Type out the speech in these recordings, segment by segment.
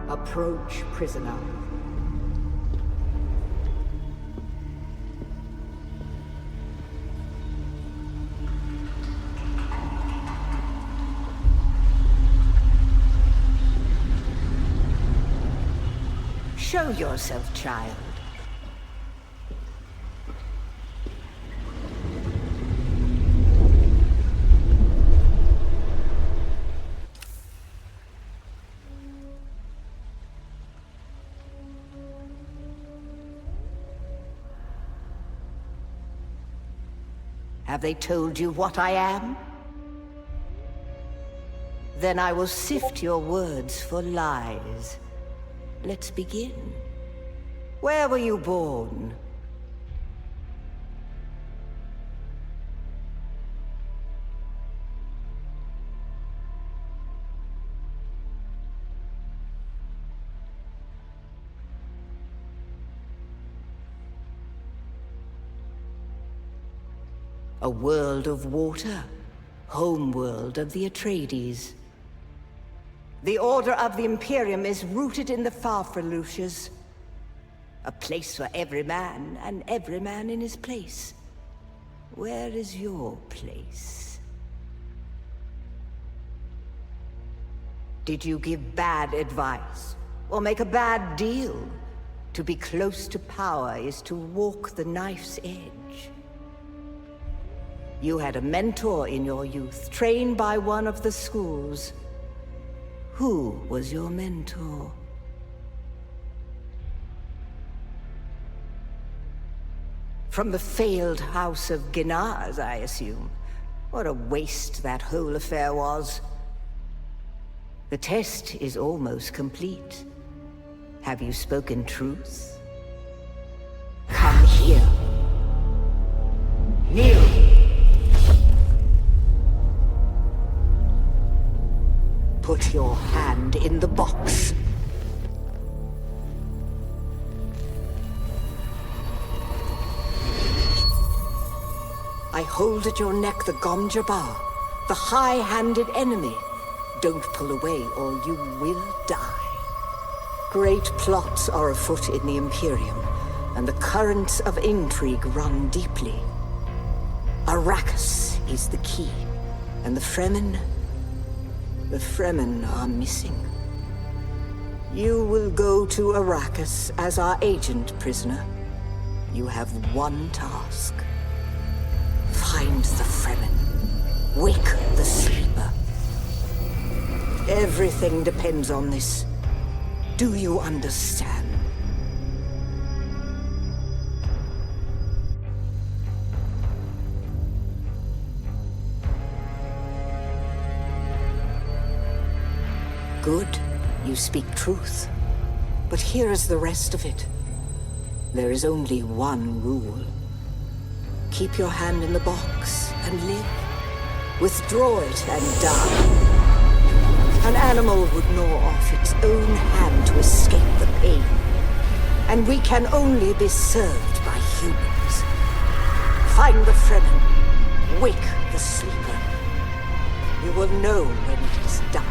Approach, prisoner. Show yourself, child. Have they told you what I am? Then I will sift your words for lies. Let's begin. Where were you born? A world of water, homeworld of the Atreides. The Order of the Imperium is rooted in the Farfaluches. A place for every man, and every man in his place. Where is your place? Did you give bad advice, or make a bad deal? To be close to power is to walk the knife's edge. You had a mentor in your youth, trained by one of the schools. Who was your mentor? From the failed house of Ginaz, I assume. What a waste that whole affair was. The test is almost complete. Have you spoken truth? Come here. Kneel. Put your hand in the box. I hold at your neck the Gomjabar, the high-handed enemy. Don't pull away or you will die. Great plots are afoot in the Imperium, and the currents of intrigue run deeply. Arrakis is the key, and the Fremen are missing. You will go to Arrakis as our agent, prisoner. You have one task. Find the Fremen. Wake the sleeper. Everything depends on this. Do you understand? Good. You speak truth. But here is the rest of it. There is only one rule. Keep your hand in the box and live. Withdraw it and die. An animal would gnaw off its own hand to escape the pain. And we can only be served by humans. Find the Fremen. Wake the sleeper. You will know when it is done.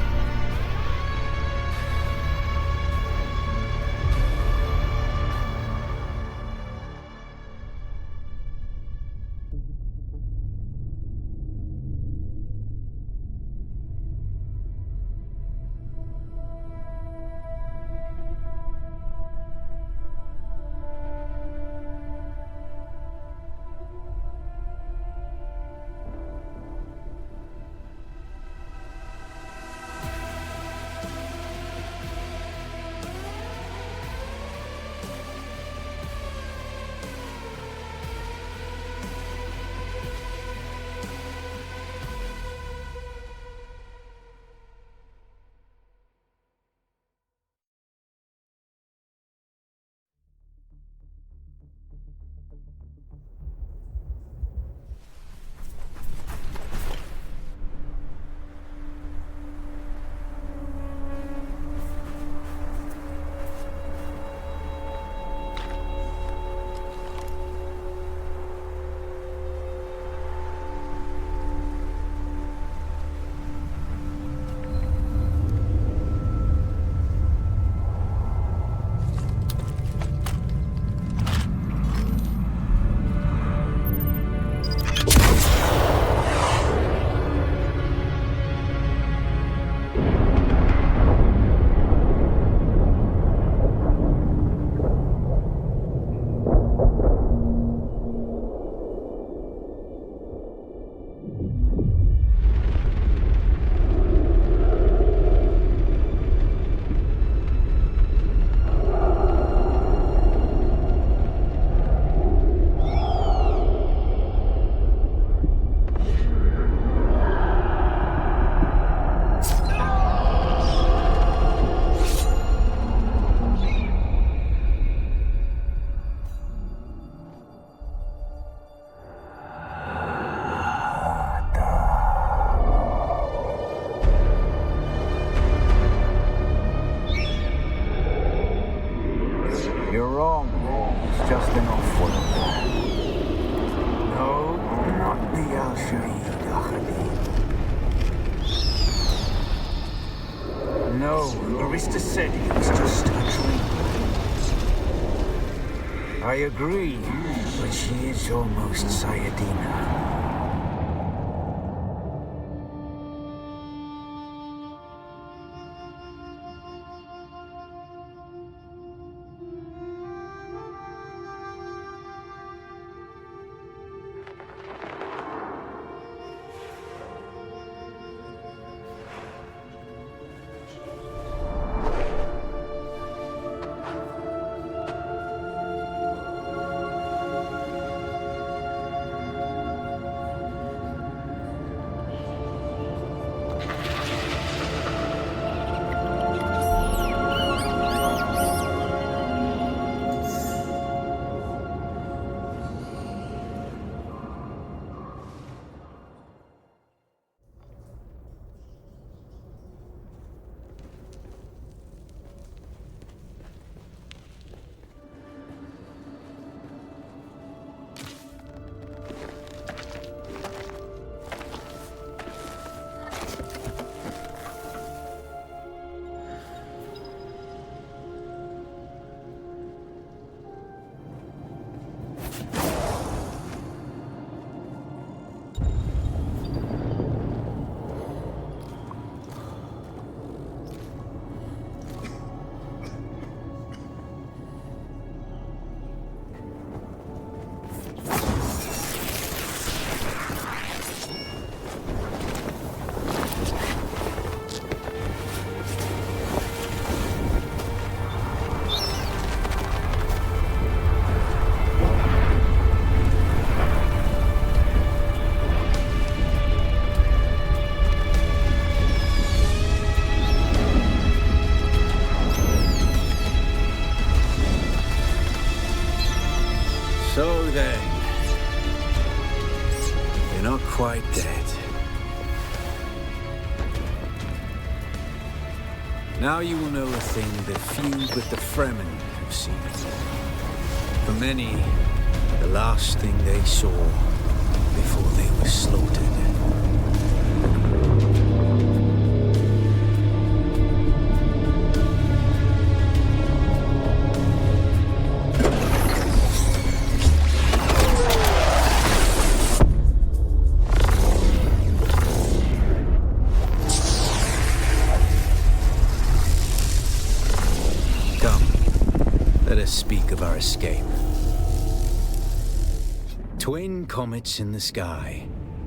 wrong. It's just an off-world. No, not the Al-Shaheed Ahadi. No, Arista said it was just a dream. I agree, but she is almost Sayadina. So then, you're not quite dead. Now you will know a thing that few but the Fremen have seen. For many, the last thing they saw before they were slaughtered. Speak of our escape. Twin comets in the sky,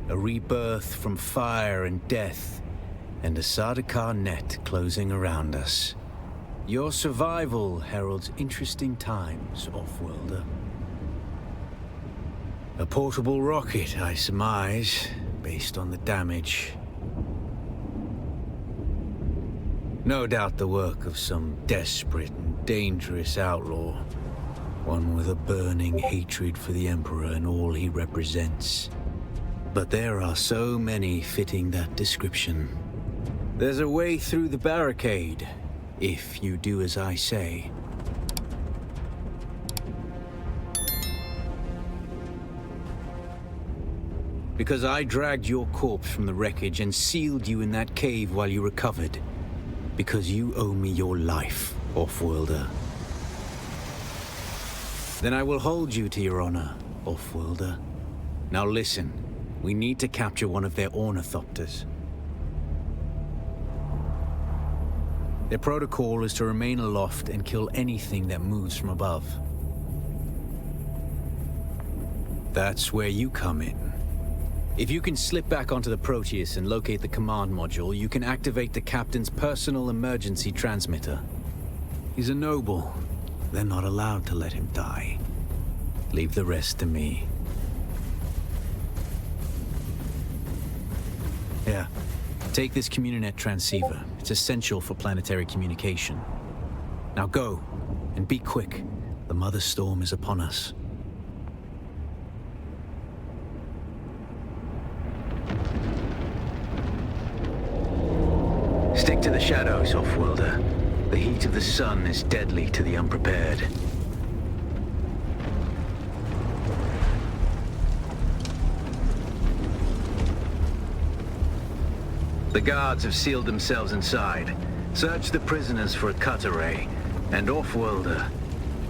a rebirth from fire and death, and a Sardaukar net closing around us. Your survival heralds interesting times, Off-worlder. A portable rocket, I surmise, based on the damage. No doubt the work of some desperate and dangerous outlaw. One with a burning hatred for the Emperor and all he represents. But there are so many fitting that description. There's a way through the barricade, if you do as I say. Because I dragged your corpse from the wreckage and sealed you in that cave while you recovered. Because you owe me your life, Off-worlder. Then I will hold you to your honor, Off-worlder. Now listen, we need to capture one of their ornithopters. Their protocol is to remain aloft and kill anything that moves from above. That's where you come in. If you can slip back onto the Proteus and locate the command module, you can activate the captain's personal emergency transmitter. He's a noble. They're not allowed to let him die. Leave the rest to me. Yeah. Take this Communinet transceiver. It's essential for planetary communication. Now go, and be quick. The Mother Storm is upon us. Stick to the shadows, Off-worlder. The heat of the sun is deadly to the unprepared. The guards have sealed themselves inside. Search the prisoners for a cut array. And Off-Worlder,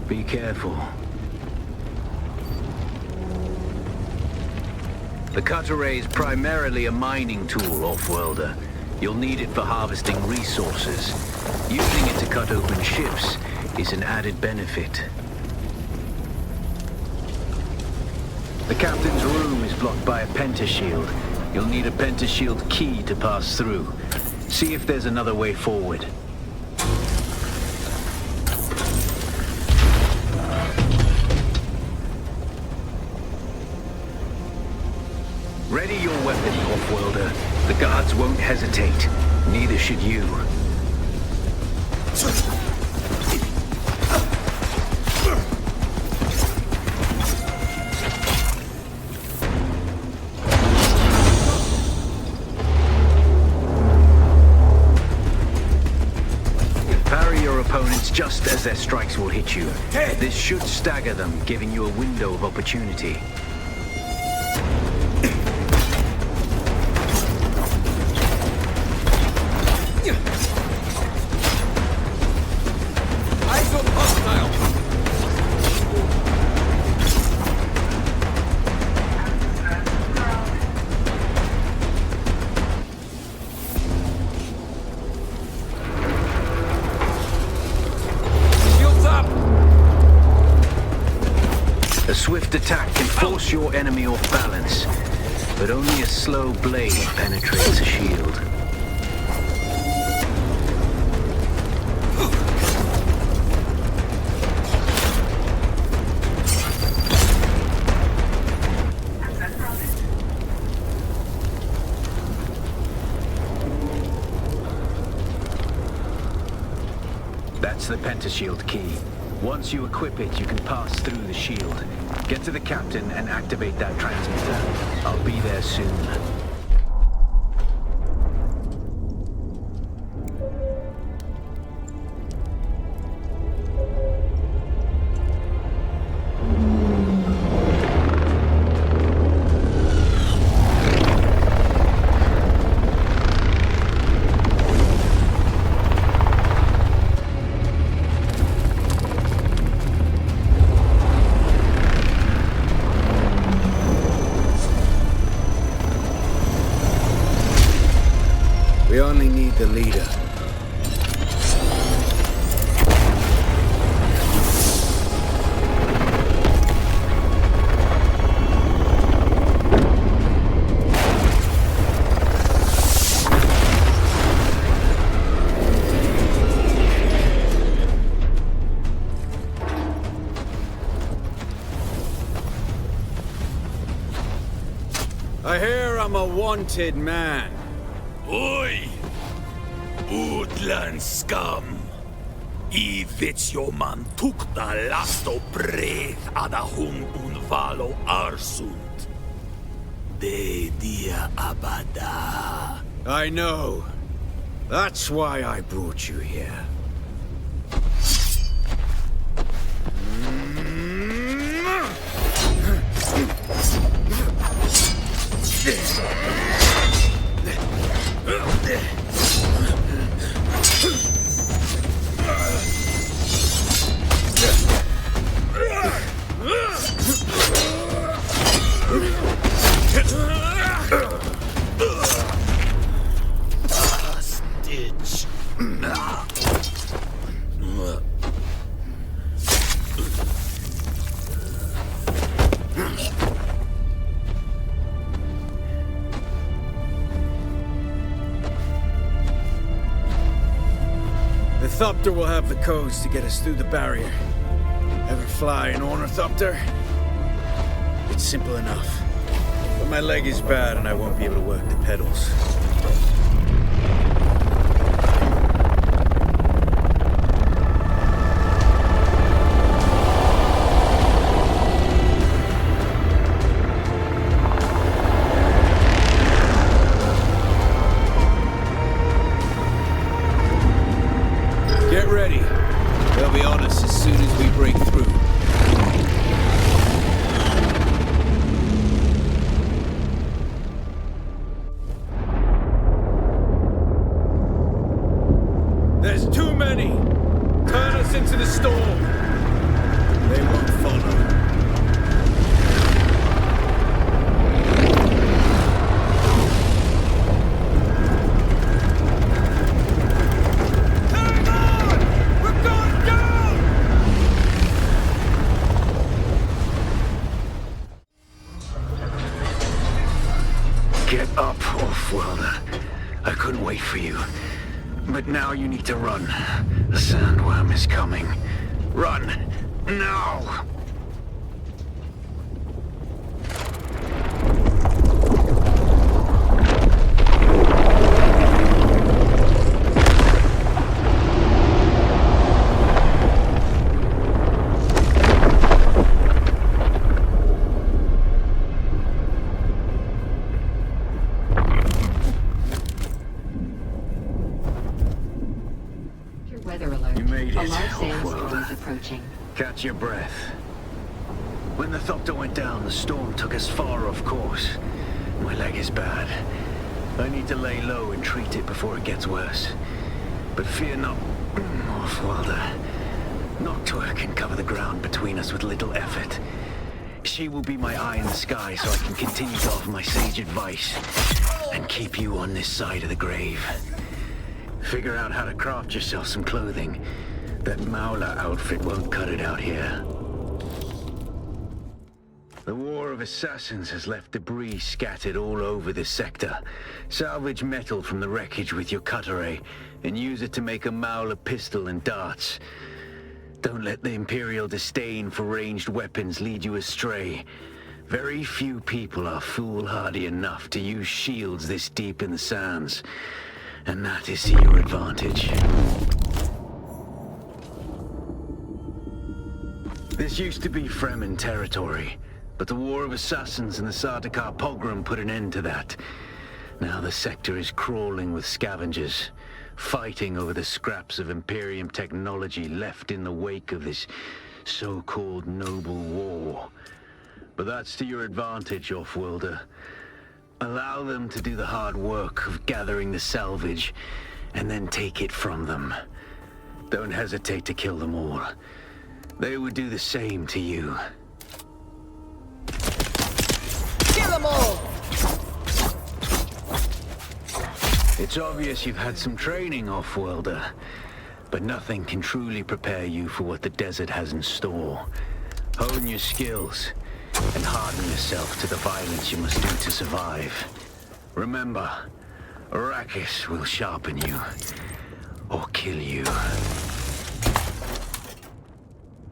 be careful. The cut array is primarily a mining tool, Off-Worlder. You'll need it for harvesting resources. Using it to cut open ships is an added benefit. The captain's room is blocked by a pentashield. You'll need a pentashield key to pass through. See if there's another way forward. Ready your weapon, Off-Worlder. The guards won't hesitate. Neither should you. Parry your opponents just as their strikes will hit you. This should stagger them, giving you a window of opportunity. A swift attack can force your enemy off balance, but only a slow blade penetrates a shield. That's the pentashield key. Once you equip it, you can pass through the shield. Get to the captain and activate that transmitter. I'll be there soon. We only need the leader. I hear I'm a wanted man. Oi! Woodland scum! I vits jo man tukta last og breið ada hung valo arsund. De dia abada. I know. That's why I brought you here. Stitch. The Thopter will have the codes to get us through the barrier. Ever fly an Ornithopter? It's simple enough. But my leg is bad and I won't be able to work the pedals. Get ready. They'll be on us as soon as we break through. There's too many! Turn us into the storm! They won't follow. Hang on! We're going down! Get up, Off-Worlder. I couldn't wait for you. But now you need to run. The sandworm is coming. Run! Now! Weather alert. You made it. A large Oh, sandstorm well. is approaching. Catch your breath. When the Thopter went down, the storm took us far off course. My leg is bad. I need to lay low and treat it before it gets worse. But fear not, Off-Worlder. Noctua can cover the ground between us with little effort. She will be my eye in the sky so I can continue to offer my sage advice and keep you on this side of the grave. Figure out how to craft yourself some clothing. That Maula outfit won't cut it out here. The War of Assassins has left debris scattered all over this sector. Salvage metal from the wreckage with your cutter and use it to make a Maula pistol and darts. Don't let the Imperial disdain for ranged weapons lead you astray. Very few people are foolhardy enough to use shields this deep in the sands. And that is to your advantage. This used to be Fremen territory, but the War of Assassins and the Sardaukar pogrom put an end to that. Now the sector is crawling with scavengers, fighting over the scraps of Imperium technology left in the wake of this so-called noble war. But that's to your advantage, Off-Worlder. Allow them to do the hard work of gathering the salvage, and then take it from them. Don't hesitate to kill them all. They would do the same to you. Kill them all! It's obvious you've had some training, Off-Worlder, but nothing can truly prepare you for what the desert has in store. Hone your skills, and harden yourself to the violence you must do to survive. Remember, Arrakis will sharpen you, or kill you.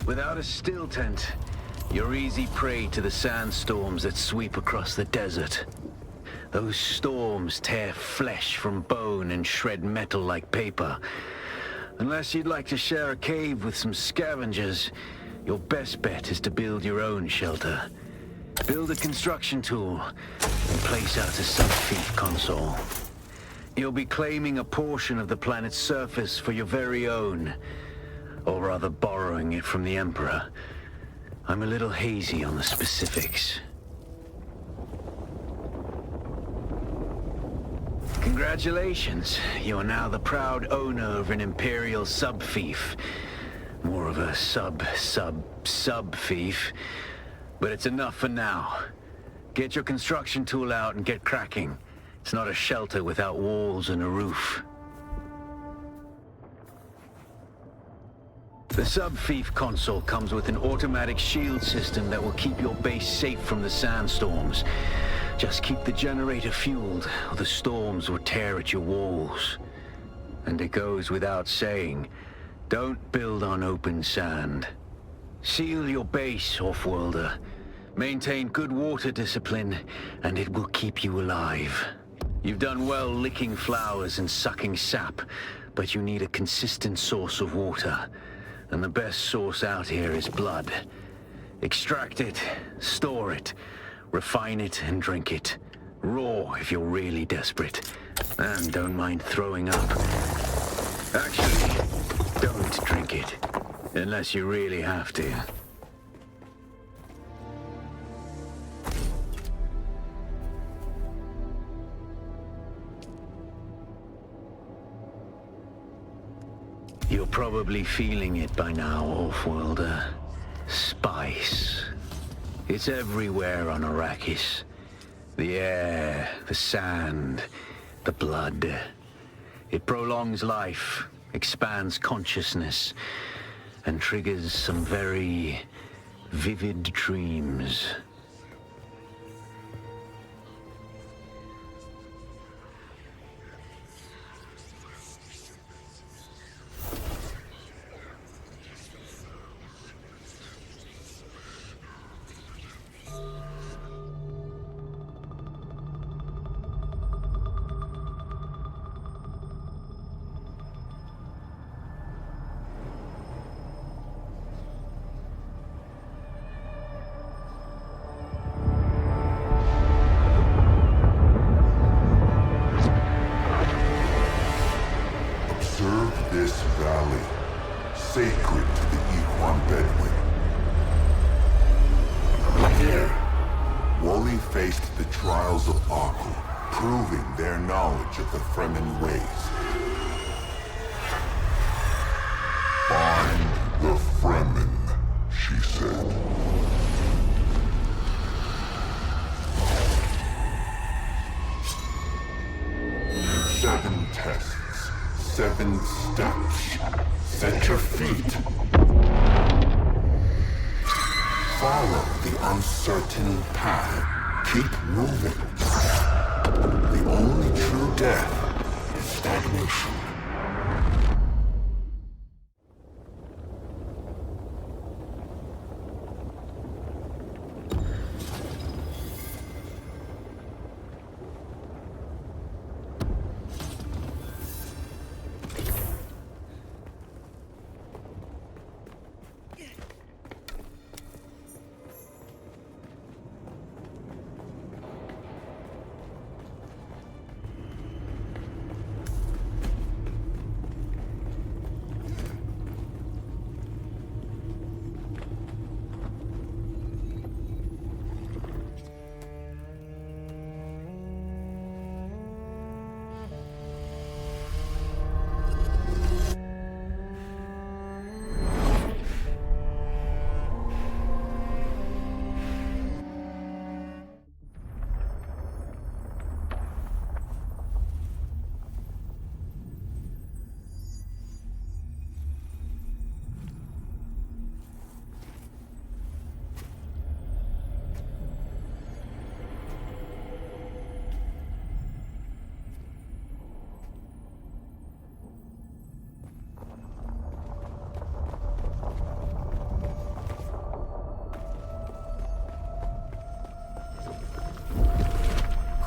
Without a still tent, you're easy prey to the sandstorms that sweep across the desert. Those storms tear flesh from bone and shred metal like paper. Unless you'd like to share a cave with some scavengers, your best bet is to build your own shelter. Build a construction tool and place out a sub-thief console. You'll be claiming a portion of the planet's surface for your very own, or rather borrowing it from the Emperor. I'm a little hazy on the specifics. Congratulations, you're now the proud owner of an Imperial sub-thief. More of a sub-thief. But it's enough for now. Get your construction tool out and get cracking. It's not a shelter without walls and a roof. The sub-thief console comes with an automatic shield system that will keep your base safe from the sandstorms. Just keep the generator fueled, or the storms will tear at your walls. And it goes without saying, don't build on open sand. Seal your base, Off-Worlder. Maintain good water discipline, and it will keep you alive. You've done well licking flowers and sucking sap, but you need a consistent source of water. And the best source out here is blood. Extract it, store it, refine it, and drink it. Raw if you're really desperate. And don't mind throwing up. Actually, don't drink it. Unless you really have to. You're probably feeling it by now, Offworlder. Spice. It's everywhere on Arrakis. The air, the sand, the blood. It prolongs life, expands consciousness, and triggers some very vivid dreams. Observe this valley, sacred to the Ikhwan Bedouin. Here, Woli faced the trials of Aku, proving their knowledge of the Fremen ways. Find the Fremen, she said. Seven tests, 7 steps. Set your feet. Follow the uncertain path. Keep moving. The only true death is stagnation.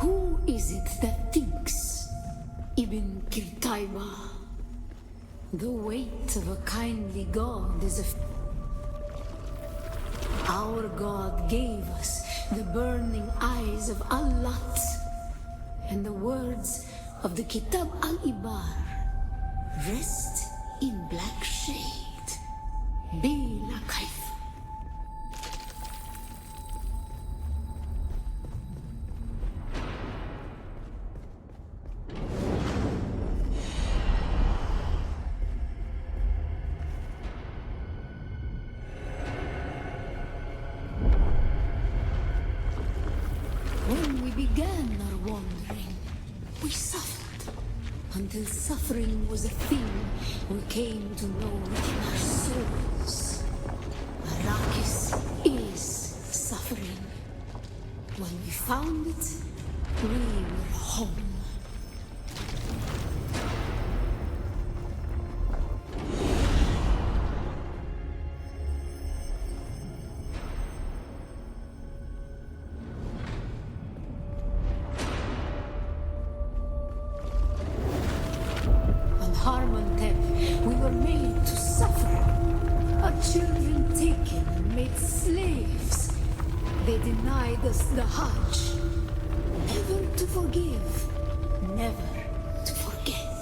Who is it that thinks? Ibn Kirtaiba. The weight of a kindly god is Our god gave us the burning eyes of Allat and the words of the Kitab al-Ibar. Rest in black shade. Bila Kaif. When we began our wandering, we suffered. Until suffering was a thing we came to know within our souls. Arrakis is suffering. When we found it, we were home. Harmontep, we were made to suffer. Our children taken and made slaves. They denied us the Hajj. Never to forgive, never to forget.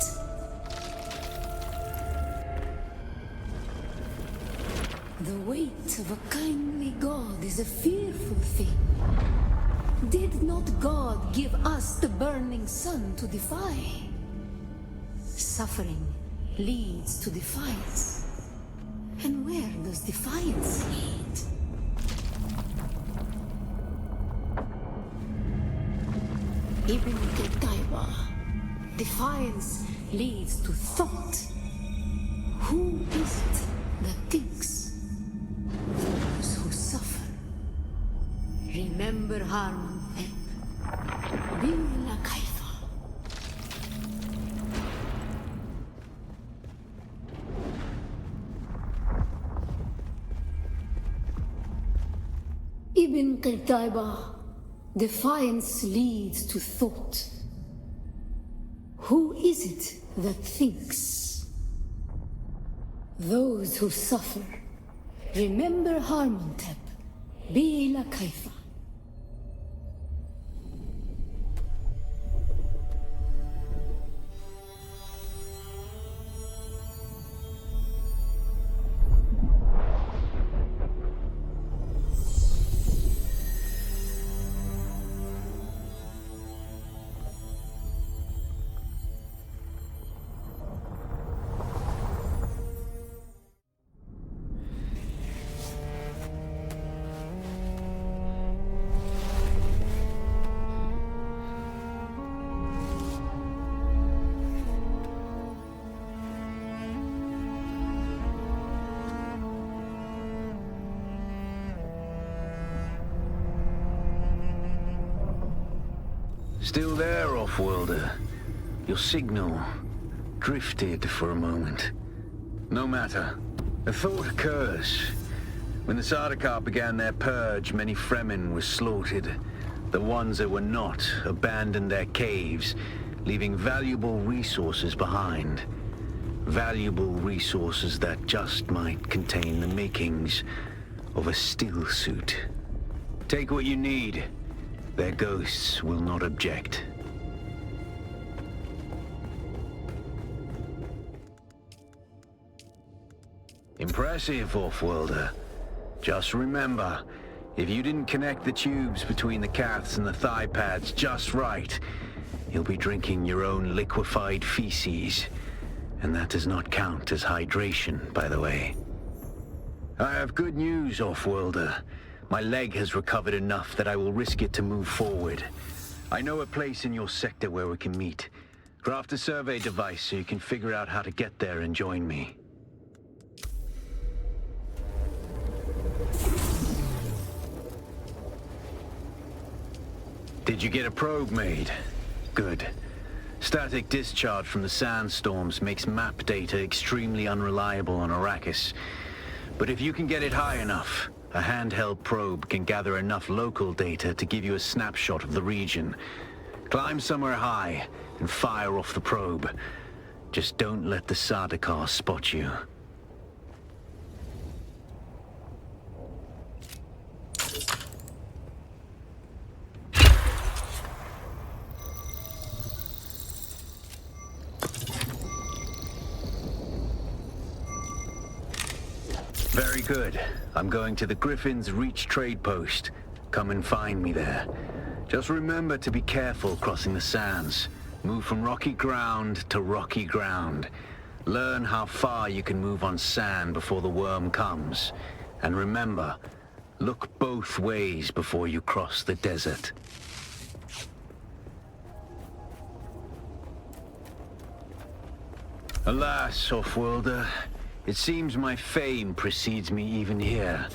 The weight of a kindly God is a fearful thing. Did not God give us the burning sun to defy? Suffering leads to defiance. And where does defiance lead? Ibn Qutayba. Defiance leads to thought. Who is it that thinks? Those who suffer. Remember Harman Pep. Bila Kaifa. Ibn Qutayba. Defiance leads to thought. Who is it that thinks? Those who suffer. Remember Harmontep. Bila Kaifa. Still there, off-worlder? Your signal drifted for a moment. No matter. A thought occurs. When the Sardaukar began their purge, many Fremen were slaughtered. The ones that were not abandoned their caves, leaving valuable resources behind. Valuable resources that just might contain the makings of a still suit. Take what you need. Their ghosts will not object. Impressive, off-worlder. Just remember, if you didn't connect the tubes between the caths and the thigh pads just right, you'll be drinking your own liquefied feces. And that does not count as hydration, by the way. I have good news, off-worlder. My leg has recovered enough that I will risk it to move forward. I know a place in your sector where we can meet. Craft a survey device so you can figure out how to get there and join me. Did you get a probe made? Good. Static discharge from the sandstorms makes map data extremely unreliable on Arrakis. But if you can get it high enough, a handheld probe can gather enough local data to give you a snapshot of the region. Climb somewhere high and fire off the probe. Just don't let the Sardaukar spot you. Very good. I'm going to the Griffin's Reach trade post. Come and find me there. Just remember to be careful crossing the sands. Move from rocky ground to rocky ground. Learn how far you can move on sand before the worm comes. And remember, look both ways before you cross the desert. Alas, off-worlder. It seems my fame precedes me even here,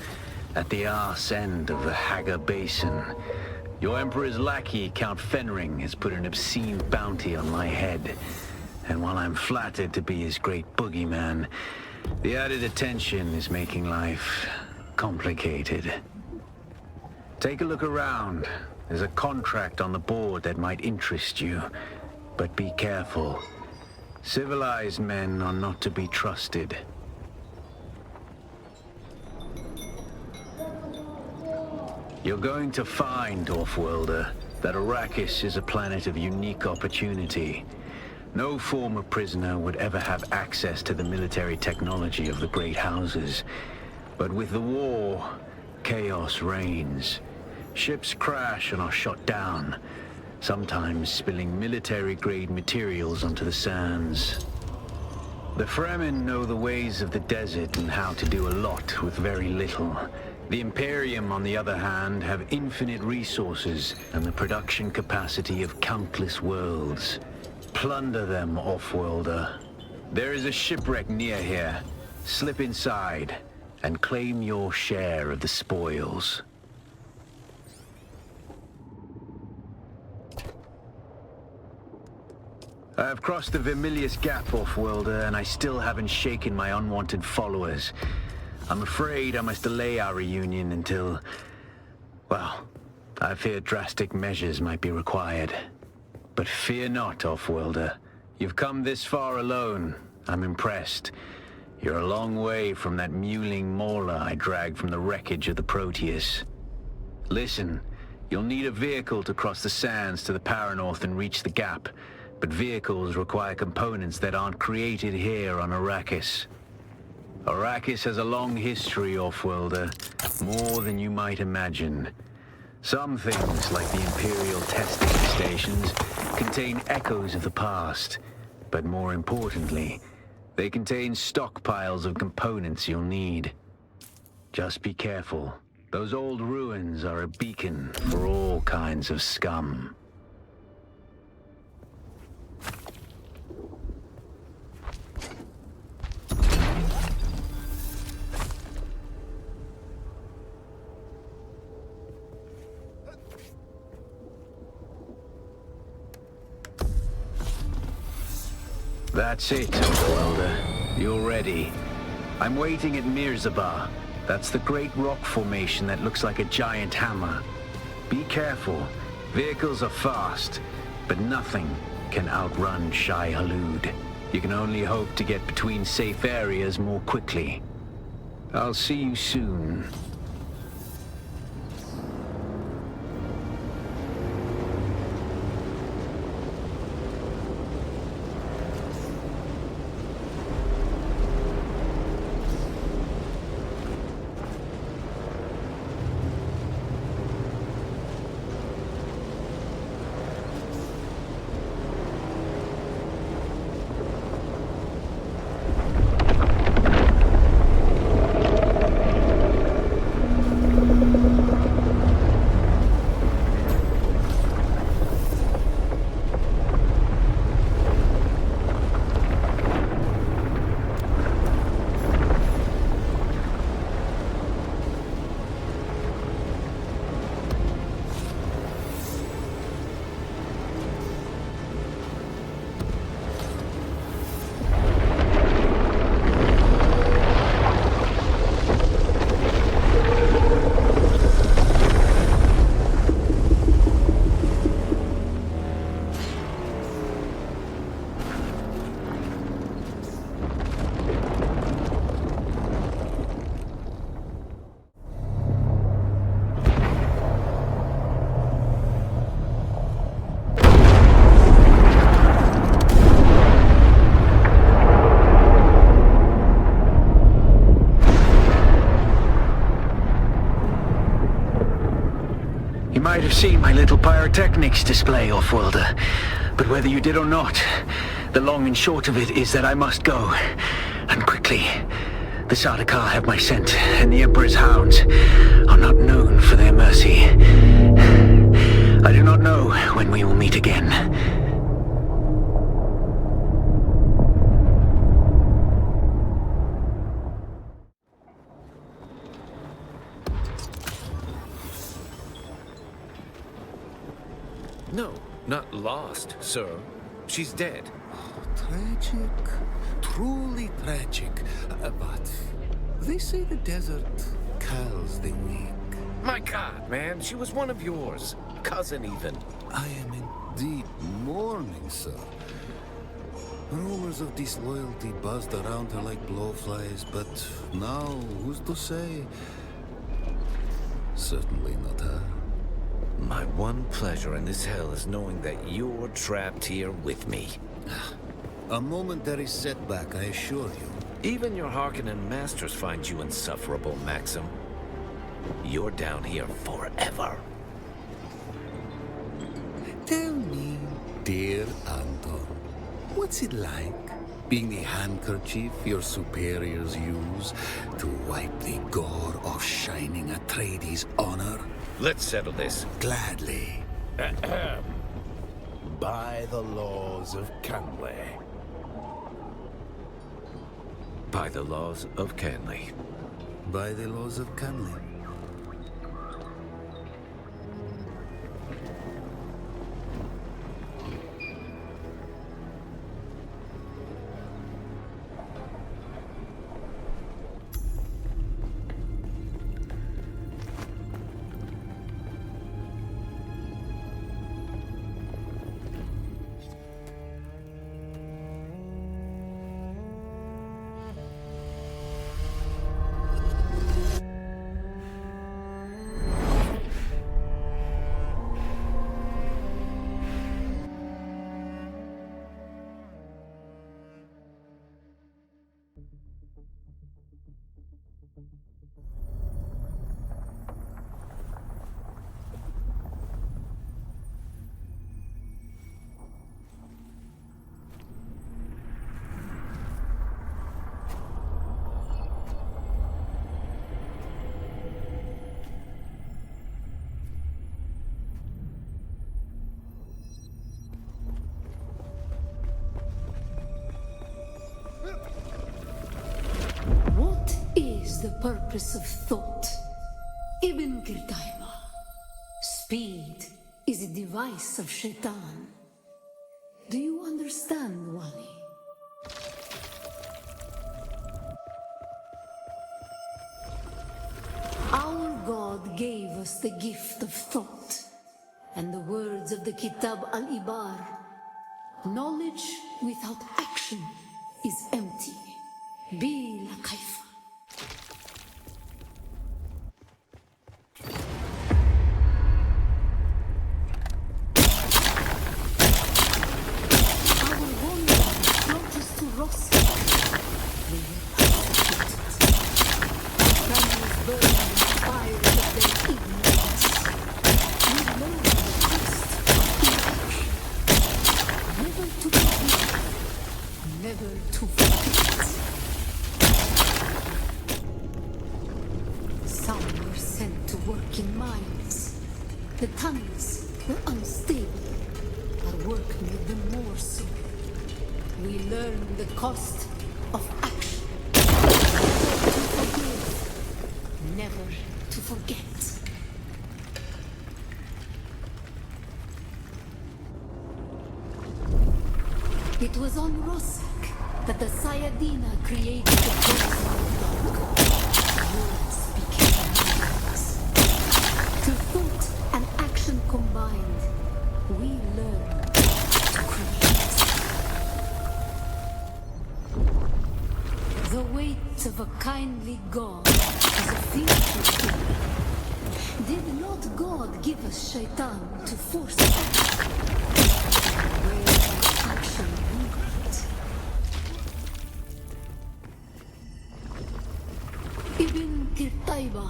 at the arse end of the Haga Basin. Your Emperor's lackey, Count Fenring, has put an obscene bounty on my head. And while I'm flattered to be his great boogeyman, the added attention is making life complicated. Take a look around. There's a contract on the board that might interest you, but be careful. Civilized men are not to be trusted. You're going to find, off-worlder, that Arrakis is a planet of unique opportunity. No former prisoner would ever have access to the military technology of the great houses. But with the war, chaos reigns. Ships crash and are shot down, sometimes spilling military-grade materials onto the sands. The Fremen know the ways of the desert and how to do a lot with very little. The Imperium, on the other hand, have infinite resources and the production capacity of countless worlds. Plunder them, off-worlder. There is a shipwreck near here. Slip inside and claim your share of the spoils. I have crossed the Vermilius Gap, off-worlder, and I still haven't shaken my unwanted followers. I'm afraid I must delay our reunion until... well, I fear drastic measures might be required. But fear not, off-worlder. You've come this far alone. I'm impressed. You're a long way from that mewling mauler I dragged from the wreckage of the Proteus. Listen, you'll need a vehicle to cross the sands to the Paranorth and reach the Gap. But vehicles require components that aren't created here on Arrakis. Arrakis has a long history, off-worlder, more than you might imagine. Some things, like the Imperial testing stations, contain echoes of the past. But more importantly, they contain stockpiles of components you'll need. Just be careful. Those old ruins are a beacon for all kinds of scum. That's it, Welder. You're ready. I'm waiting at Mirzabah. That's the great rock formation that looks like a giant hammer. Be careful. Vehicles are fast, but nothing can outrun Shai Hulud. You can only hope to get between safe areas more quickly. I'll see you soon. Might have seen my little pyrotechnics display, off-worlder. But whether you did or not, the long and short of it is that I must go. And quickly. The Sardaukar have my scent, and the Emperor's hounds are not known for their mercy. I do not know when we will meet again. No, not lost, sir. She's dead. Tragic. Truly tragic. But they say the desert kills the weak. My God, man, she was one of yours. Cousin, even. I am indeed mourning, sir. Rumors of disloyalty buzzed around her like blowflies, but now, who's to say? Certainly not her. My one pleasure in this hell is knowing that you're trapped here with me. A momentary setback, I assure you. Even your Harkonnen masters find you insufferable, Maxim. You're down here forever. Tell me, dear Anton, what's it like? being the handkerchief your superiors use to wipe the gore off Shining Atreides' honor? Let's settle this. Gladly. By the laws of Canley. By the laws of Canley. By the laws of Canley. What is the purpose of thought? Ibn Qirtaiba. Speed is a device of Shaitan. Do you understand, Wali? Our God gave us the gift of thought, and the words of the Kitab al-Ibar. Knowledge without action is empty. Bila kaifa. Our wandering brought us to Rossi. We were persecuted. Our families burned in the fire of their ignorance. We learned the cost of inaction. Never to forgive, never to forget. Some were sent to work in mines. The tunnels were unstable. Our work made them more so. We learned the cost of action. Never to forgive, never to forget. It was on Rossak that the Sayadina created the first dog. Words became meanings. Through thought and action combined, we learned to create. The weight of a kindly God is a fearful thing. Did not God give us Shaitan to force action? Where action lingered. Ibn Qirtaiba.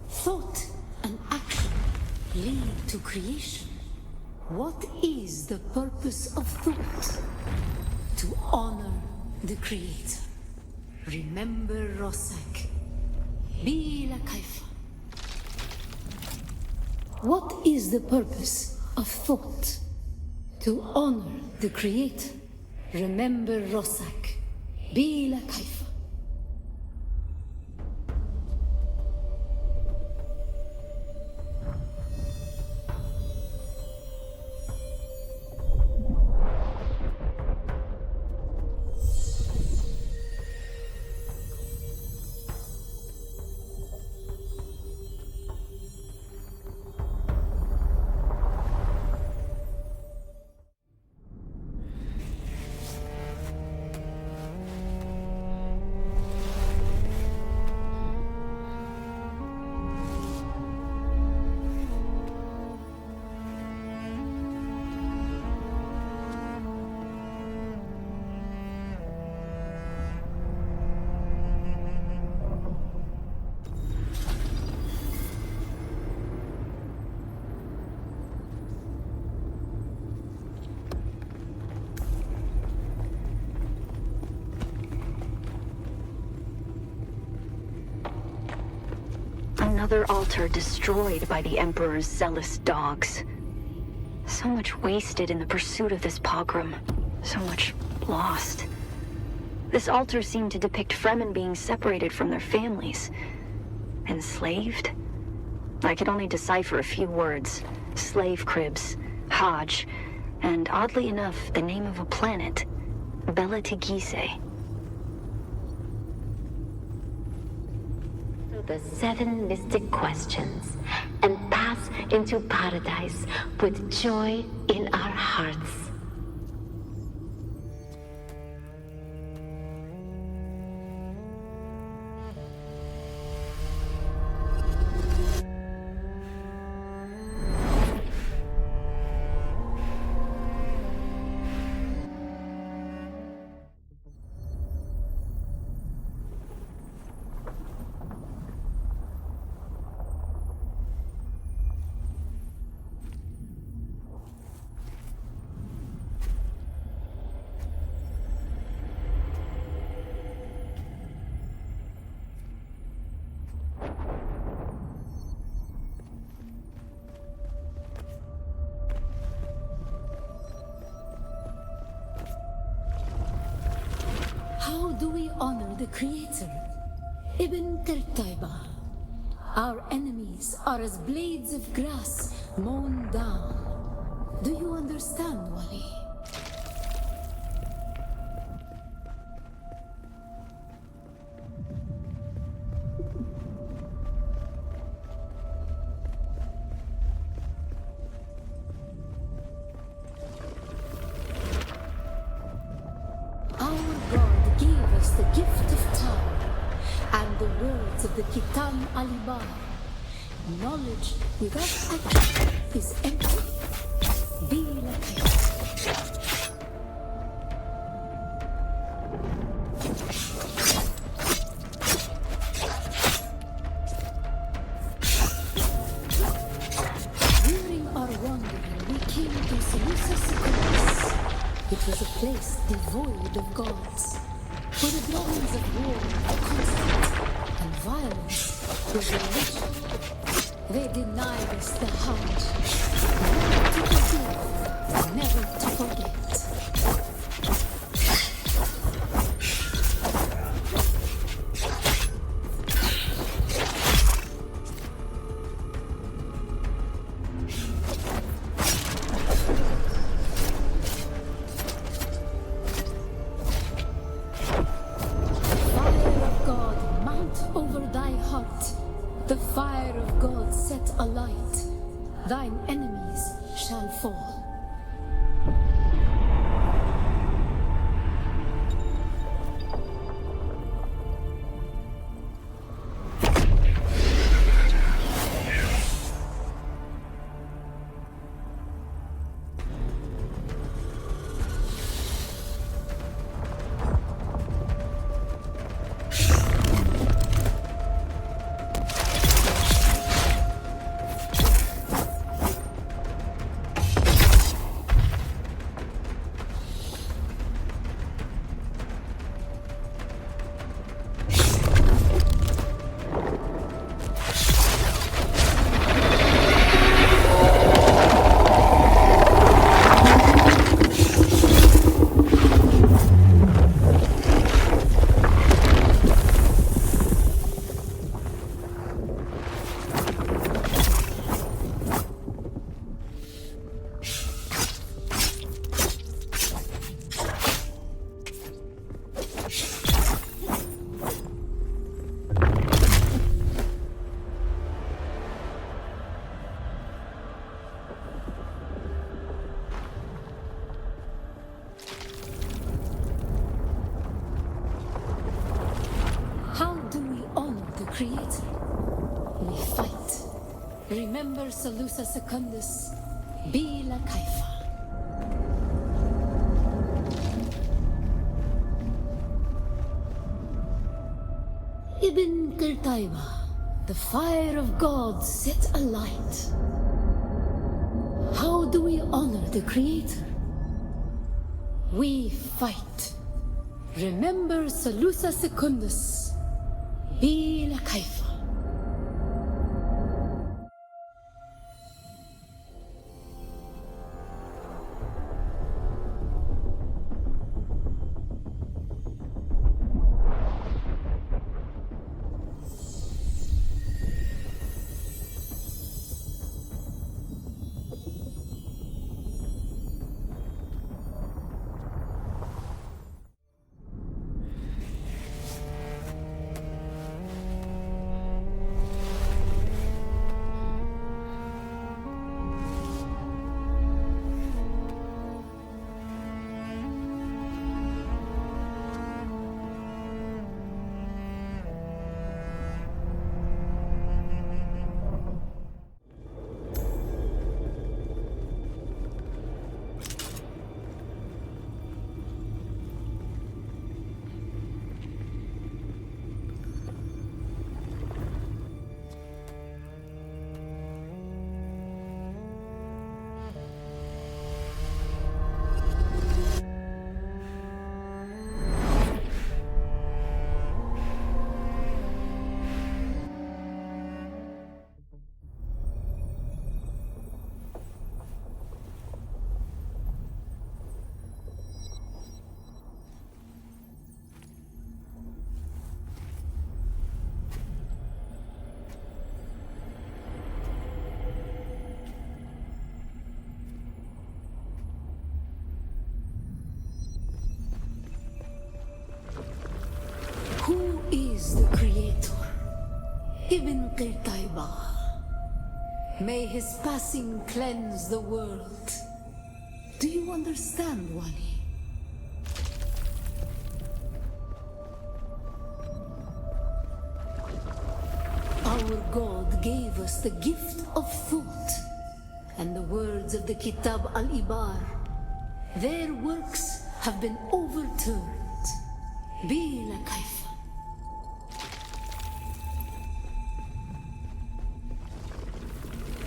Thought and action lead to creation. What is the purpose of thought? To honor the Creator. Remember Rossak. Bila kaifa. What is the purpose of thought? To honor the Creator. Remember Rossak. Bila kaifa. Another altar destroyed by the Emperor's zealous dogs. So much wasted in the pursuit of this pogrom. So much lost. This altar seemed to depict Fremen being separated from their families. Enslaved? I could only decipher a few words. Slave cribs, Hajj, and oddly enough, the name of a planet. Bela Tigise. The 7 mystic questions and pass into paradise with joy in our hearts. How do we honor the Creator? Ibn Qurtayba. Our enemies are as blades of grass mown down. Do you understand, Wali? Our God gave us the gift of time and the words of the Kitab Alibar. Knowledge without action is empty. Be like it. During our wandering, we came to Seleucus. It was a place devoid of gods, where the dwellings of war were constant and violence was a religion. They denied us the heart, never to forgive, never to forget. Fire of God, mount over thy heart. The fire of God set alight. Thine enemies shall fall. How do we honor the Creator? We fight. Remember Salusa Secundus, Bila Kaifa. Ibn Qurtayba, the fire of God set alight. How do we honor the Creator? We fight. Remember Salusa Secundus, Bila Kaifa. Ibn Qirtaiba. May his passing cleanse the world. Do you understand, Wali? Our God gave us the gift of thought, and the words of the Kitab al-Ibar, their works have been overturned. Bila kaifa.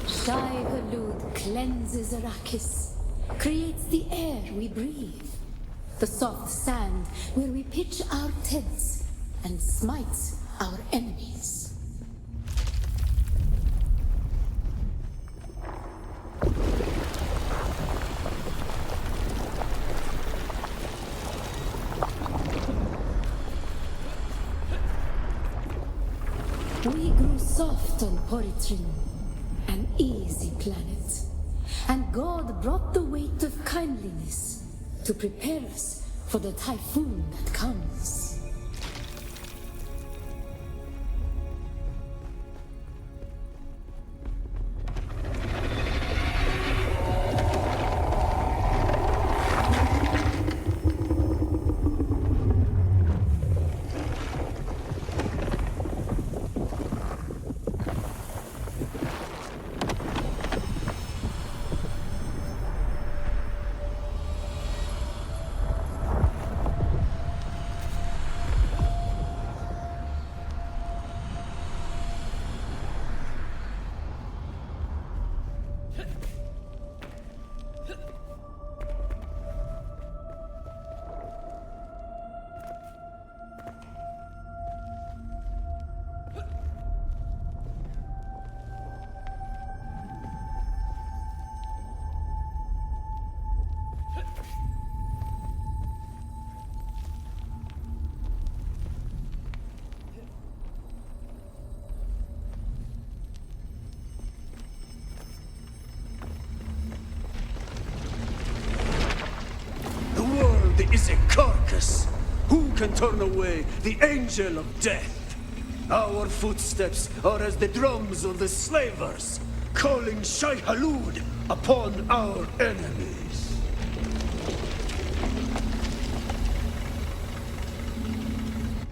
Shai Halud cleanses Arrakis, creates the air we breathe, the soft sand where we pitch our tents, and smites our enemies. We grew soft on Poritrin, an easy planet, and God brought the weight of kindliness to prepare us for the typhoon that comes. Is a carcass. Who can turn away the angel of death? Our footsteps are as the drums of the slavers, calling Shai Halud upon our enemies.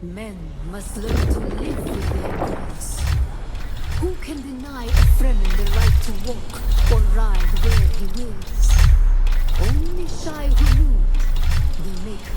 Men must learn to live with their gods. Who can deny a Fremen the right to walk or ride where he wills? Only Shai Halud, the Maker.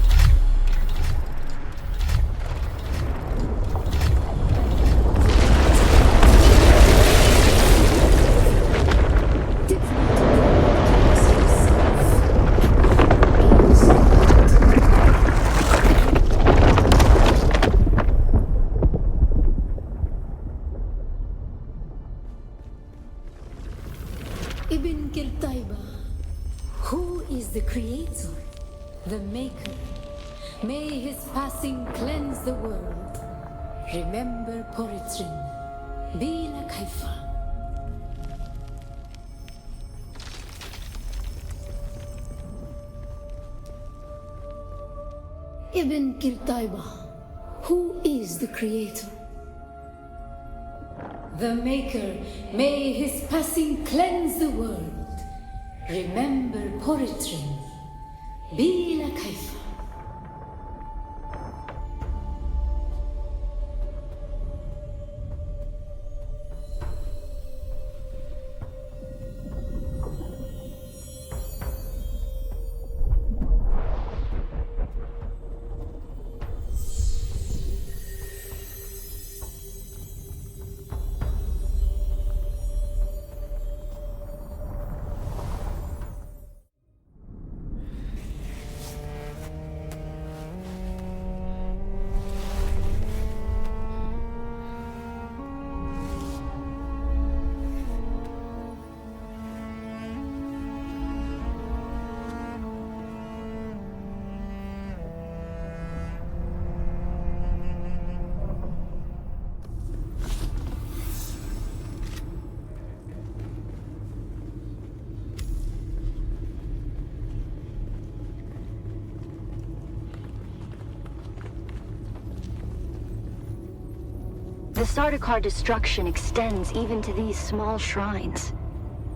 Ibn Qirtaiba, who is the creator, the maker? May his passing cleanse the world. Remember Poritrin, Bila Kaifa. Ibn Qirtaiba, who is the creator? The Maker, may his passing cleanse the world. Remember Poritrin, Bila Kaifa. The Sardaukar destruction extends even to these small shrines.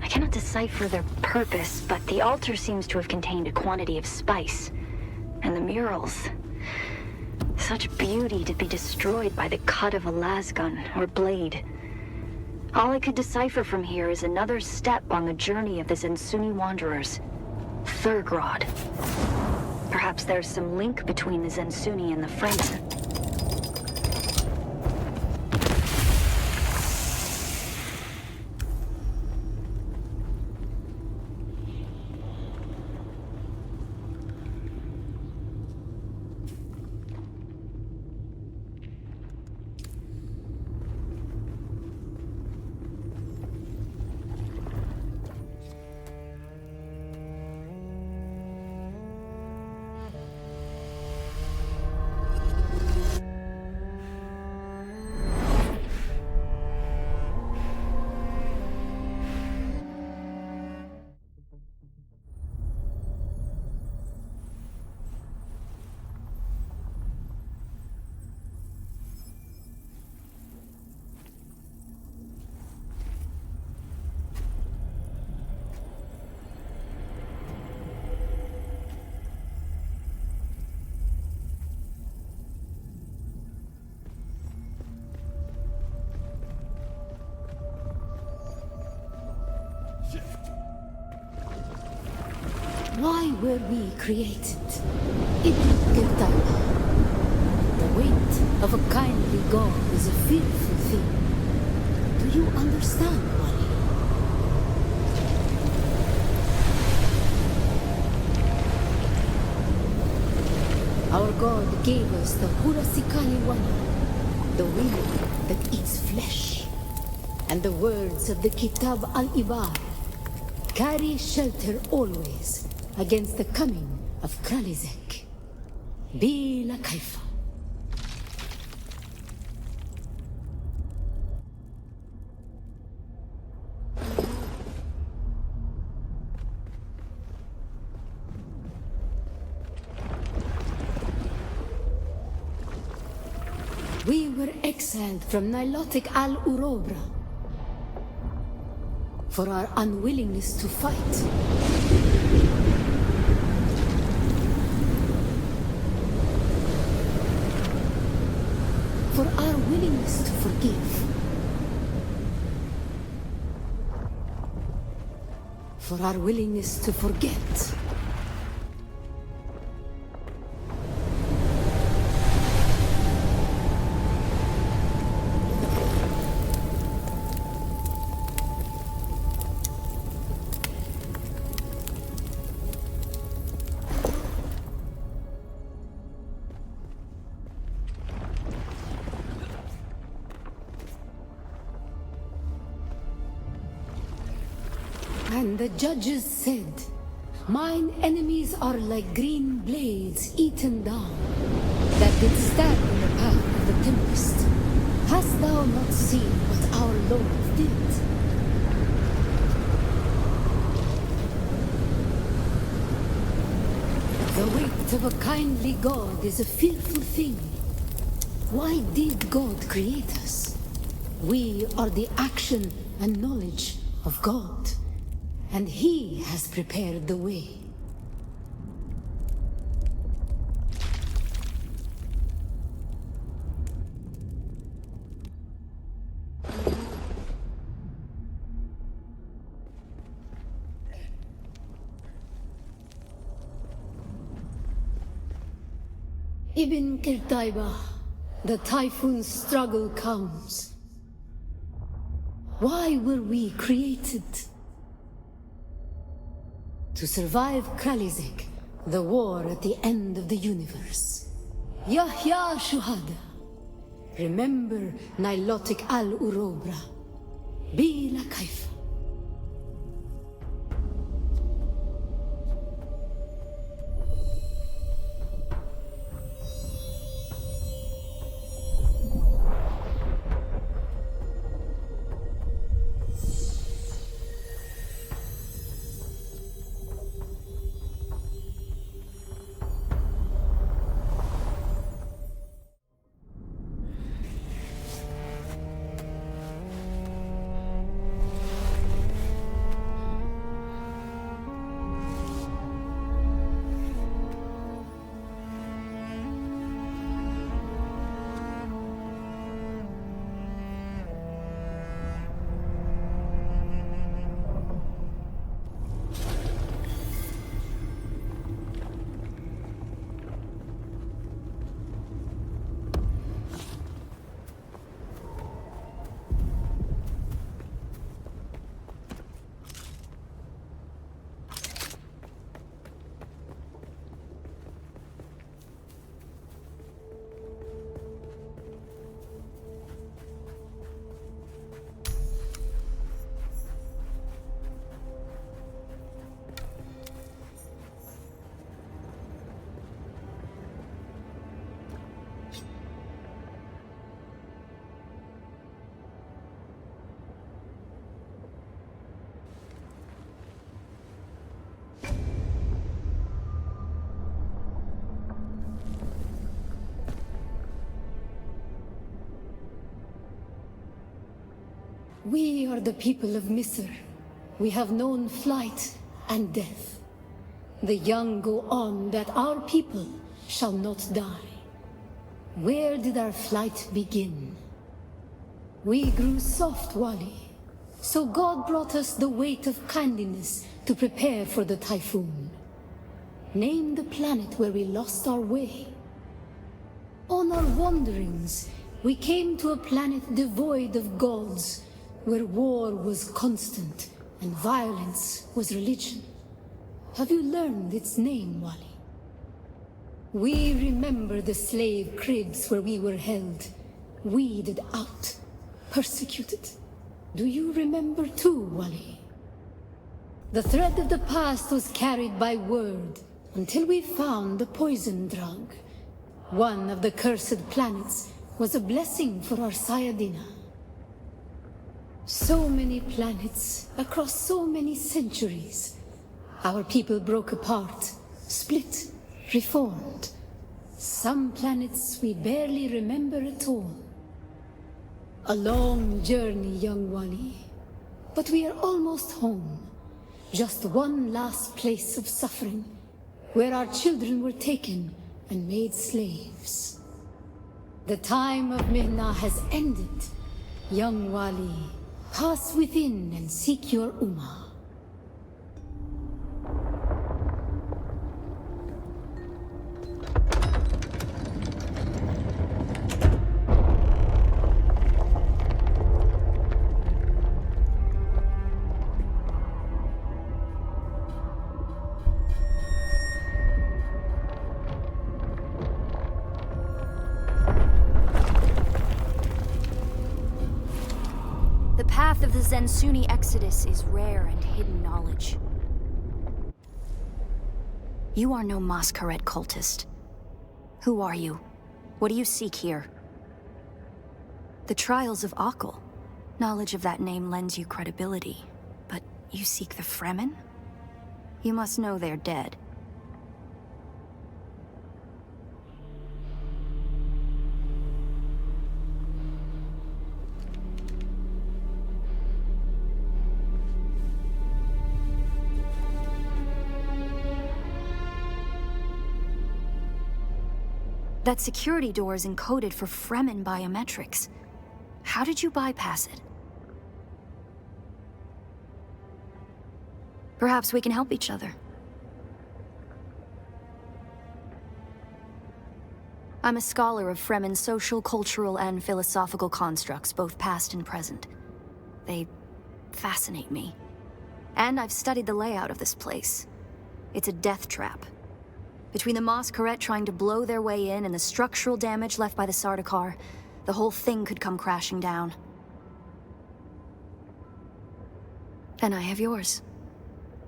I cannot decipher their purpose, but the altar seems to have contained a quantity of spice. And the murals... such beauty to be destroyed by the cut of a lasgun or blade. All I could decipher from here is another step on the journey of the Zensuni Wanderers. Thurgrod. Perhaps there's some link between the Zensuni and the Fremen. Why were we created? Ibn Giltama. The weight of a kindly god is a fearful thing. Do you understand, Wally? Our god gave us the Hurasikali Wali, the will that eats flesh, and the words of the Kitab al-Ibar. Carry shelter always against the coming of Kralizek. Bila Kaifa. We were exiled from Nilotic al-Urobra for our unwillingness to fight. For our willingness to forgive. For our willingness to forget. And the judges said, mine enemies are like green blades eaten down, that did stand in the path of the tempest. Hast thou not seen what our Lord did? The weight of a kindly God is a fearful thing. Why did God create us? We are the action and knowledge of God. And He has prepared the way. Ibn Kirtaiba, the typhoon's struggle comes. Why were we created? To survive Kralizek, the war at the end of the universe. Yahya Shuhada. Remember Nilotic al-Urobra. Bila Kaifa. We are the people of Misr. We have known flight and death. The young go on that our people shall not die. Where did our flight begin? We grew soft, Wali. So God brought us the weight of kindness to prepare for the typhoon. Name the planet where we lost our way. On our wanderings, we came to a planet devoid of gods, where war was constant and violence was religion. Have you learned its name, Wali? We remember the slave cribs where we were held, weeded out, persecuted. Do you remember too, Wali? The thread of the past was carried by word until we found the poison drug. One of the cursed planets was a blessing for our Sayadina. So many planets across so many centuries. Our people broke apart, split, reformed. Some planets we barely remember at all. A long journey, young Wali. But we are almost home. Just one last place of suffering, where our children were taken and made slaves. The time of Mihna has ended. Young Wali, pass within and seek your Ummah. The path of the Zensuni Exodus is rare and hidden knowledge. You are no Masquerade cultist. Who are you? What do you seek here? The Trials of Akal. Knowledge of that name lends you credibility. But you seek the Fremen? You must know they're dead. That security door is encoded for Fremen biometrics. How did you bypass it? Perhaps we can help each other. I'm a scholar of Fremen social, cultural, and philosophical constructs, both past and present. They fascinate me. And I've studied the layout of this place. It's a death trap. Between the Masquerade trying to blow their way in and the structural damage left by the Sardaukar, the whole thing could come crashing down. And I have yours.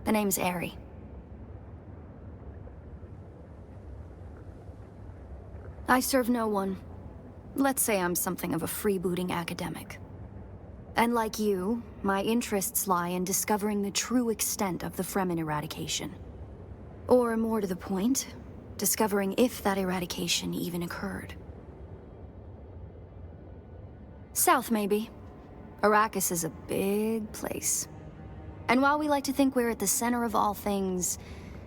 The name's Aerie. I serve no one. Let's say I'm something of a freebooting academic. And like you, my interests lie in discovering the true extent of the Fremen eradication. Or more to the point, discovering if that eradication even occurred. South, maybe. Arrakis is a big place. And while we like to think we're at the center of all things,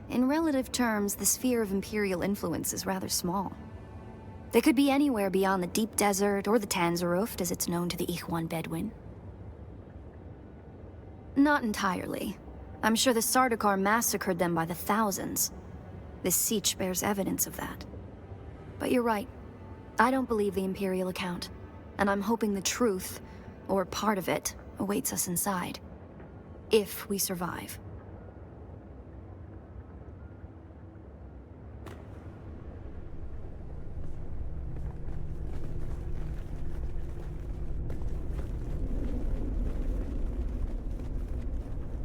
in relative terms, the sphere of Imperial influence is rather small. They could be anywhere beyond the Deep Desert or the Tanzaruft, as it's known to the Ikhwan Bedouin. Not entirely. I'm sure the Sardaukar massacred them by the thousands. This siege bears evidence of that. But you're right. I don't believe the Imperial account. And I'm hoping the truth, or part of it, awaits us inside. If we survive.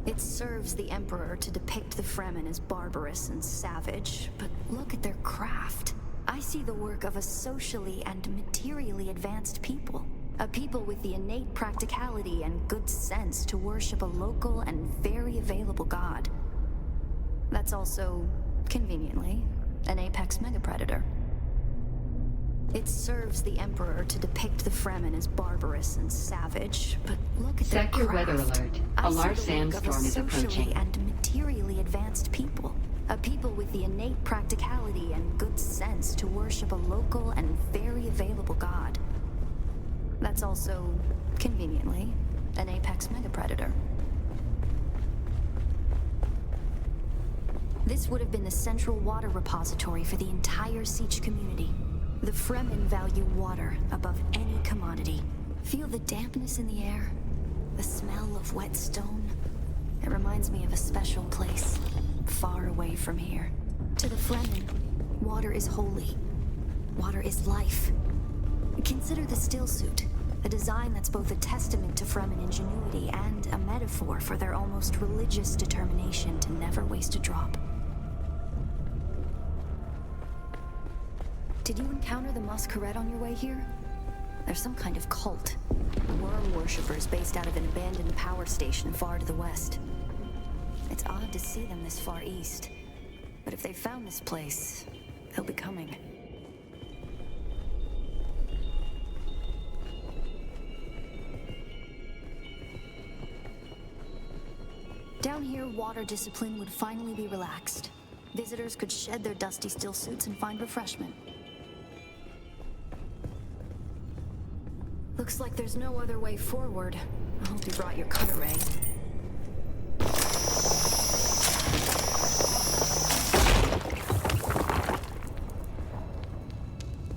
It serves the Emperor to depict the Fremen as barbarous and savage, but look at their craft. I see the work of a socially and materially advanced people. A people with the innate practicality and good sense to worship a local and very available god. That's also, conveniently, an apex megapredator. It serves the Emperor to depict the Fremen as barbarous and savage, but look at their Sector craft. weather alert. I A see large the work of a sandstorm is socially approaching. and materially advanced people. A people with the innate practicality and good sense to worship a local and very available god. That's also, conveniently, an apex megapredator. This would have been the central water repository for the entire Siege community. The Fremen value water above any commodity. Feel the dampness in the air? The smell of wet stone? It reminds me of a special place, far away from here. To the Fremen, water is holy. Water is life. Consider the still suit, a design that's both a testament to Fremen ingenuity and a metaphor for their almost religious determination to never waste a drop. Did you encounter the Masquerade on your way here? They're some kind of cult. Worm worshippers based out of an abandoned power station far to the west. It's odd to see them this far east. But if they found this place, they'll be coming. Down here, water discipline would finally be relaxed. Visitors could shed their dusty still suits and find refreshment. Looks like there's no other way forward. I hope you brought your cutter ray.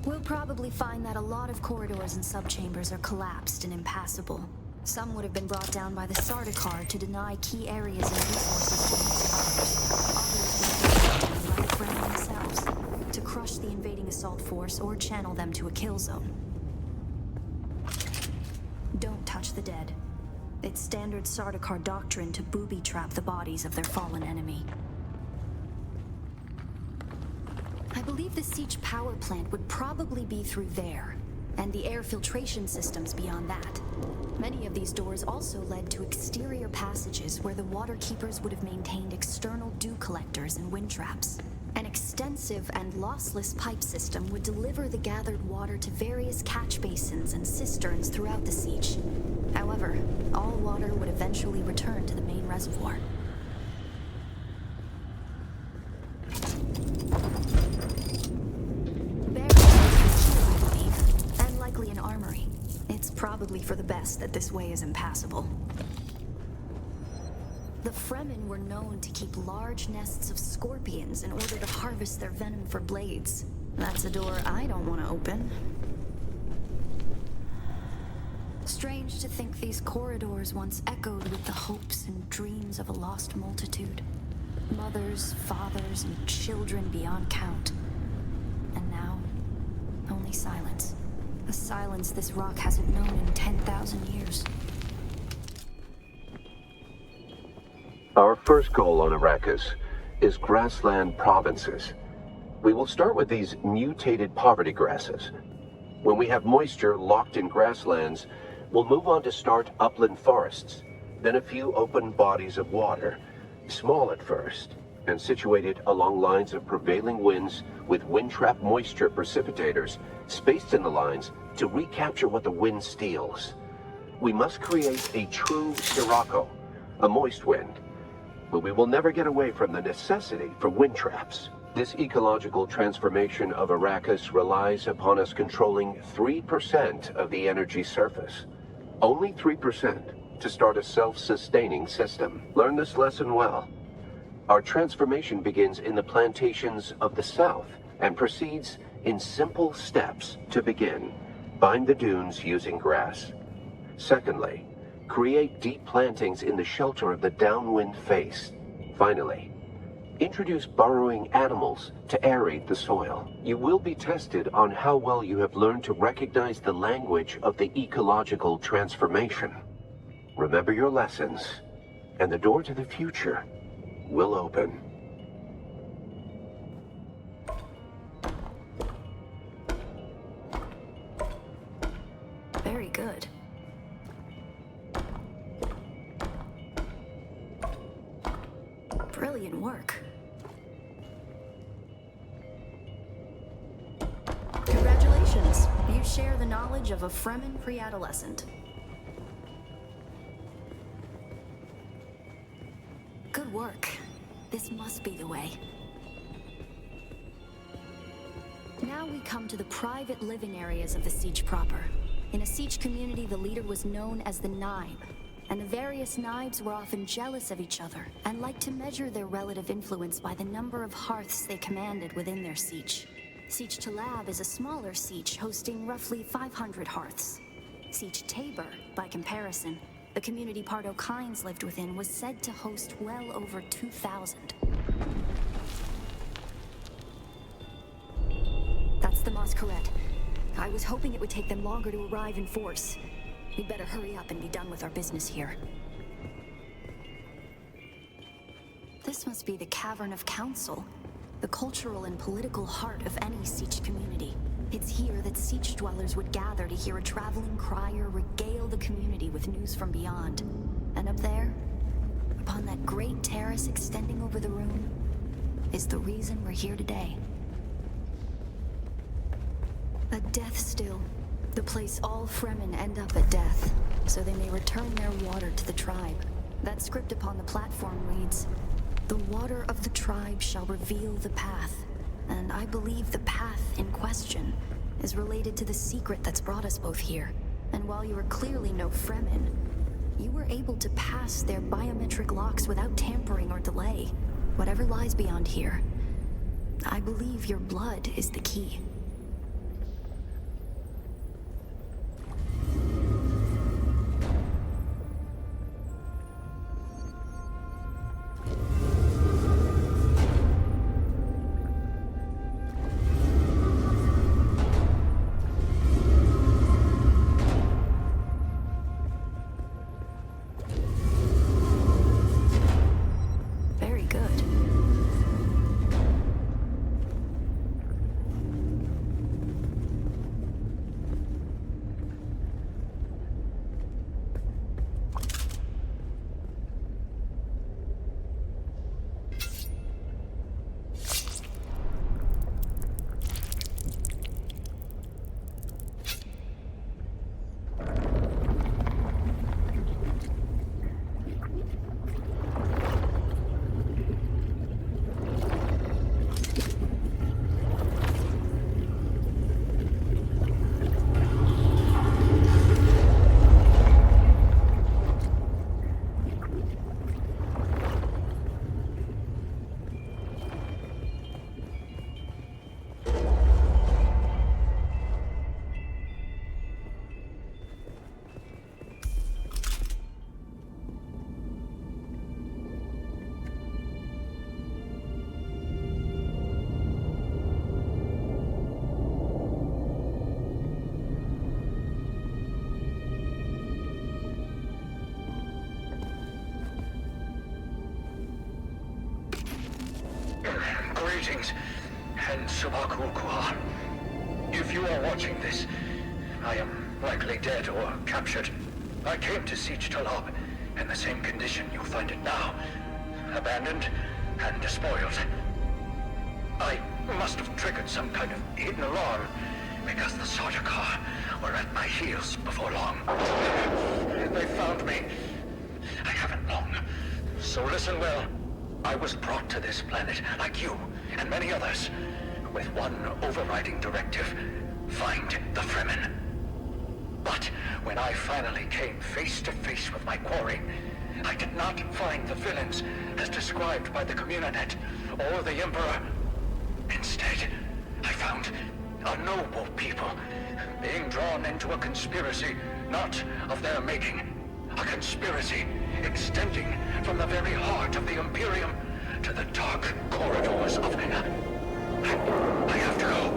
We'll probably find that a lot of corridors and subchambers are collapsed and impassable. Some would have been brought down by the Sardaukar to deny key areas and resources to survivors. Others would have been by the Fremen themselves, to crush the invading assault force or channel them to a kill zone. Don't touch the dead. It's standard Sardaukar doctrine to booby-trap the bodies of their fallen enemy. I believe the Siege power plant would probably be through there, and the air filtration systems beyond that. Many of these doors also led to exterior passages where the water keepers would have maintained external dew collectors and wind traps. An extensive and lossless pipe system would deliver the gathered water to various catch basins and cisterns throughout the Siege. However, all water would eventually return to the main reservoir. An armory. It's probably for the best that this way is impassable. The Fremen were known to keep large nests of scorpions in order to harvest their venom for blades. That's a door I don't want to open. Strange to think these corridors once echoed with the hopes and dreams of a lost multitude. Mothers, fathers, and children beyond count. And now, only silence. A silence this rock hasn't known in 10,000 years. Our first goal on Arrakis is grassland provinces. We will start with these mutated poverty grasses. When we have moisture locked in grasslands, we'll move on to start upland forests, then a few open bodies of water, small at first, and situated along lines of prevailing winds with wind-trap moisture precipitators spaced in the lines to recapture what the wind steals. We must create a true sirocco, a moist wind, but we will never get away from the necessity for wind traps. This ecological transformation of Arrakis relies upon us controlling 3% of the energy surface. Only 3% to start a self-sustaining system. Learn this lesson well. Our transformation begins in the plantations of the south and proceeds in simple steps to begin. Bind the dunes using grass. Secondly, create deep plantings in the shelter of the downwind face. Finally, introduce burrowing animals to aerate the soil. You will be tested on how well you have learned to recognize the language of the ecological transformation. Remember your lessons, and the door to the future will open. Very good. Brilliant work. Congratulations. share the knowledge of a Fremen pre-adolescent. Good work. This must be the way. Now we come to the private living areas of the Siege proper. In a Siege community, the leader was known as the Naib, and the various Naibs were often jealous of each other and liked to measure their relative influence by the number of hearths they commanded within their Siege. Siege Talab is a smaller Siege hosting roughly 500 hearths. Siege Tabor, by comparison, the community Pardo Kynes lived within, was said to host well over 2,000. That's the Masquerade. I was hoping it would take them longer to arrive in force. We'd better hurry up and be done with our business here. This must be the Cavern of Council, the cultural and political heart of any Siege community. It's here that Siege dwellers would gather to hear a traveling crier regale the community with news from beyond. And up there, upon that great terrace extending over the room, is the reason we're here today. A death still. The place all Fremen end up at death, so they may return their water to the tribe. That script upon the platform reads, "The water of the tribe shall reveal the path." And I believe the path in question is related to the secret that's brought us both here. And while you are clearly no Fremen, you were able to pass their biometric locks without tampering or delay. Whatever lies beyond here, I believe your blood is the key. Greetings, and Sabakul Kuhan. If you are watching this, I am likely dead or captured. I came to Siege Talab in the same condition you'll find it now. Abandoned and despoiled. I must have triggered some kind of hidden alarm, because the Sardaukar were at my heels before long. They found me. I haven't long. So listen well. I was brought to this planet, like you and many others, with one overriding directive: find the Fremen. But when I finally came face to face with my quarry, I did not find the villains as described by the Communinet or the Emperor. Instead, I found a noble people being drawn into a conspiracy not of their making. A conspiracy extending from the very heart of the Imperium to the dark corridors of... I have to go.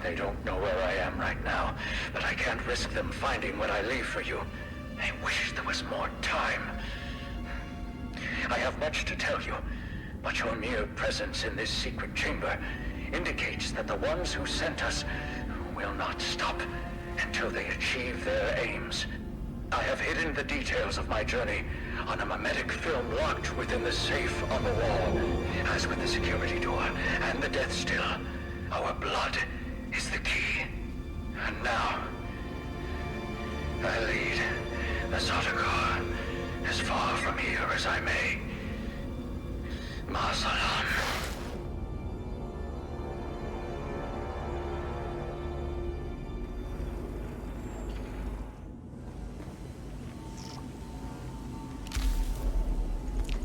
They don't know where I am right now, but I can't risk them finding what I leave for you. I wish there was more time. I have much to tell you, but your mere presence in this secret chamber indicates that the ones who sent us will not stop until they achieve their aims. I have hidden the details of my journey on a mimetic film locked within the safe on the wall, as with the security door and the death still. Our blood is the key. And now, I lead the Sardaukar as far from here as I may. Masalam.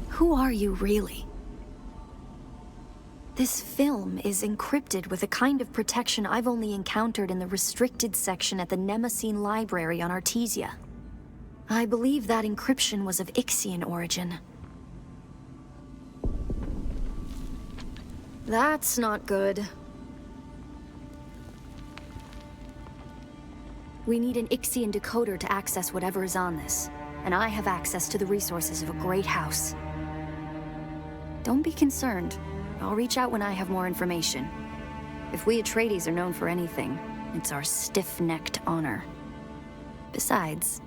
Who are you, really? This film is encrypted with a kind of protection I've only encountered in the restricted section at the Nemesine Library on Artesia. I believe that encryption was of Ixian origin. That's not good. We need an Ixian decoder to access whatever is on this, and I have access to the resources of a great house. Don't be concerned. I'll reach out when I have more information. If we Atreides are known for anything, it's our stiff-necked honor. Besides,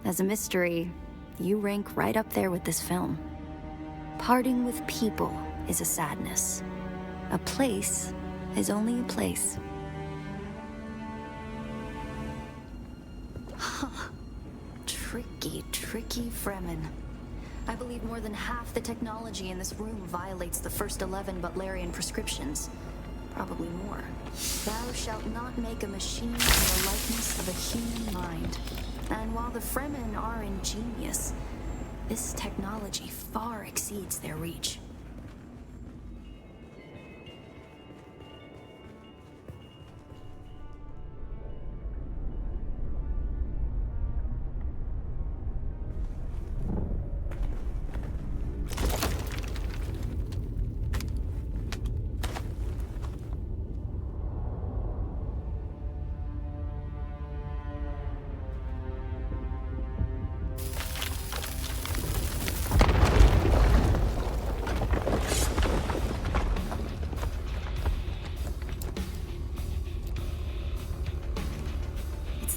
as a mystery, you rank right up there with this film. Parting with people is a sadness. A place is only a place. Tricky, tricky Fremen. I believe more than half the technology in this room violates the first 11 Butlerian prescriptions. Probably more. Thou shalt not make a machine in the likeness of a human mind. And while the Fremen are ingenious, this technology far exceeds their reach.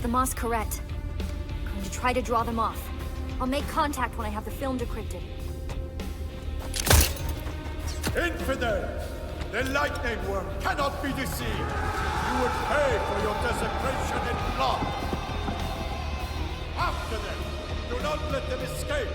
The Masquerette. I'm going to try to draw them off. I'll make contact when I have the film decrypted. Infidels! The lightning worm cannot be deceived! You would pay for your desecration in blood! After them! Do not let them escape!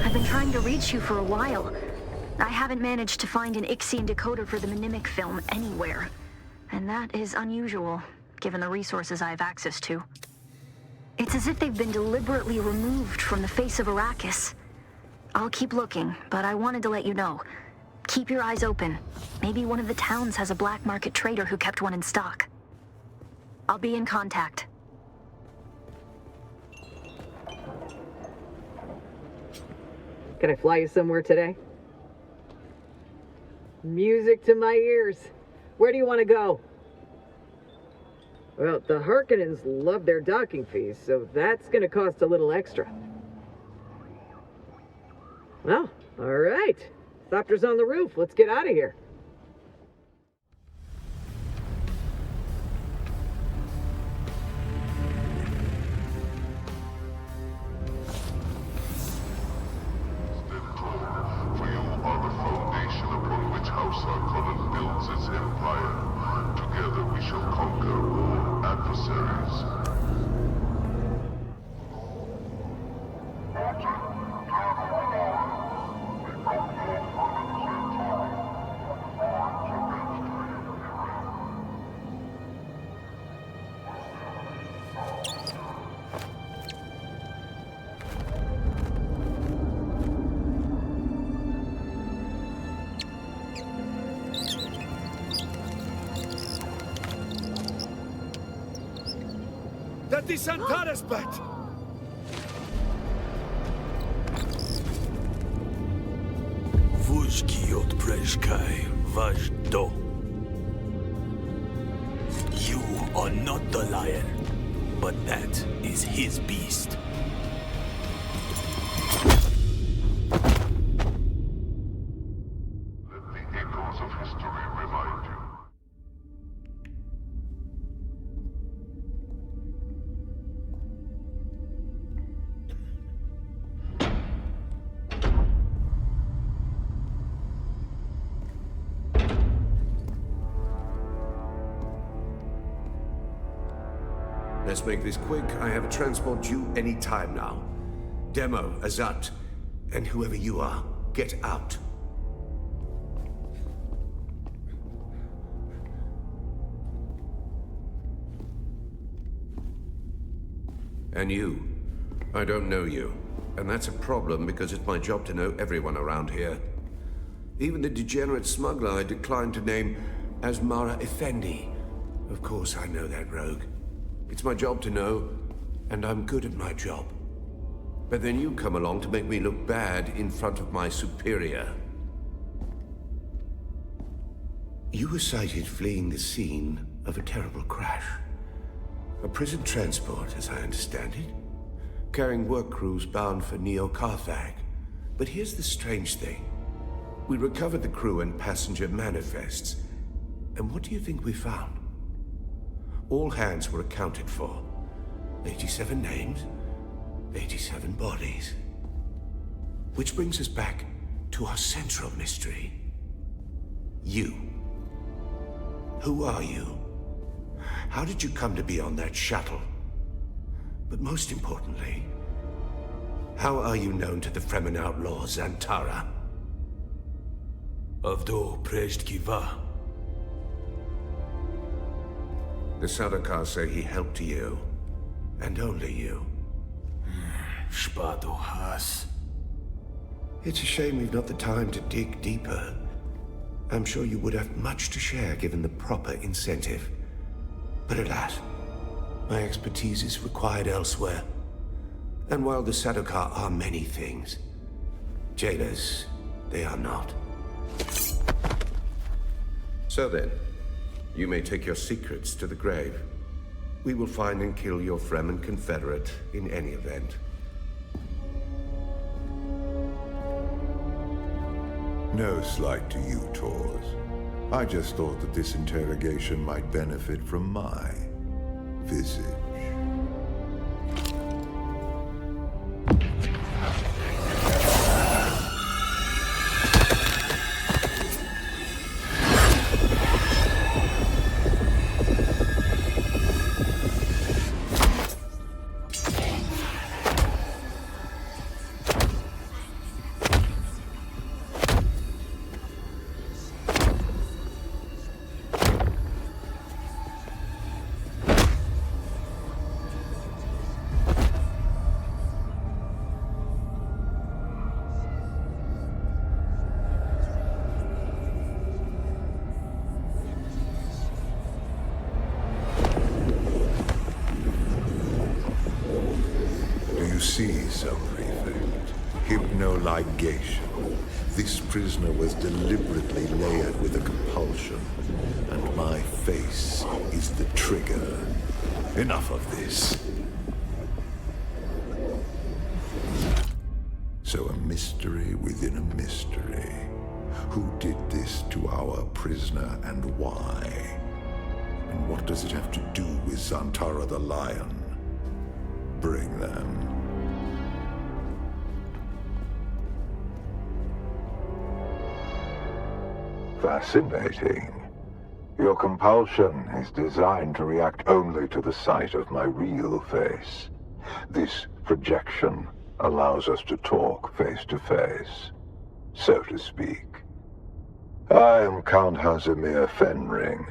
I've been trying to reach you for a while. I haven't managed to find an Ixian decoder for the Mnemic film anywhere. And that is unusual, given the resources I have access to. It's as if they've been deliberately removed from the face of Arrakis. I'll keep looking, but I wanted to let you know. Keep your eyes open. Maybe one of the towns has a black market trader who kept one in stock. I'll be in contact. Can I fly you somewhere today? Music to my ears. Where do you want to go? Well, the Harkonnens love their docking fees, so that's going to cost a little extra. Well, all right. Thopter's on the roof. Let's get out of here. For you are the foundation upon which House Harkonnen builds its empire. Together we shall conquer all adversaries. this Antara's bat! Vujki od Prejkai, Vaj do. You are not the lion, but that is his beast. Let's make this quick. I have a transport due any time now. Demo, Azat, and whoever you are, get out. And you. I don't know you. And that's a problem because it's my job to know everyone around here. Even the degenerate smuggler I declined to name Asmara Effendi. Of course I know that rogue. It's my job to know, and I'm good at my job. But then you come along to make me look bad in front of my superior. You were sighted fleeing the scene of a terrible crash. A prison transport, as I understand it, carrying work crews bound for Neo-Carthag. But here's the strange thing. We recovered the crew and passenger manifests. And what do you think we found? All hands were accounted for. 87 names, 87 bodies. Which brings us back to our central mystery. You. Who are you? How did you come to be on that shuttle? But most importantly, how are you known to the Fremen outlaw Zantara? Avdo Prejkiva. The Sardaukar say he helped you, and only you. Spado Has. It's a shame we've not the time to dig deeper. I'm sure you would have much to share given the proper incentive. But alas, my expertise is required elsewhere. And while the Sardaukar are many things, jailers, they are not. So then, you may take your secrets to the grave. We will find and kill your Fremen confederate in any event. No slight to you, Tors. I just thought that this interrogation might benefit from my visage. See, Sub-Prefect. Hypnoligation. This prisoner was deliberately layered with a compulsion, and my face is the trigger. Enough of this. So a mystery within a mystery. Who did this to our prisoner and why? And what does it have to do with Zantara the Lion? Bring them. Fascinating. Your compulsion is designed to react only to the sight of my real face. This projection allows us to talk face to face, so to speak. I am Count Hazimir Fenring.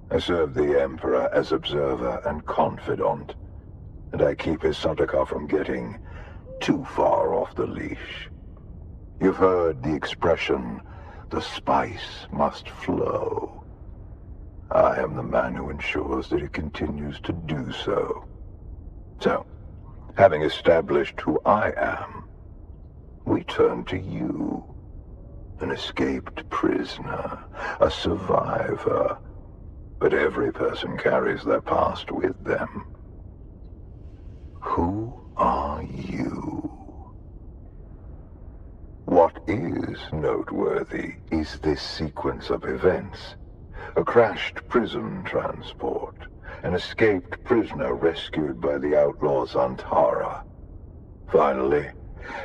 I serve the Emperor as observer and confidant, and I keep his Sardaukar from getting too far off the leash. You've heard the expression, the spice must flow. I am the man who ensures that it continues to do so. So, having established who I am, we turn to you. An escaped prisoner, a survivor. But every person carries their past with them. Who are you? What is noteworthy is this sequence of events. A crashed prison transport. An escaped prisoner rescued by the outlaws Antara. Finally,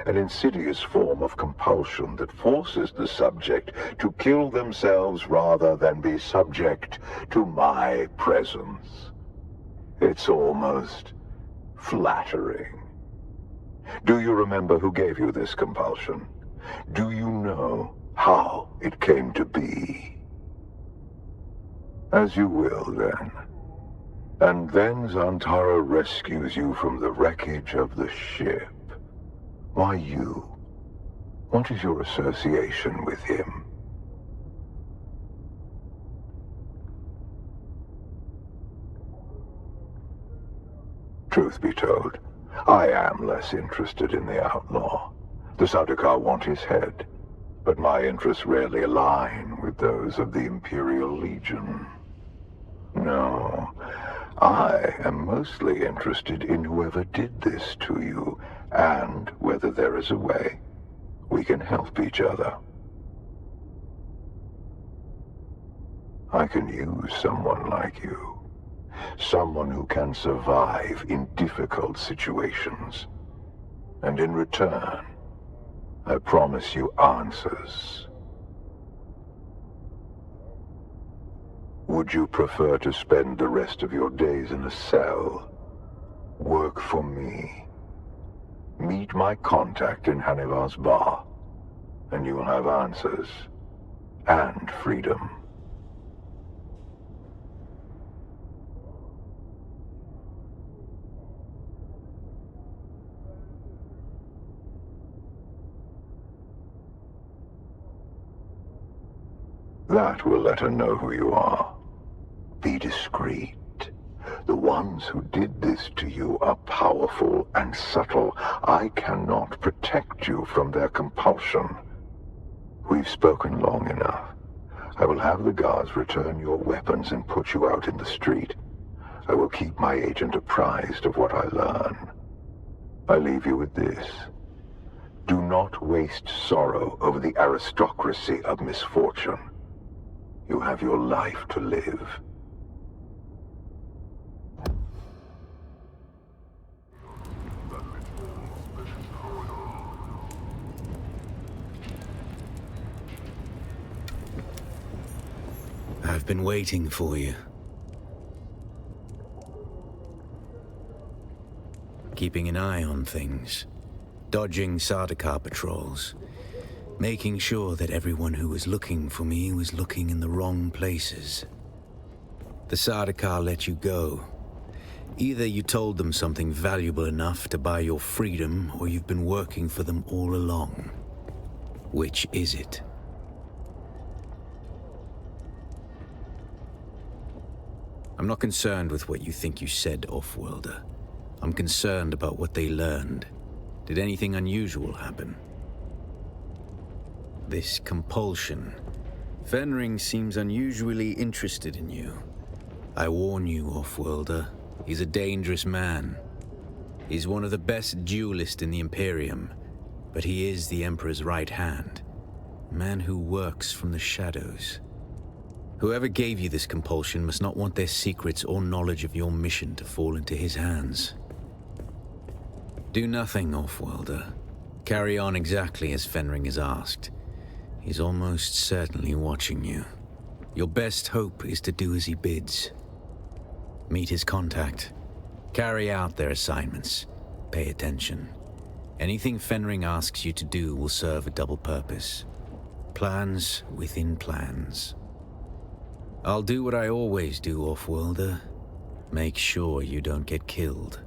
an insidious form of compulsion that forces the subject to kill themselves rather than be subject to my presence. It's almost flattering. Do you remember who gave you this compulsion? Do you know how it came to be? As you will, then. And then Zantara rescues you from the wreckage of the ship. Why you? What is your association with him? Truth be told, I am less interested in the outlaw. The Sardaukar want his head, but my interests rarely align with those of the Imperial Legion. No, I am mostly interested in whoever did this to you, and whether there is a way we can help each other. I can use someone like you. Someone who can survive in difficult situations. And in return, I promise you answers. Would you prefer to spend the rest of your days in a cell? Work for me. Meet my contact in Hanivar's bar, and you will have answers and freedom. That will let her know who you are. Be discreet. The ones who did this to you are powerful and subtle. I cannot protect you from their compulsion. We've spoken long enough. I will have the guards return your weapons and put you out in the street. I will keep my agent apprised of what I learn. I leave you with this. Do not waste sorrow over the aristocracy of misfortune. You have your life to live. I've been waiting for you. Keeping an eye on things. Dodging Sardaukar patrols. Making sure that everyone who was looking for me was looking in the wrong places. The Sardaukar let you go. Either you told them something valuable enough to buy your freedom, or you've been working for them all along. Which is it? I'm not concerned with what you think you said, Off-Worlder. I'm concerned about what they learned. Did anything unusual happen? This compulsion. Fenring seems unusually interested in you. I warn you, Off-Worlder. He's a dangerous man. He's one of the best duelists in the Imperium, but he is the Emperor's right hand. A man who works from the shadows. Whoever gave you this compulsion must not want their secrets or knowledge of your mission to fall into his hands. Do nothing, Off-Worlder. Carry on exactly as Fenring has asked. He's almost certainly watching you. Your best hope is to do as he bids. Meet his contact. Carry out their assignments. Pay attention. Anything Fenring asks you to do will serve a double purpose. Plans within plans. I'll do what I always do, Off-Worlder. Make sure you don't get killed.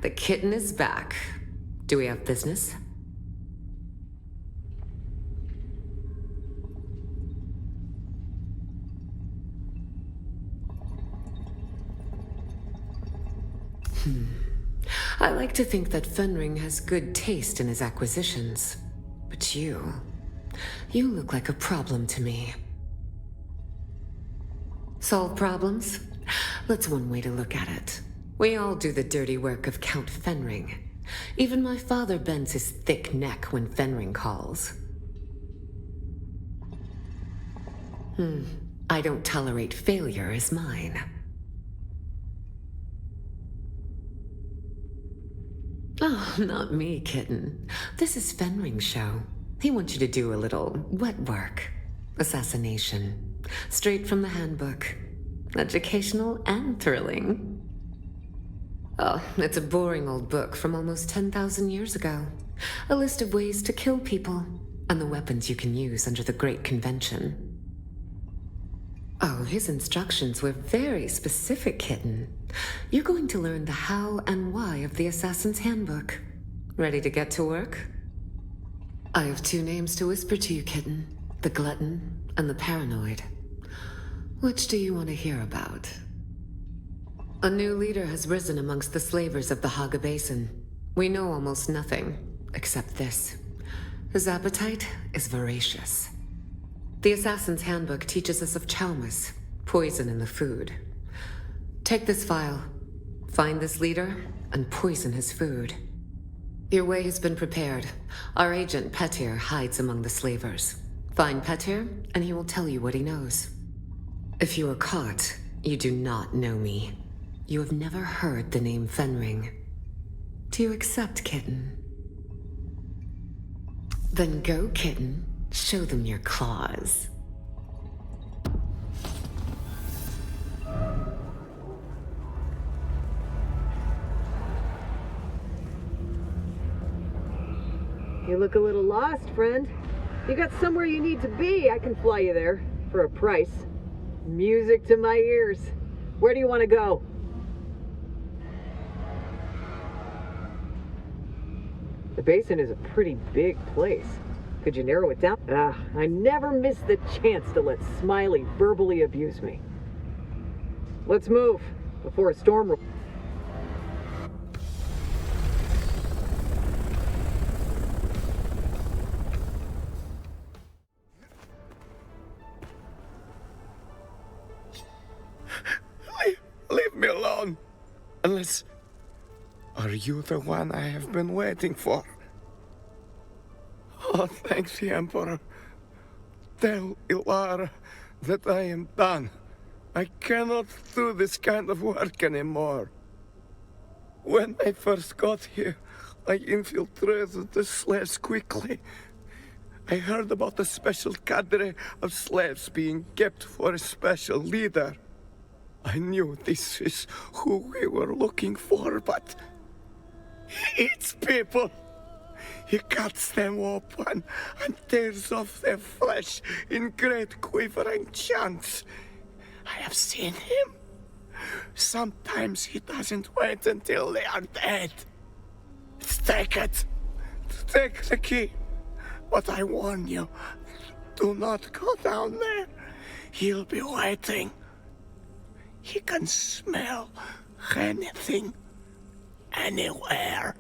the kitten is back. Do we have business? I like to think that Fenring has good taste in his acquisitions. But you look like a problem to me. Solve problems? That's one way to look at it. We all do the dirty work of Count Fenring. Even my father bends his thick neck when Fenring calls. I don't tolerate failure as mine. Oh, not me, kitten. This is Fenring's show. He wants you to do a little wet work. Assassination. Straight from the handbook. Educational and thrilling. Oh, it's a boring old book from almost 10,000 years ago. A list of ways to kill people, and the weapons you can use under the Great Convention. Oh, his instructions were very specific, kitten. You're going to learn the how and why of the Assassin's Handbook. Ready to get to work? I have 2 names to whisper to you, kitten. The Glutton and the Paranoid. Which do you want to hear about? A new leader has risen amongst the slavers of the Haga Basin. We know almost nothing, except this. His appetite is voracious. The Assassin's Handbook teaches us of chaumas, poison in the food. Take this file, find this leader, and poison his food. Your way has been prepared. Our agent, Petir, hides among the slavers. Find Petir, and he will tell you what he knows. If you are caught, you do not know me. You have never heard the name Fenring. Do you accept, kitten? Then go, kitten. Show them your claws. You look a little lost, friend. You got somewhere you need to be. I can fly you there for a price. Music to my ears. Where do you want to go? The basin is a pretty big place. Could you narrow it down? I never miss the chance to let Smiley verbally abuse me. Let's move before a storm... Leave me alone. Unless... Are you the one I have been waiting for? Oh, thanks, the Emperor. Tell Ilara that I am done. I cannot do this kind of work anymore. When I first got here, I infiltrated the slaves quickly. I heard about the special cadre of slaves being kept for a special leader. I knew this is who we were looking for, but he eats people. He cuts them open and tears off their flesh in great quivering chunks. I have seen him. Sometimes he doesn't wait until they are dead. Take it. Take the key. But I warn you, do not go down there. He'll be waiting. He can smell anything, anywhere.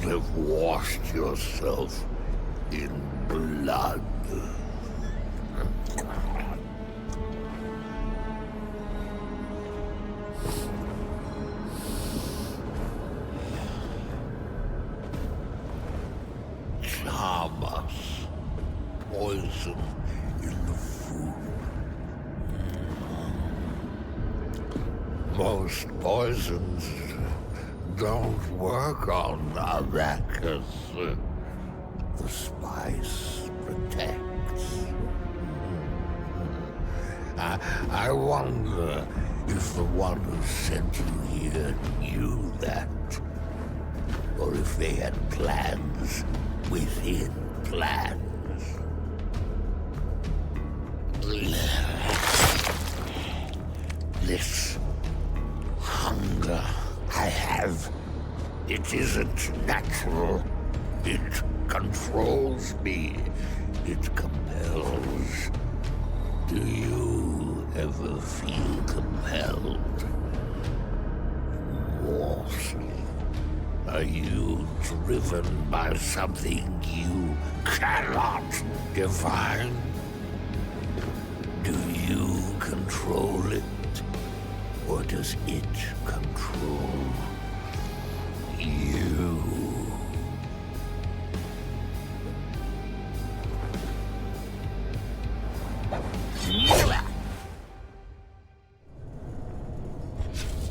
have washed yourself in blood. Charm us. Poison in the food. Most poisons don't work on Arrakis. The spice protects. I wonder if the one who sent you here knew that. Or if they had plans within plans. This hunger I have, it isn't natural. It controls me. It compels. Do you ever feel compelled? Mortal. Are you driven by something you cannot define? Do you control it? Or does it control you?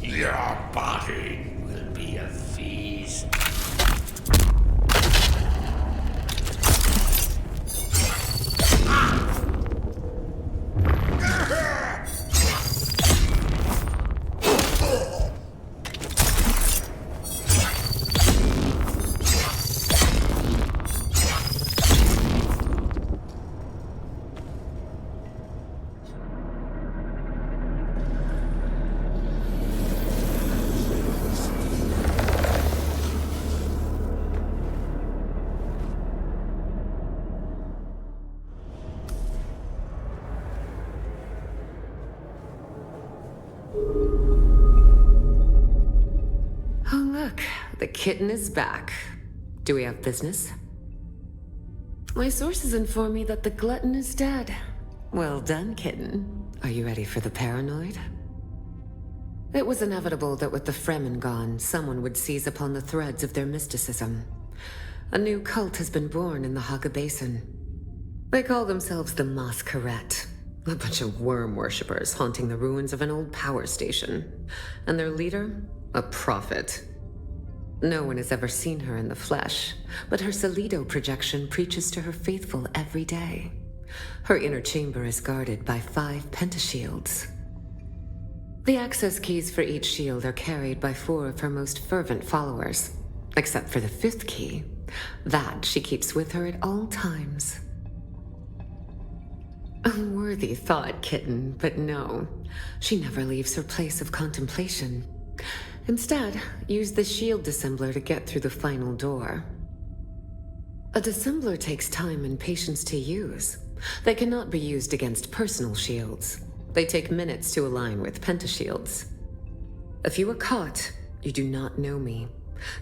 Your body will be a feast. The kitten is back. Do we have business? My sources inform me that the glutton is dead. Well done, kitten. Are you ready for the paranoid? It was inevitable that with the Fremen gone, someone would seize upon the threads of their mysticism. A new cult has been born in the Haga Basin. They call themselves the Masquerette. A bunch of worm worshippers haunting the ruins of an old power station. And their leader? A prophet. No one has ever seen her in the flesh, but her Solido projection preaches to her faithful every day. Her inner chamber is guarded by 5 pentashields. The access keys for each shield are carried by 4 of her most fervent followers, except for the 5th key. That she keeps with her at all times. A worthy thought, kitten, but no. She never leaves her place of contemplation. Instead, use the shield dissembler to get through the final door. A dissembler takes time and patience to use. They cannot be used against personal shields. They take minutes to align with pentashields. If you are caught, you do not know me.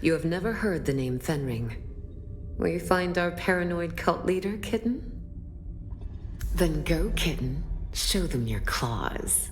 You have never heard the name Fenring. Will you find our paranoid cult leader, kitten? Then go, kitten. Show them your claws.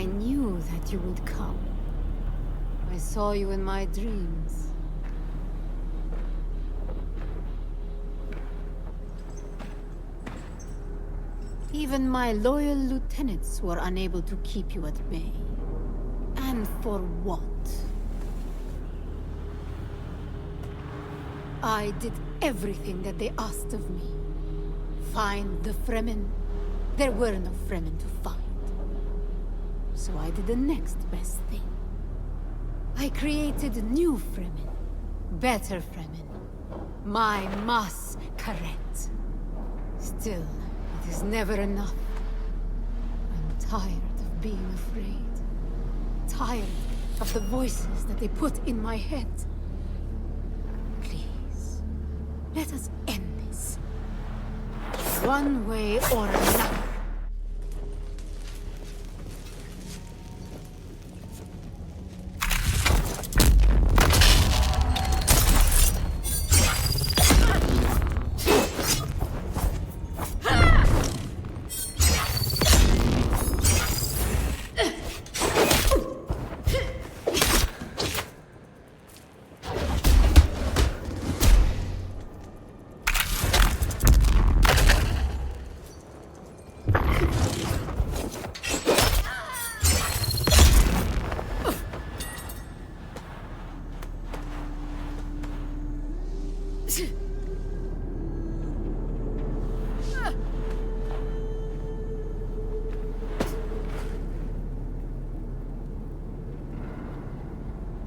I knew that you would come. I saw you in my dreams. Even my loyal lieutenants were unable to keep you at bay. And for what? I did everything that they asked of me. Find the Fremen. There were no Fremen to find. So I did the next best thing. I created new Fremen. Better Fremen. My Mas Karet. Still, it is never enough. I'm tired of being afraid. Tired of the voices that they put in my head. Please, let us end this. One way or another.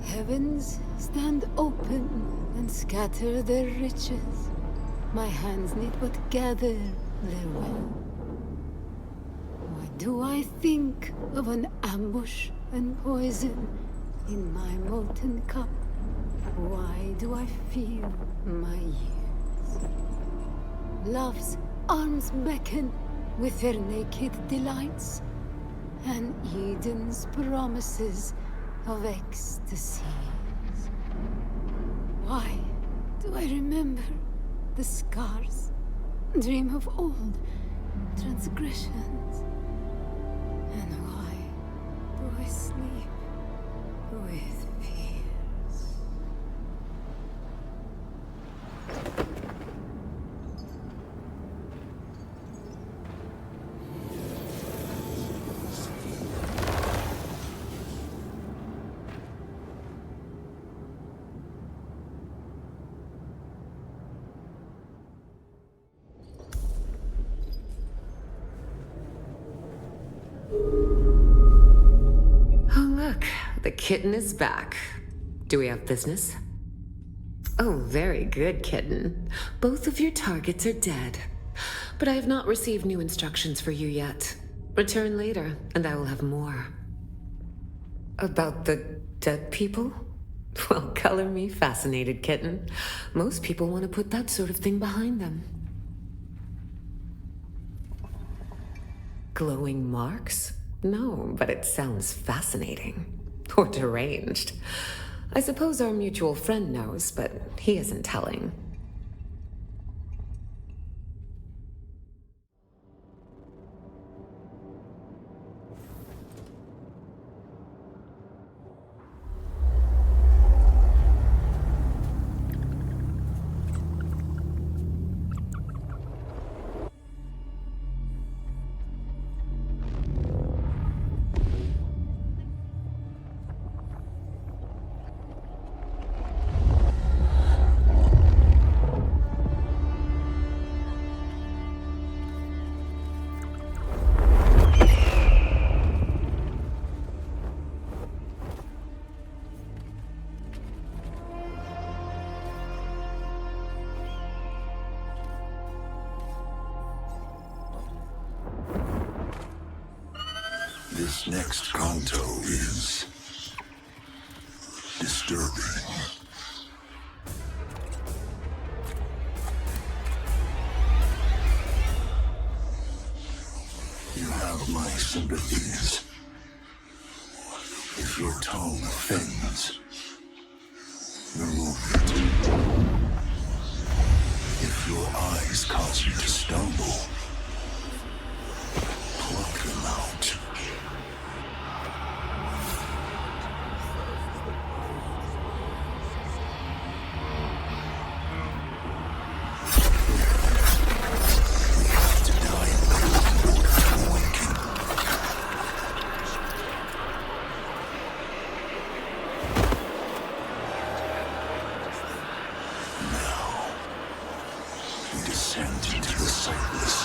Heavens stand open and scatter their riches. My hands need but gather their will. Why do I think of an ambush and poison in my molten cup? Why do I feel my years? Love's arms beckon with their naked delights, and Eden's promises of ecstasies. Why do I remember the scars, dream of old transgressions? And why do I sleep with fears? Look, the kitten is back. Do we have business? Oh, very good, kitten. Both of your targets are dead. But I have not received new instructions for you yet. Return later, and I will have more. About the dead people? Well, color me fascinated, kitten. Most people want to put that sort of thing behind them. Glowing marks? No, but it sounds fascinating. Or deranged. I suppose our mutual friend knows, but he isn't telling. This next canto is disturbing. You have my sympathies. If your tongue offends, remove it. If your eyes cause you to stumble, pluck them out. descent into the sightless.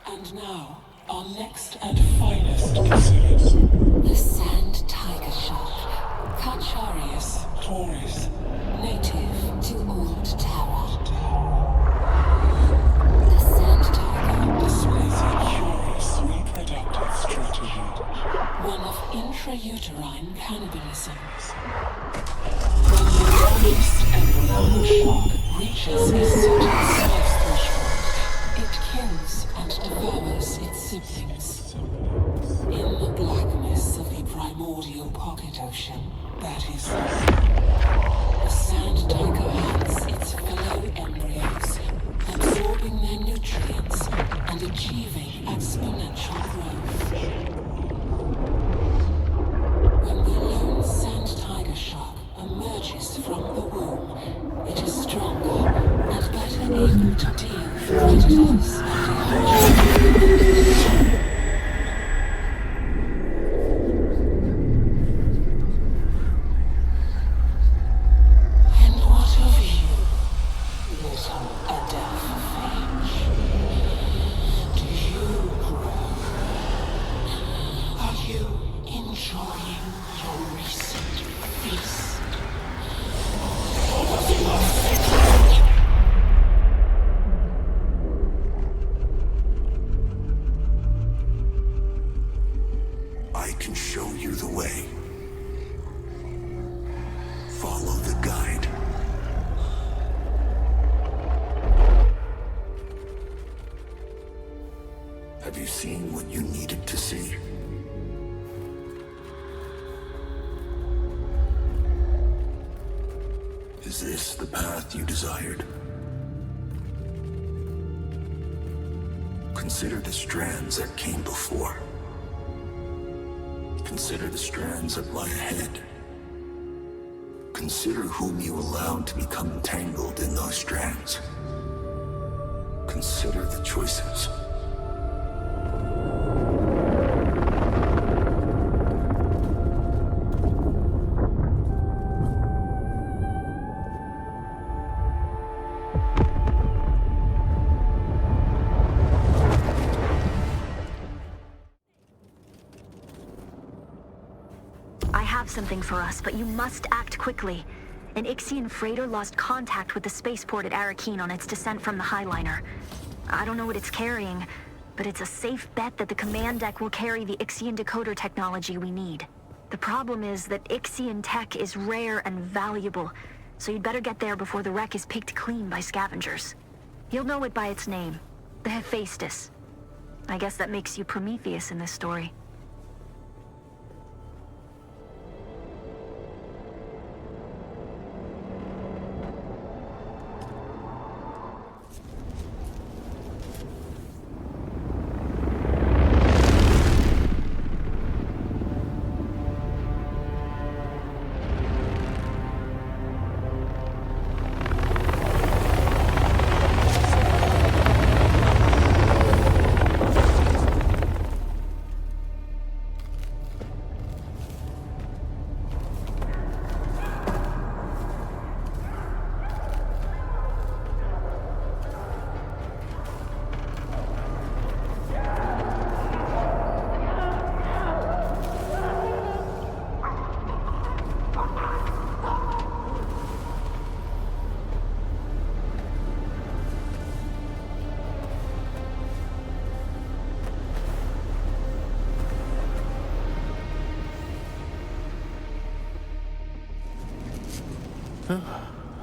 And now, our next and finest mission. The Sand Tiger Shark. Cacharius taurus. Native to Old Terra. The Sand Tiger displays a curious reproductive strategy. One of intrauterine cannibalism. When the youngest embryonic shark reaches a certain size threshold, it kills and devours its siblings. In the blackness of the primordial pocket ocean, that is, the sand tiger hunts its fellow embryos, absorbing their nutrients and achieving exponential growth. When the lone sand tiger shark emerges from the womb, it is stronger and better able to deal with predators and emergencies. And what of you, little Adelphage? Do you grow? Are you enjoying your recent feast? I can show you the way. Follow the guide. Have you seen what you needed to see? Is this the path you desired? Consider the strands that came before. Consider the strands that lie ahead. Consider whom you allowed to become entangled in those strands. Consider the choices. I have something for us, but you must act quickly. An Ixian freighter lost contact with the spaceport at Arakeen on its descent from the Highliner. I don't know what it's carrying, but it's a safe bet that the command deck will carry the Ixian decoder technology we need. The problem is that Ixian tech is rare and valuable, so you'd better get there before the wreck is picked clean by scavengers. You'll know it by its name, the Hephaestus. I guess that makes you Prometheus in this story.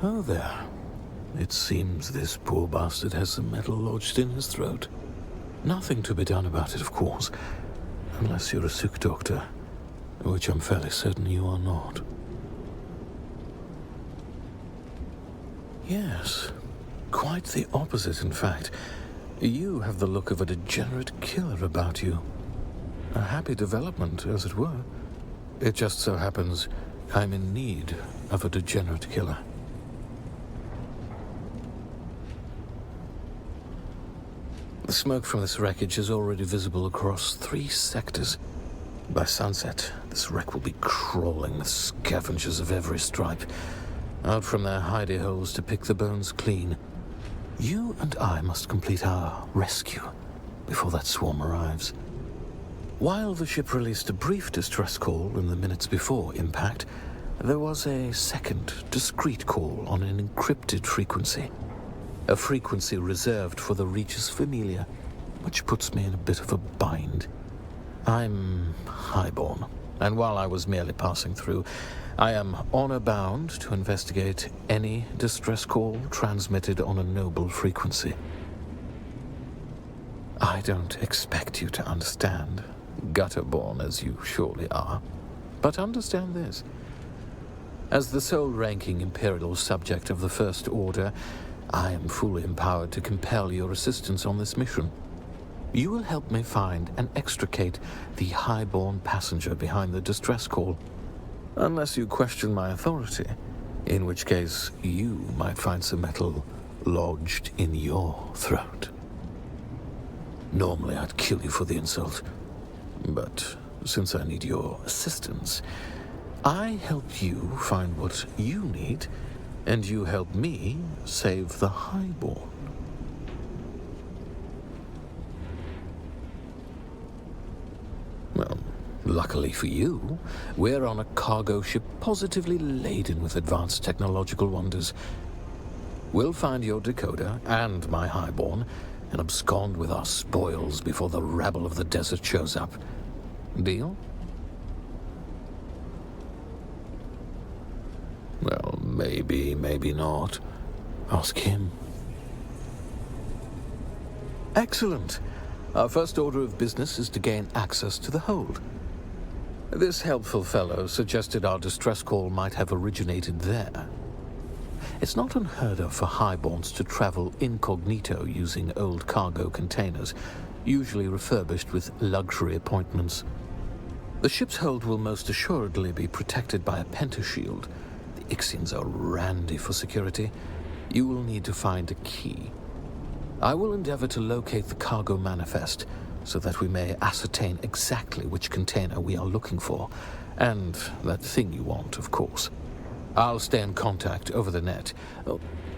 Oh there. It seems this poor bastard has some metal lodged in his throat. Nothing to be done about it, of course. Unless you're a sick doctor, which I'm fairly certain you are not. Yes, quite the opposite, in fact. You have the look of a degenerate killer about you. A happy development, as it were. It just so happens I'm in need of a degenerate killer. The smoke from this wreckage is already visible across 3 sectors. By sunset, this wreck will be crawling with scavengers of every stripe, out from their hidey holes to pick the bones clean. You and I must complete our rescue before that swarm arrives. While the ship released a brief distress call in the minutes before impact, there was a second, discreet call on an encrypted frequency. A frequency reserved for the Regis Familia, which puts me in a bit of a bind. I'm highborn, and while I was merely passing through, I am honor-bound to investigate any distress call transmitted on a noble frequency. I don't expect you to understand, gutter-born as you surely are, but understand this. As the sole-ranking Imperial subject of the First Order, I am fully empowered to compel your assistance on this mission. You will help me find and extricate the highborn passenger behind the distress call. Unless you question my authority, in which case you might find some metal lodged in your throat. Normally I'd kill you for the insult, but since I need your assistance, I help you find what you need, and you help me save the highborn. Well, luckily for you, we're on a cargo ship positively laden with advanced technological wonders. We'll find your decoder and my highborn and abscond with our spoils before the rabble of the desert shows up. Deal? Well, maybe, maybe not. Ask him. Excellent. Our first order of business is to gain access to the hold. This helpful fellow suggested our distress call might have originated there. It's not unheard of for highborns to travel incognito using old cargo containers, usually refurbished with luxury appointments. The ship's hold will most assuredly be protected by a pentashield. The Ixians are randy for security. You will need to find a key. I will endeavor to locate the cargo manifest so that we may ascertain exactly which container we are looking for, and that thing you want, of course. I'll stay in contact over the net.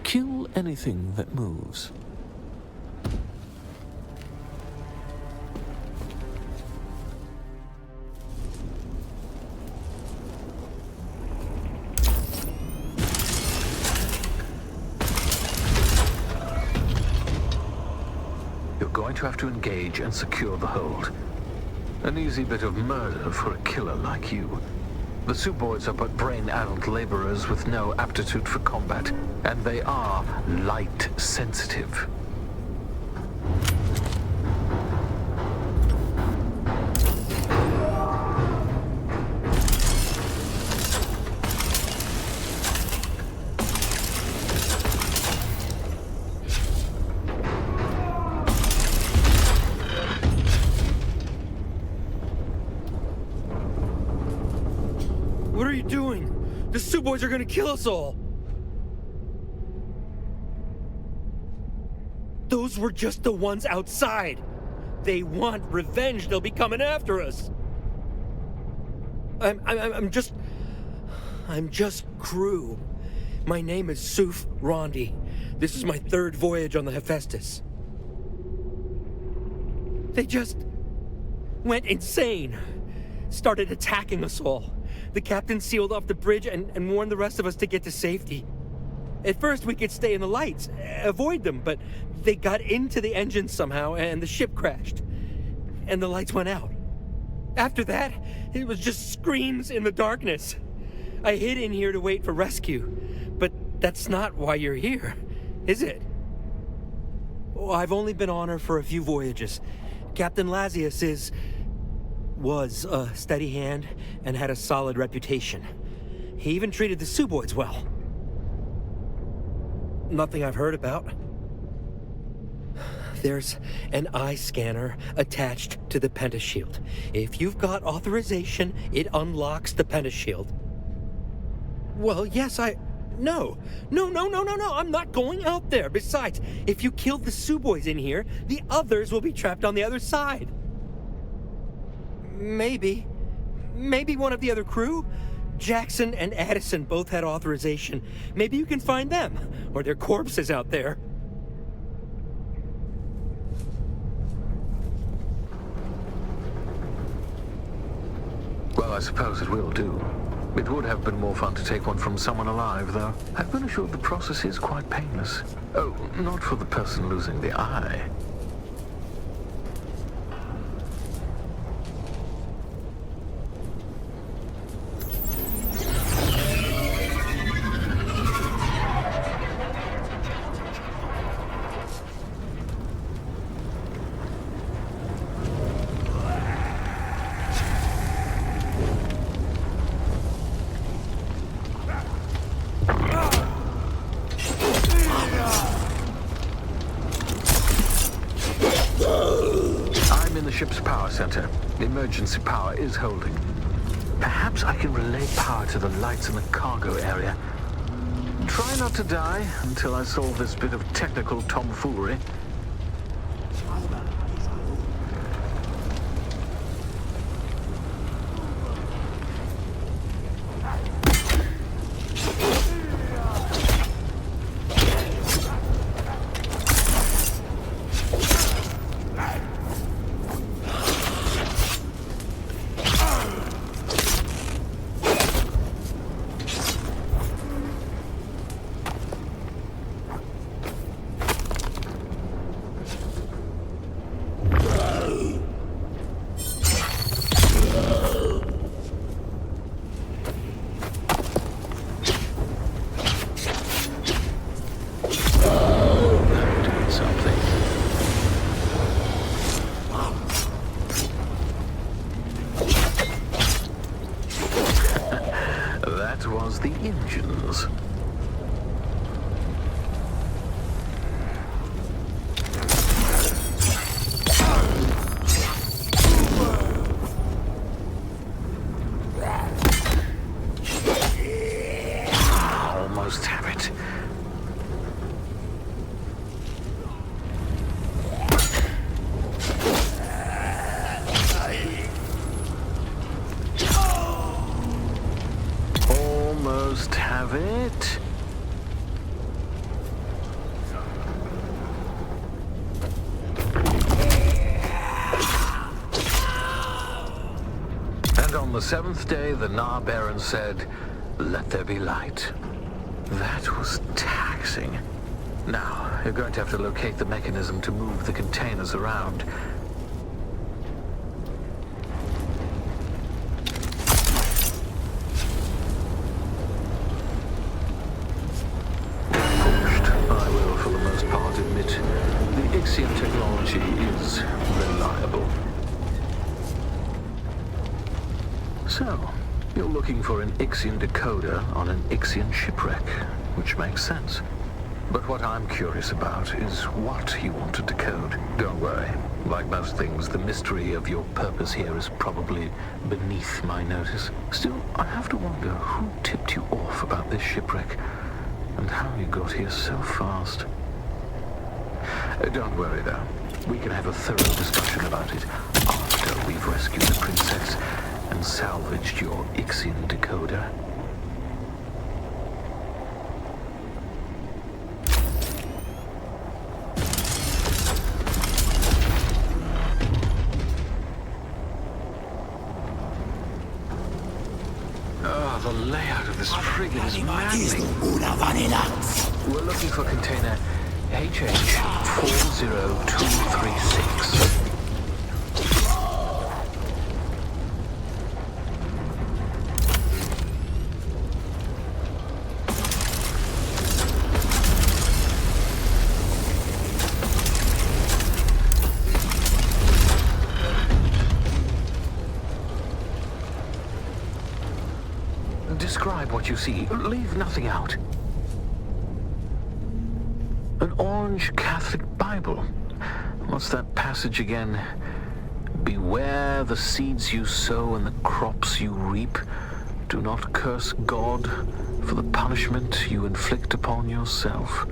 Kill anything that moves. You're going to have to engage and secure the hold. An easy bit of murder for a killer like you. The Suboids are but brain-addled laborers with no aptitude for combat, and they are light-sensitive. What are you doing? The Suboids are gonna kill us all! Those were just the ones outside! They want revenge, they'll be coming after us! I'm just crew. My name is Suf Rondi. This is my 3rd voyage on the Hephaestus. They just went insane. Started attacking us all. The captain sealed off the bridge and warned the rest of us to get to safety. At first, we could stay in the lights, avoid them, but they got into the engines somehow, and the ship crashed. And the lights went out. After that, it was just screams in the darkness. I hid in here to wait for rescue, but that's not why you're here, is it? Oh, I've only been on her for a few voyages. Captain Lazius was a steady hand and had a solid reputation. He even treated the Suboids well. Nothing I've heard about. There's an eye scanner attached to the pentashield. If you've got authorization, it unlocks the pentashield. Well, yes, No, I'm not going out there. Besides, if you kill the Suboys in here, the others will be trapped on the other side. Maybe one of the other crew? Jackson and Addison both had authorization. Maybe you can find them, or their corpses out there. Well, I suppose it will do. It would have been more fun to take one from someone alive, though. I've been assured the process is quite painless. Oh, not for the person losing the eye. Ship's power center. The emergency power is holding. Perhaps I can relay power to the lights in the cargo area. Try not to die until I solve this bit of technical tomfoolery. Was the engines. Almost have it. Almost have it. And on the seventh day, the Nah Baron said, "Let there be light." That was taxing. Now, you're going to have to locate the mechanism to move the containers around. The Ixion technology is reliable. So, you're looking for an Ixion decoder on an Ixion shipwreck, which makes sense. But what I'm curious about is what you want to decode. Don't worry. Like most things, the mystery of your purpose here is probably beneath my notice. Still, I have to wonder who tipped you off about this shipwreck, and how you got here so fast. Don't worry, though. We can have a thorough discussion about it after we've rescued the princess and salvaged your Ixion decoder. Oh, the layout of this frigate is maddening. We're looking for container HH40236. Describe what you see. Leave nothing out. An orange Catholic Bible. What's that passage again? Beware the seeds you sow and the crops you reap. Do not curse God, for the punishment you inflict upon yourself.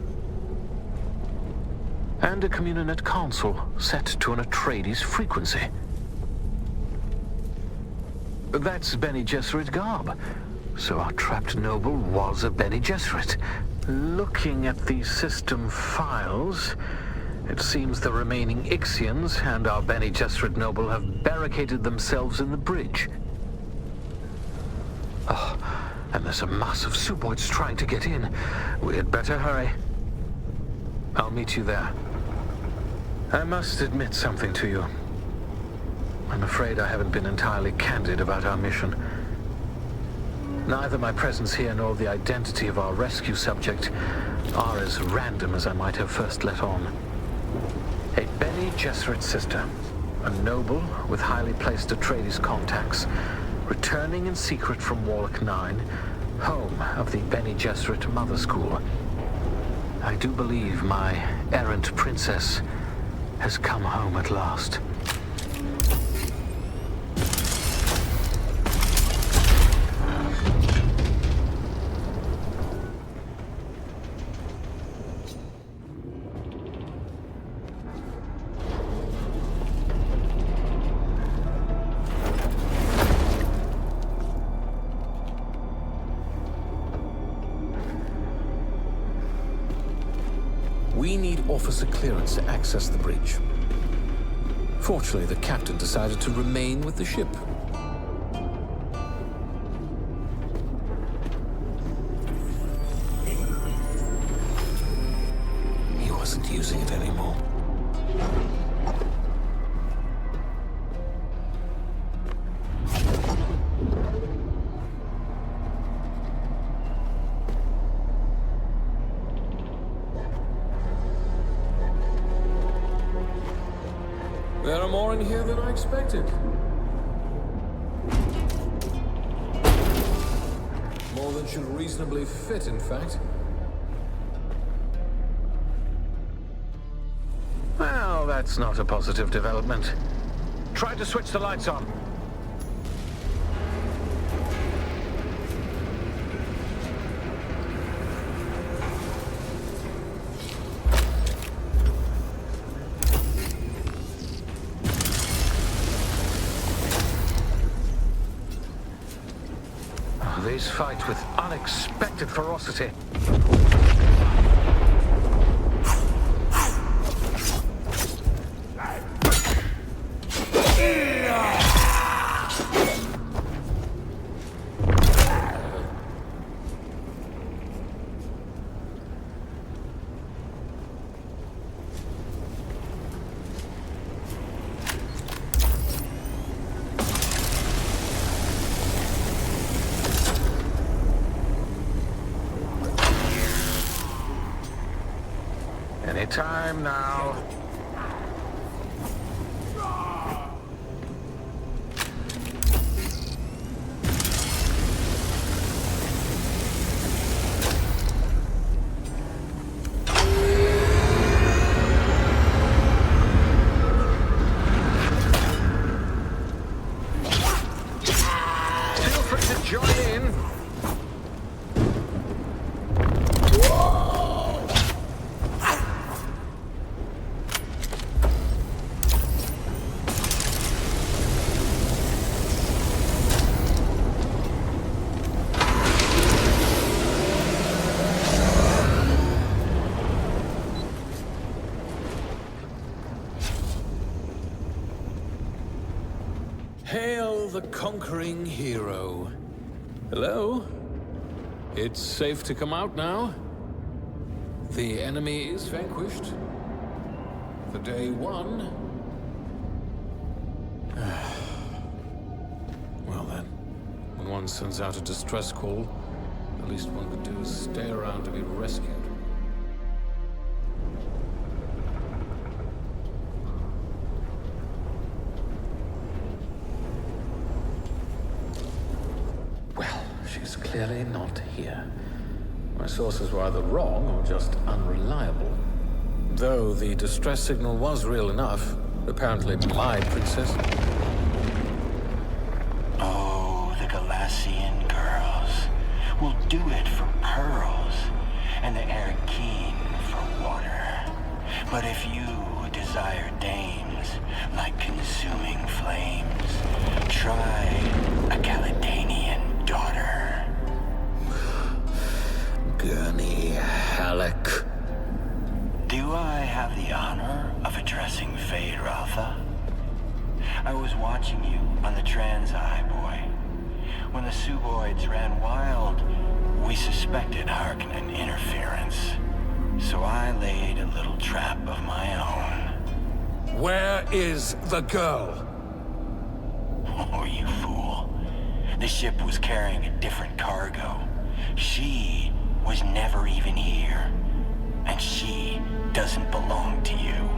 And a Communinet console set to an Atreides frequency. That's Bene Gesserit garb. So our trapped noble was a Bene Gesserit. Looking at the system files, it seems the remaining Ixians and our Bene Gesserit noble have barricaded themselves in the bridge. Oh, and there's a mass of Suboids trying to get in. We had better hurry. I'll meet you there. I must admit something to you. I'm afraid I haven't been entirely candid about our mission. Neither my presence here nor the identity of our rescue subject are as random as I might have first let on. A Bene Gesserit sister, a noble with highly placed Atreides contacts, returning in secret from Warlock 9, home of the Bene Gesserit Mother School. I do believe my errant princess has come home at last. We need officer clearance to access the bridge. Fortunately, the captain decided to remain with the ship. He wasn't using it anymore. There are more in here than I expected. More than should reasonably fit, in fact. Well, that's not a positive development. Try to switch the lights on. These fight with unexpected ferocity. Any time now. Feel free to join in. Hail the conquering hero. Hello? It's safe to come out now? The enemy is vanquished. The day won. Well then, when one sends out a distress call, the least one could do is stay around to be rescued. She's clearly not here. My sources were either wrong or just unreliable. Though the distress signal was real enough, apparently my princess. Oh, the Galassian girls will do it for pearls, and the air keen for water. But if you desire dames like consuming flames, try a Caledonian daughter. Gurney Halleck. Do I have the honor of addressing Fade Rotha? I was watching you on the Trans-Eye, boy. When the Suboids ran wild, we suspected Harkonnen interference. So I laid a little trap of my own. Where is the girl? Oh, you fool. The ship was carrying a different cargo. She was never even here. And she doesn't belong to you.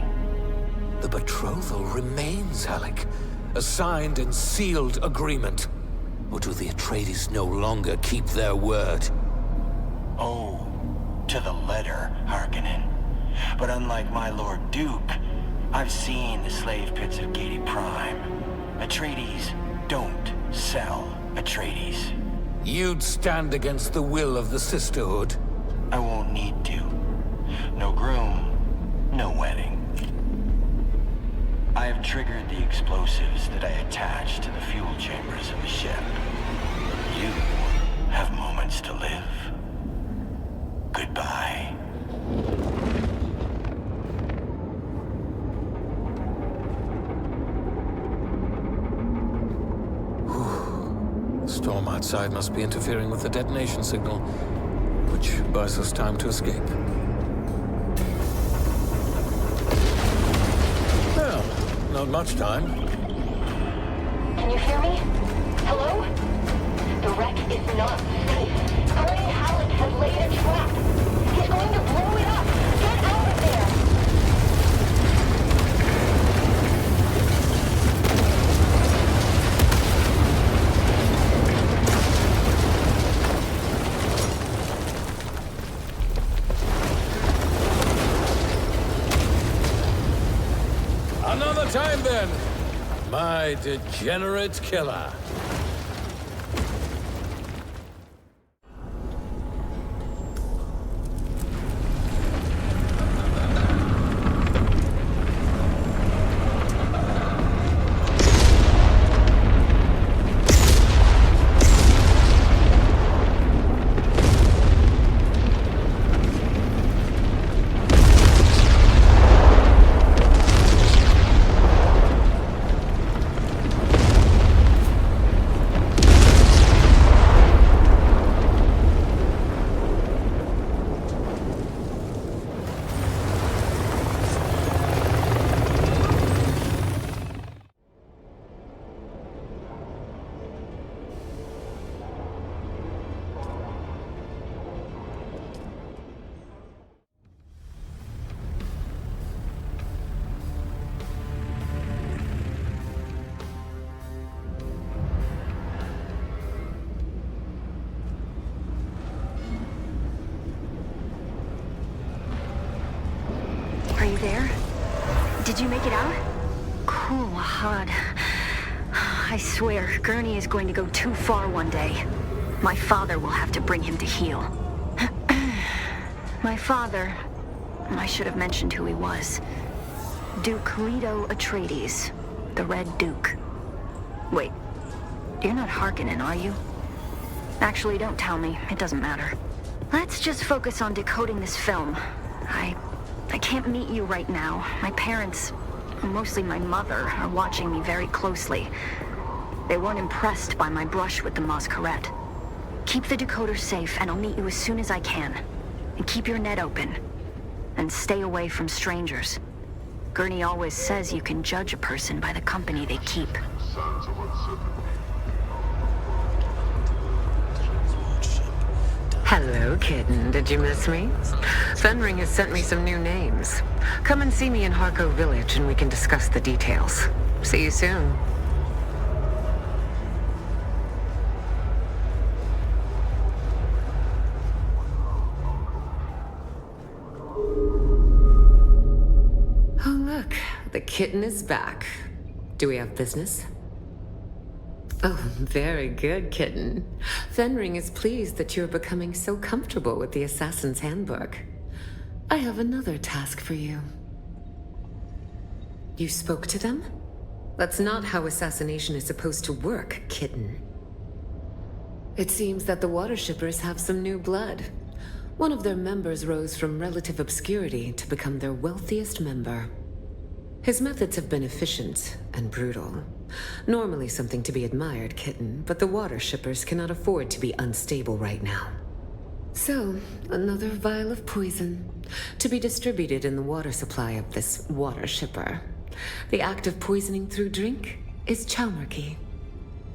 The betrothal remains, Halleck. A signed and sealed agreement. Or do the Atreides no longer keep their word? Oh, to the letter, Harkonnen. But unlike my Lord Duke, I've seen the slave pits of Gady Prime. Atreides don't sell Atreides. You'd stand against the will of the Sisterhood? I won't need to. No groom, no wedding. I have triggered the explosives that I attached to the fuel chambers of the ship. You have moments to live. Goodbye. The storm outside must be interfering with the detonation signal, which buys us time to escape. Well, not much time. Can you hear me? Hello? The wreck is not safe. Gurney Halleck has laid a trap. He's going to blow it up. Get out of there! Another time then, my degenerate killer. Are you there? Did you make it out? Cool, Ahad. I swear, Gurney is going to go too far one day. My father will have to bring him to heel. My father... I should have mentioned who he was. Duke Leto Atreides, the Red Duke. Wait, you're not Harkonnen, are you? Actually, don't tell me. It doesn't matter. Let's just focus on decoding this film. I can't meet you right now. My parents, mostly my mother, are watching me very closely. They weren't impressed by my brush with the Masquerade. Keep the decoder safe, and I'll meet you as soon as I can. And keep your net open. And stay away from strangers. Gurney always says you can judge a person by the company they keep. Hello, kitten. Did you miss me? Fenring has sent me some new names. Come and see me in Harco Village and we can discuss the details. See you soon. Oh, look. The kitten is back. Do we have business? Oh, very good, kitten. Fenring is pleased that you're becoming so comfortable with the Assassin's Handbook. I have another task for you. You spoke to them? That's not how assassination is supposed to work, kitten. It seems that the water shippers have some new blood. One of their members rose from relative obscurity to become their wealthiest member. His methods have been efficient and brutal. Normally something to be admired, kitten, but the water shippers cannot afford to be unstable right now. So, another vial of poison, to be distributed in the water supply of this water shipper. The act of poisoning through drink is Chalmarchy.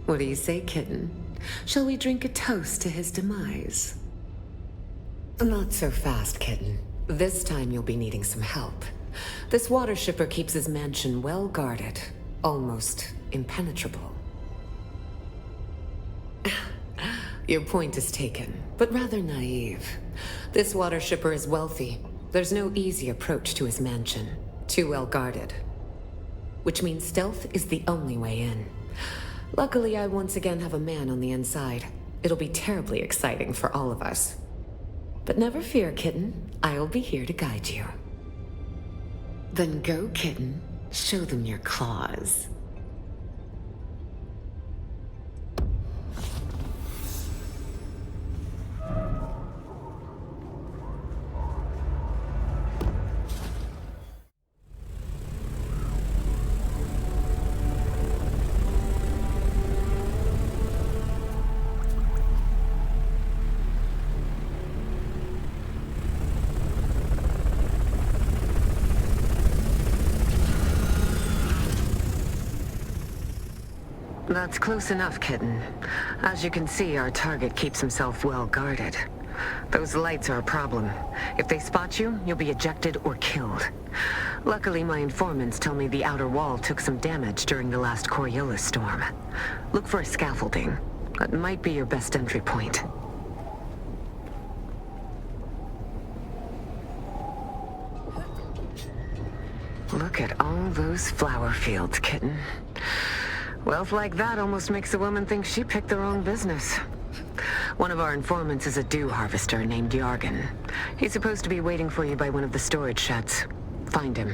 What do you say, kitten? Shall we drink a toast to his demise? Not so fast, kitten. This time you'll be needing some help. This water shipper keeps his mansion well guarded, almost impenetrable. Your point is taken, but rather naive. This water shipper is wealthy. There's no easy approach to his mansion. Too well guarded. Which means stealth is the only way in. Luckily, I once again have a man on the inside. It'll be terribly exciting for all of us. But never fear, kitten. I'll be here to guide you. Then go, kitten. Show them your claws. That's close enough, kitten. As you can see, our target keeps himself well guarded. Those lights are a problem. If they spot you, you'll be ejected or killed. Luckily, my informants tell me the outer wall took some damage during the last Coriolis storm. Look for a scaffolding. That might be your best entry point. Look at all those flower fields, kitten. Wealth like that almost makes a woman think she picked the wrong business. One of our informants is a dew harvester named Yargan. He's supposed to be waiting for you by one of the storage sheds. Find him.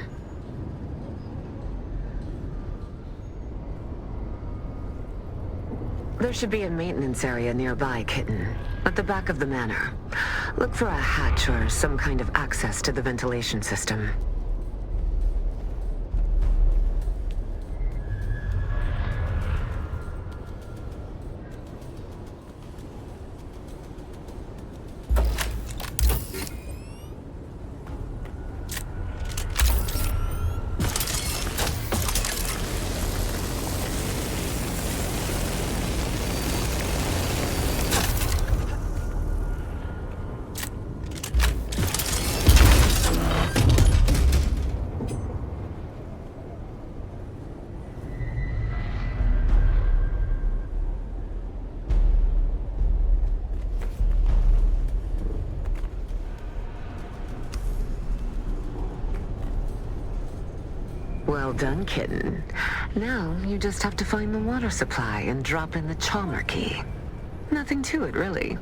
There should be a maintenance area nearby, kitten. At the back of the manor. Look for a hatch or some kind of access to the ventilation system. Well done, kitten. Now you just have to find the water supply and drop in the Chalmarchy. Nothing to it, really.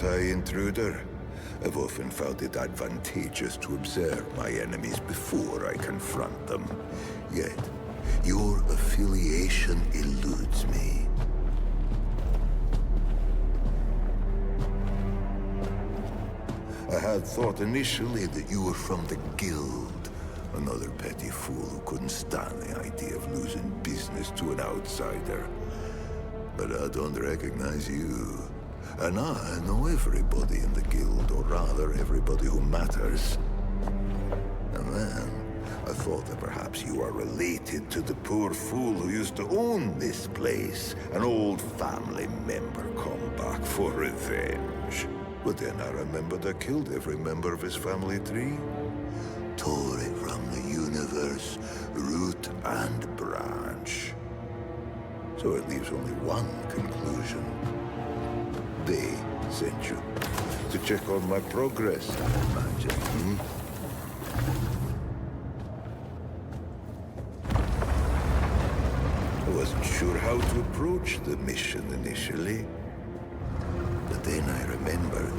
Intruder. I've often found it advantageous to observe my enemies before I confront them. Yet, your affiliation eludes me. I had thought initially that you were from the Guild. Another petty fool who couldn't stand the idea of losing business to an outsider. But I don't recognize you. And I know everybody in the guild, or rather, everybody who matters. And then, I thought that perhaps you are related to the poor fool who used to own this place. An old family member come back for revenge. But then I remembered I killed every member of his family tree. Tore it from the universe, root and branch. So it leaves only one conclusion. They sent you to check on my progress, I imagine, I wasn't sure how to approach the mission initially. But then I remembered,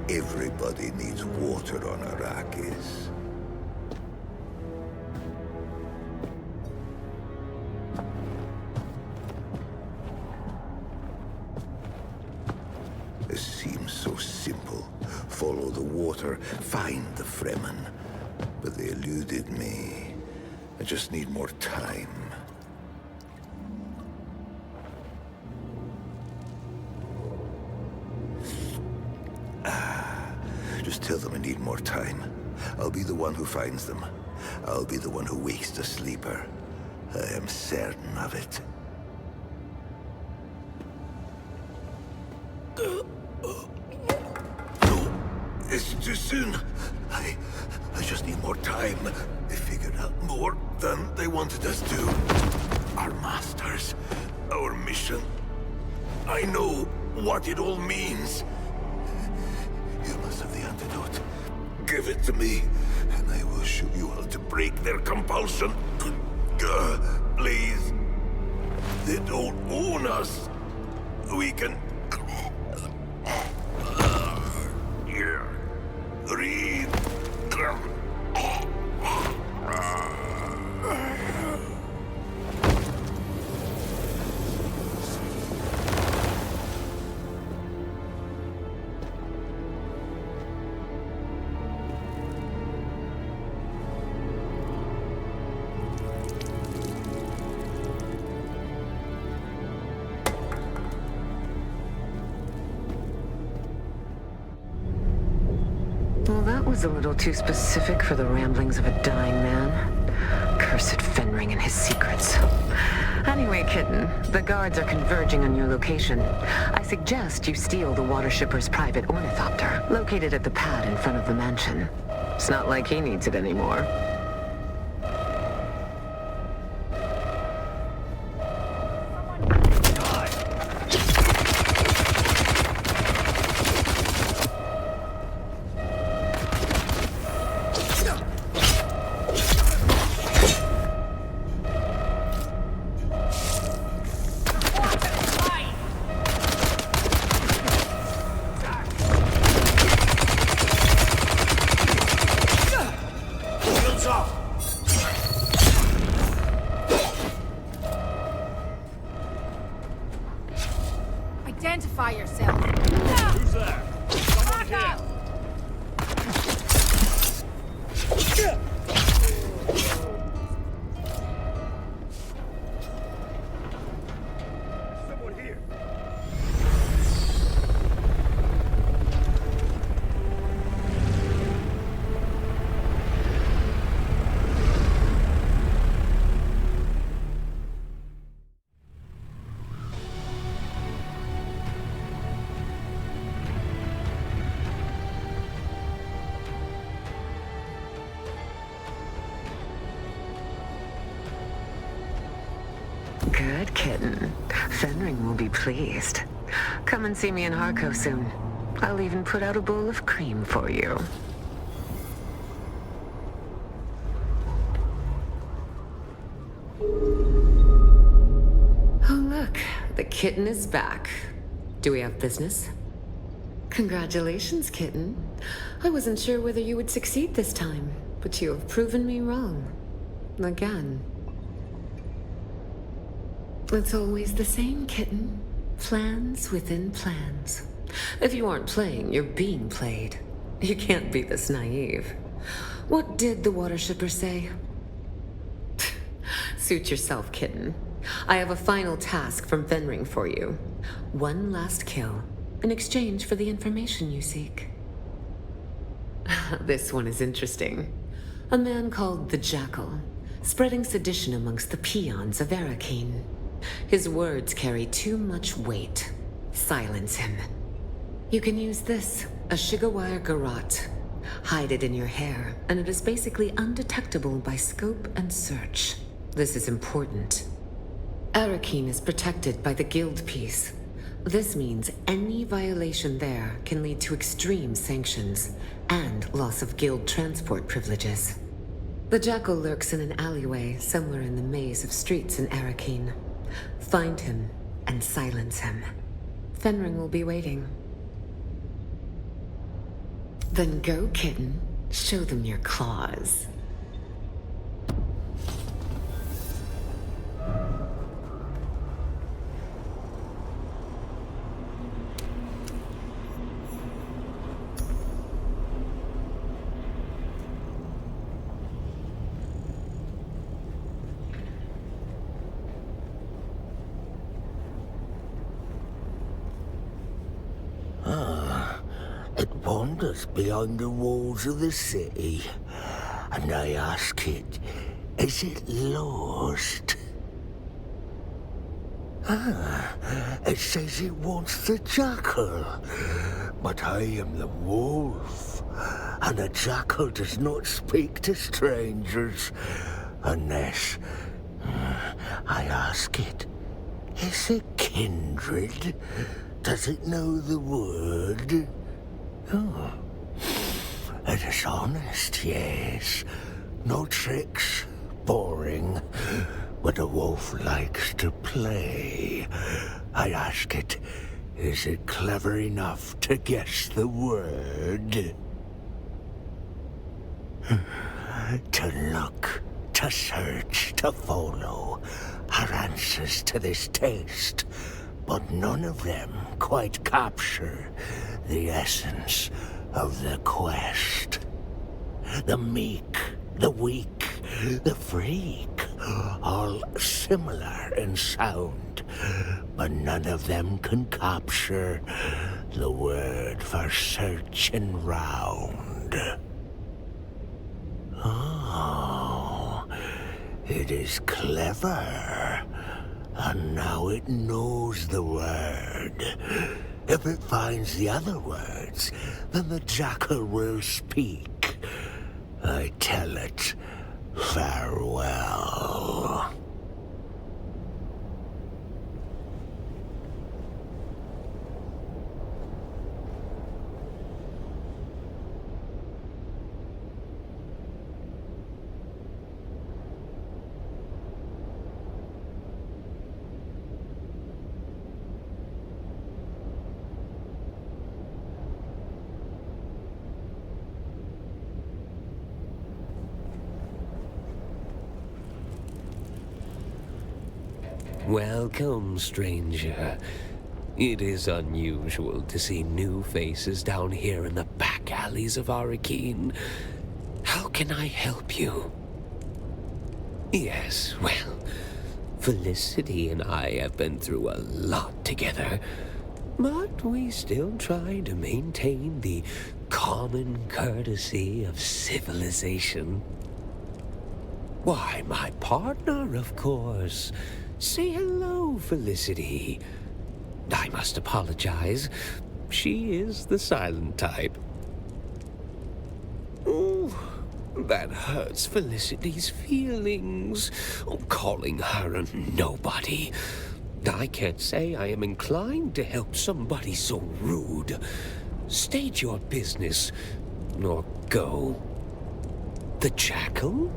everybody needs water on Arrakis. It seems so simple. Follow the water, find the Fremen. But they eluded me. I just need more time. Just tell them I need more time. I'll be the one who finds them. I'll be the one who wakes the sleeper. I am certain of it. No, it's too soon. I just need more time. They figured out more than they wanted us to. Our masters, our mission. I know what it all means. You must have the antidote. Give it to me, and I will show you how to break their compulsion. Please. They don't own us. We can... Read. Well, that was a little too specific for the ramblings of a dying man. Cursed Fenring and his secrets. Anyway, Kitten, the guards are converging on your location. I suggest you steal the water shipper's private ornithopter, located at the pad in front of the mansion. It's not like he needs it anymore. Identify yourself. Who's there? Someone here. Someone here. Good, Kitten. Fenring will be pleased. Come and see me in Harco soon. I'll even put out a bowl of cream for you. Oh, look. The kitten is back. Do we have business? Congratulations, Kitten. I wasn't sure whether you would succeed this time, but you have proven me wrong. Again. It's always the same, Kitten. Plans within plans. If you aren't playing, you're being played. You can't be this naive. What did the water shipper say? Suit yourself, Kitten. I have a final task from Fenring for you. One last kill, in exchange for the information you seek. This one is interesting. A man called the Jackal, spreading sedition amongst the peons of Arakeen. His words carry too much weight. Silence him. You can use this, a Shigawire Garrote. Hide it in your hair, and it is basically undetectable by scope and search. This is important. Arakeen is protected by the Guild Peace. This means any violation there can lead to extreme sanctions and loss of Guild transport privileges. The Jackal lurks in an alleyway somewhere in the maze of streets in Arakeen. Find him and silence him. Fenring will be waiting. Then go, kitten. Show them your claws. It wanders beyond the walls of the city, and I ask it, is it lost? It says it wants the jackal, but I am the wolf, and a jackal does not speak to strangers unless I ask it, is it kindred? Does it know the word? Oh, it is honest, yes. No tricks, boring. But a wolf likes to play. I ask it, is it clever enough to guess the word? To look, to search, to follow are answers to this test, but none of them quite capture the essence of the quest. The meek, the weak, the freak, all similar in sound, but none of them can capture the word for searching round. Oh, it is clever, and now it knows the word. If it finds the other words, then the jackal will speak. I tell it, farewell. Welcome, stranger. It is unusual to see new faces down here in the back alleys of Arakeen. How can I help you? Yes, well, Felicity and I have been through a lot together, but we still try to maintain the common courtesy of civilization. Why, my partner, of course. Say hello, Felicity. I must apologize. She is the silent type. Oh, that hurts Felicity's feelings. Oh, calling her a nobody. I can't say I am inclined to help somebody so rude. State your business, or go. The Jackal?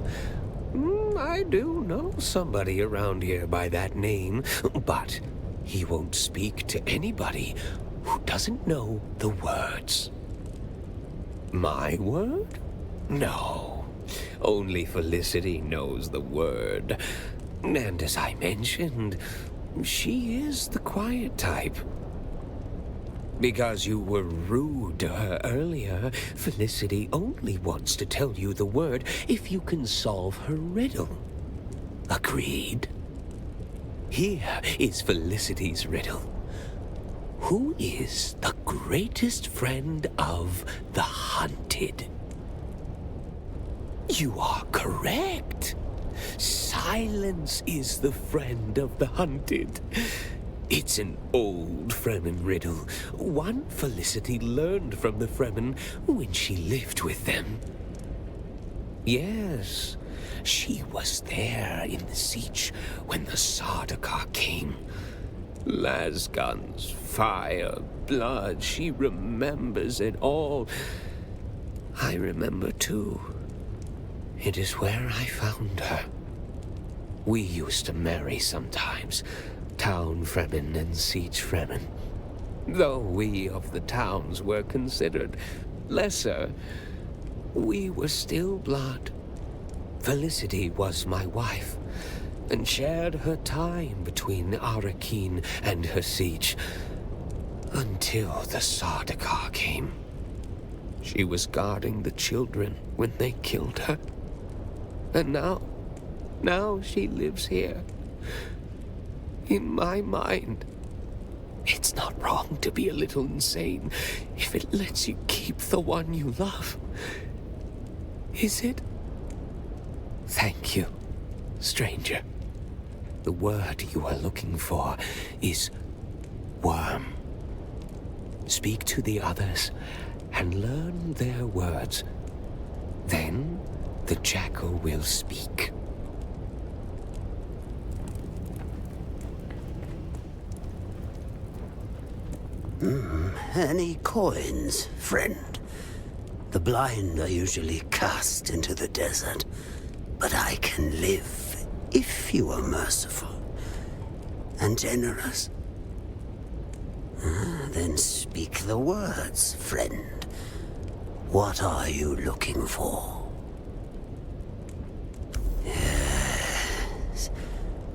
I do know somebody around here by that name, but he won't speak to anybody who doesn't know the words. My word? No. Only Felicity knows the word. And as I mentioned, she is the quiet type. Because you were rude to her earlier, Felicity only wants to tell you the word if you can solve her riddle. Agreed? Here is Felicity's riddle. Who is the greatest friend of the hunted? You are correct. Silence is the friend of the hunted. It's an old Fremen riddle, one Felicity learned from the Fremen when she lived with them. Yes, she was there in the siege when the Sardaukar came. Lasguns, fire, blood, she remembers it all. I remember too. It is where I found her. We used to marry sometimes, town Fremen and siege Fremen. Though we of the towns were considered lesser, we were still blood. Felicity was my wife, and shared her time between Arakeen and her siege, until the Sardaukar came. She was guarding the children when they killed her. And now she lives here. In my mind. It's not wrong to be a little insane if it lets you keep the one you love. Is it? Thank you, stranger. The word you are looking for is worm. Speak to the others and learn their words. Then the jackal will speak. Any coins, friend? The blind are usually cast into the desert, but I can live if you are merciful and generous. Then speak the words, friend. What are you looking for? Yes,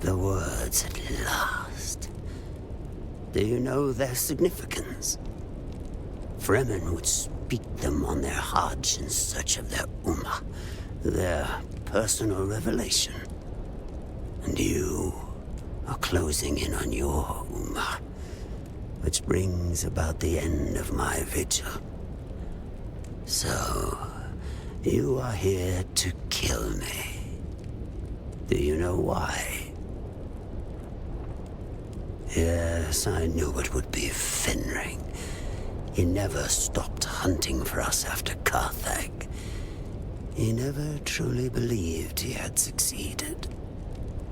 the words at last. Do you know their significance? Fremen would speak them on their Hajj in search of their Ummah, their personal revelation. And you are closing in on your Ummah, which brings about the end of my vigil. So, you are here to kill me. Do you know why? Yes, I knew it would be Fenring. He never stopped hunting for us after Carthag. He never truly believed he had succeeded.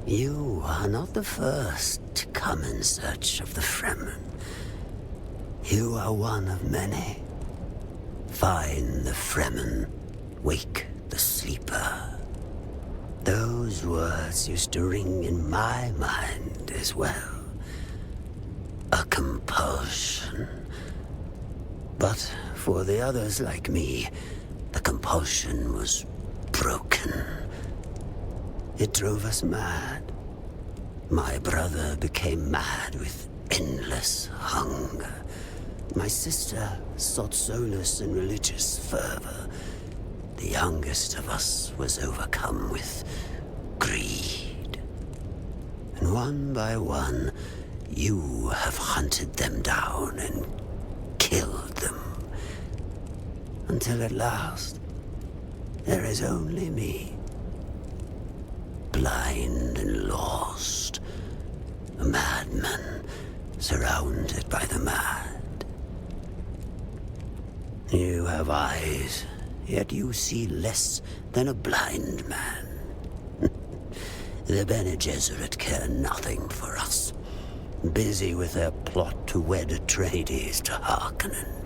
You are not the first to come in search of the Fremen. You are one of many. Find the Fremen, wake the sleeper. Those words used to ring in my mind as well. A compulsion. But for the others like me, the compulsion was broken. It drove us mad. My brother became mad with endless hunger. My sister sought solace in religious fervor. The youngest of us was overcome with greed. And one by one, you have hunted them down and killed them. Until at last, there is only me. Blind and lost. A madman surrounded by the mad. You have eyes, yet you see less than a blind man. The Bene Gesserit care nothing for us. Busy with their plot to wed Atreides to Harkonnen.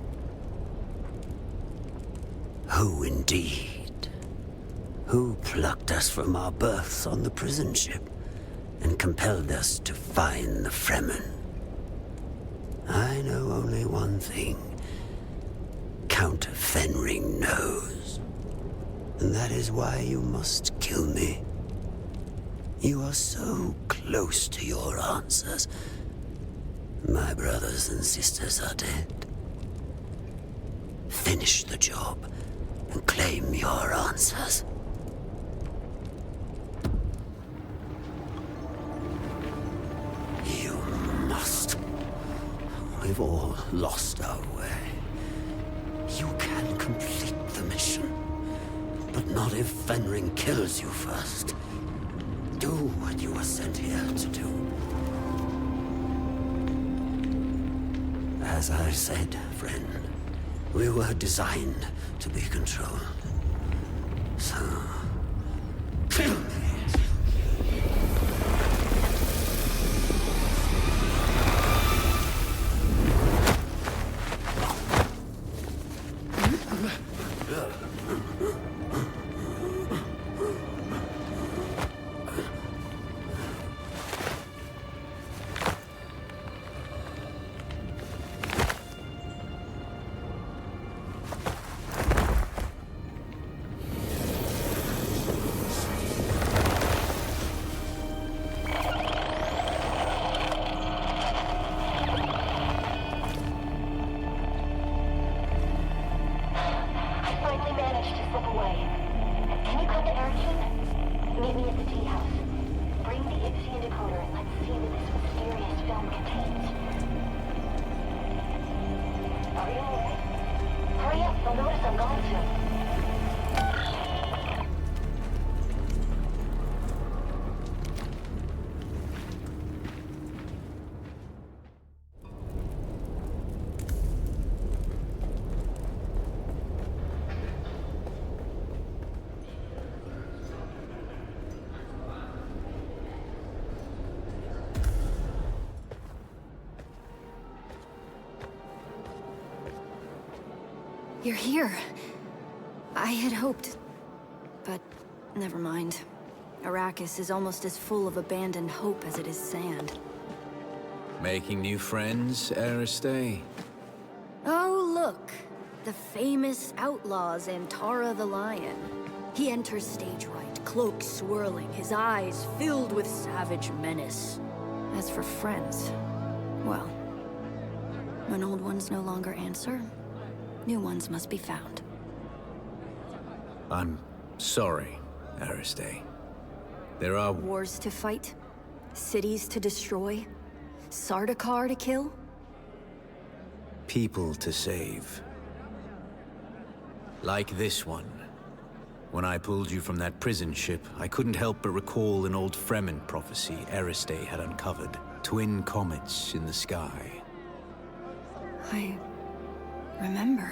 Who indeed? Who plucked us from our berths on the prison ship and compelled us to find the Fremen? I know only one thing. Count Fenring knows. And that is why you must kill me. You are so close to your answers. My brothers and sisters are dead. Finish the job and claim your answers. You must. We've all lost our way. You can complete the mission. But not if Fenring kills you first. Do what you were sent here to do. As I said, friend, we were designed to be controlled. So, kill me. You're here. I had hoped, but never mind. Arrakis is almost as full of abandoned hope as it is sand. Making new friends, Aristay? Oh, look. The famous outlaw Zantara the Lion. He enters stage right, cloak swirling, his eyes filled with savage menace. As for friends, well, when old ones no longer answer, new ones must be found. I'm sorry, Aristay. There are Wars to fight, cities to destroy, Sardaukar to kill. people to save. Like this one. When I pulled you from that prison ship, I couldn't help but recall an old Fremen prophecy Aristay had uncovered. Twin comets in the sky. I remember.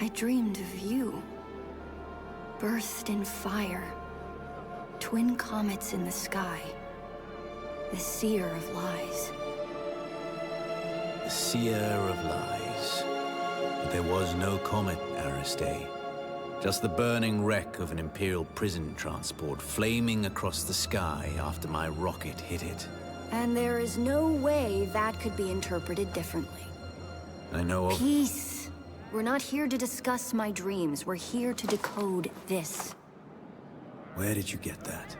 I dreamed of you. Birthed in fire. Twin comets in the sky. The seer of lies. The seer of lies. But there was no comet, Aristay. Just the burning wreck of an Imperial prison transport flaming across the sky after my rocket hit it. And there is no way that could be interpreted differently. I know of... Peace. We're not here to discuss my dreams. We're here to decode this. Where did you get that?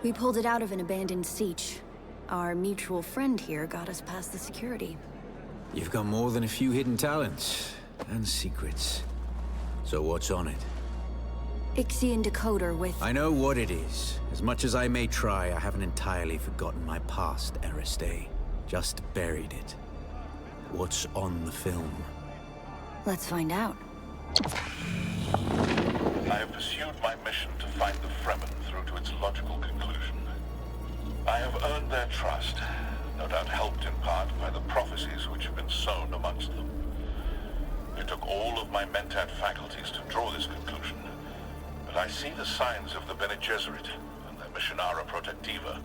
We pulled it out of an abandoned siege. Our mutual friend here got us past the security. You've got more than a few hidden talents and secrets. So what's on it? Ixian decoder with... I know what it is. As much as I may try, I haven't entirely forgotten my past, Aristay. Just buried it. What's on the film? Let's find out. I have pursued my mission to find the Fremen through to its logical conclusion. I have earned their trust, no doubt helped in part by the prophecies which have been sown amongst them. It took all of my Mentat faculties to draw this conclusion, but I see the signs of the Bene Gesserit and their Missionara Protectiva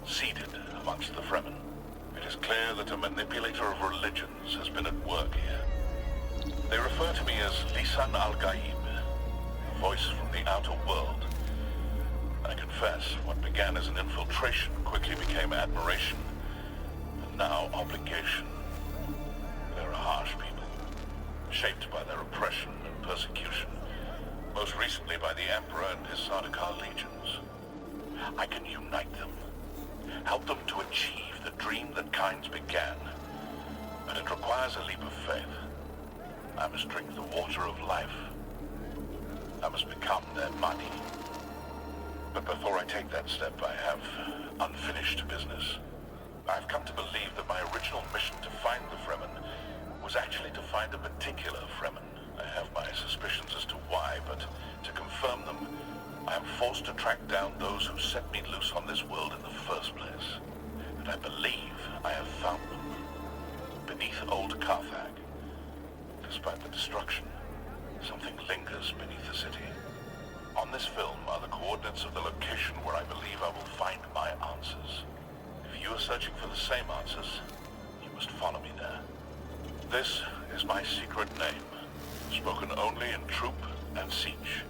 seeded amongst the Fremen. It is clear that a manipulator of religions has been at work here. They refer to me as Lisan al-Gaib, a voice from the outer world. I confess, what began as an infiltration quickly became admiration, and now obligation. They're a harsh people, shaped by their oppression and persecution, most recently by the Emperor and his Sardaukar legions. I can unite them, help them to achieve the dream that kinds began, but it requires a leap of faith. I must drink the water of life. I must become their money. But before I take that step, I have unfinished business. I've come to believe that my original mission to find the Fremen was actually to find a particular Fremen. I have my suspicions as to why, but to confirm them, I am forced to track down those who set me loose on this world in the first place. And I believe I have found them. Beneath old Carthag. Despite the destruction, something lingers beneath the city. On this film are the coordinates of the location where I believe I will find my answers. If you are searching for the same answers, you must follow me there. This is my secret name, spoken only in troop and siege.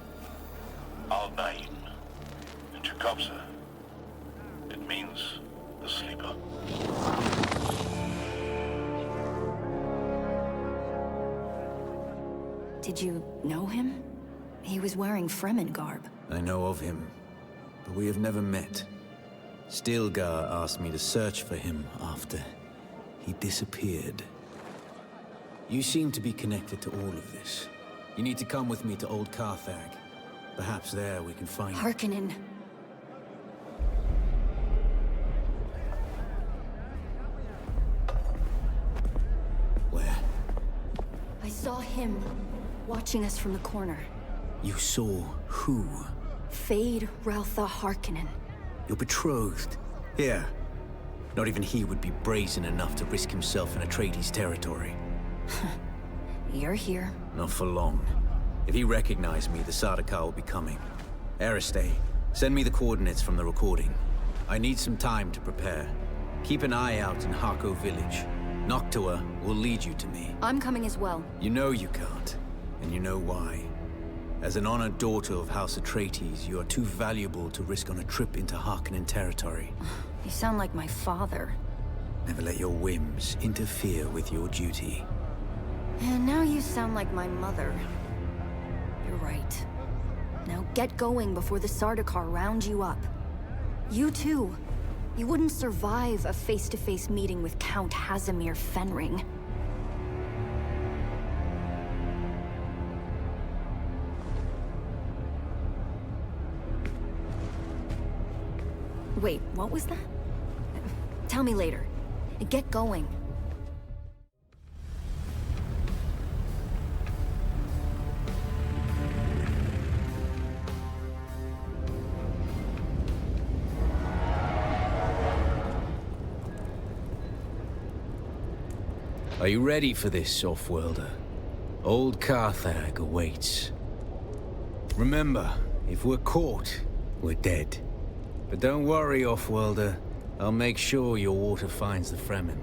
Al-Naim. In Chekhovsa, it means the sleeper. Did you know him? He was wearing Fremen garb. I know of him, but we have never met. Stilgar asked me to search for him after he disappeared. You seem to be connected to all of this. You need to come with me to Old Carthag. Perhaps there we can find... Harkonnen. Where? I saw him watching us from the corner. You saw who? Fade Raltha Harkonnen. Your betrothed? Yeah. Not even he would be brazen enough to risk himself in Atreides territory. You're here. Not for long. If he recognized me, the Sardaukar will be coming. Aristay, send me the coordinates from the recording. I need some time to prepare. Keep an eye out in Harko village. Noctua will lead you to me. I'm coming as well. You know you can't, and you know why. As an honored daughter of House Atreides, you are too valuable to risk on a trip into Harkonnen territory. You sound like my father. Never let your whims interfere with your duty. And now you sound like my mother. You're right. Now get going before the Sardaukar round you up. You too. You wouldn't survive a face-to-face meeting with Count Hazimir Fenring. Wait, what was that? Tell me later. Get going. Are you ready for this, Offworlder? Old Carthag awaits. Remember, if we're caught, we're dead. But don't worry, Offworlder. I'll make sure your water finds the Fremen.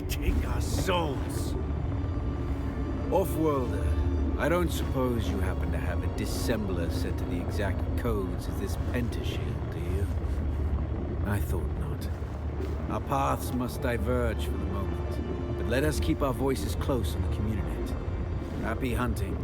Take our souls. Offworlder, I don't suppose you happen to have a dissembler set to the exact codes as this pentashield, do you? I thought not. Our paths must diverge for the moment, but let us keep our voices close on the community. Happy hunting.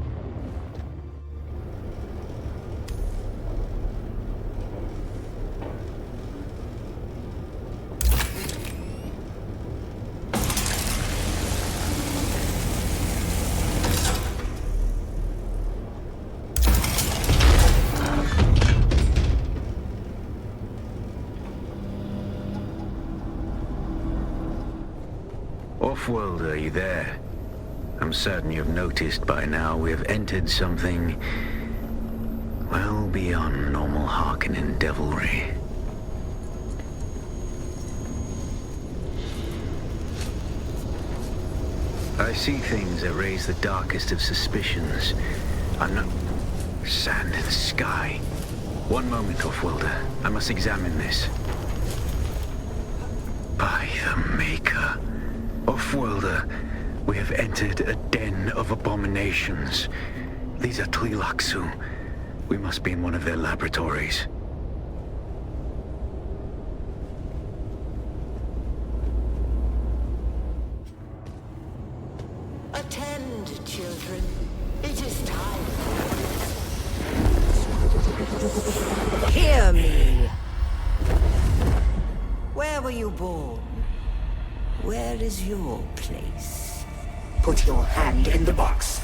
Off-worlder, are you there? I'm certain you've noticed by now we have entered something well beyond normal Harkonnen devilry. I see things that raise the darkest of suspicions. I'm not... Sand in the sky. One moment, Off-worlder. I must examine this. By the Maker. Off-worlder, we have entered a den of abominations. These are Tleilaxu. We must be in one of their laboratories. Attend, children. It is time. Hear me. Where were you born? Where is your place? Put your hand in the box.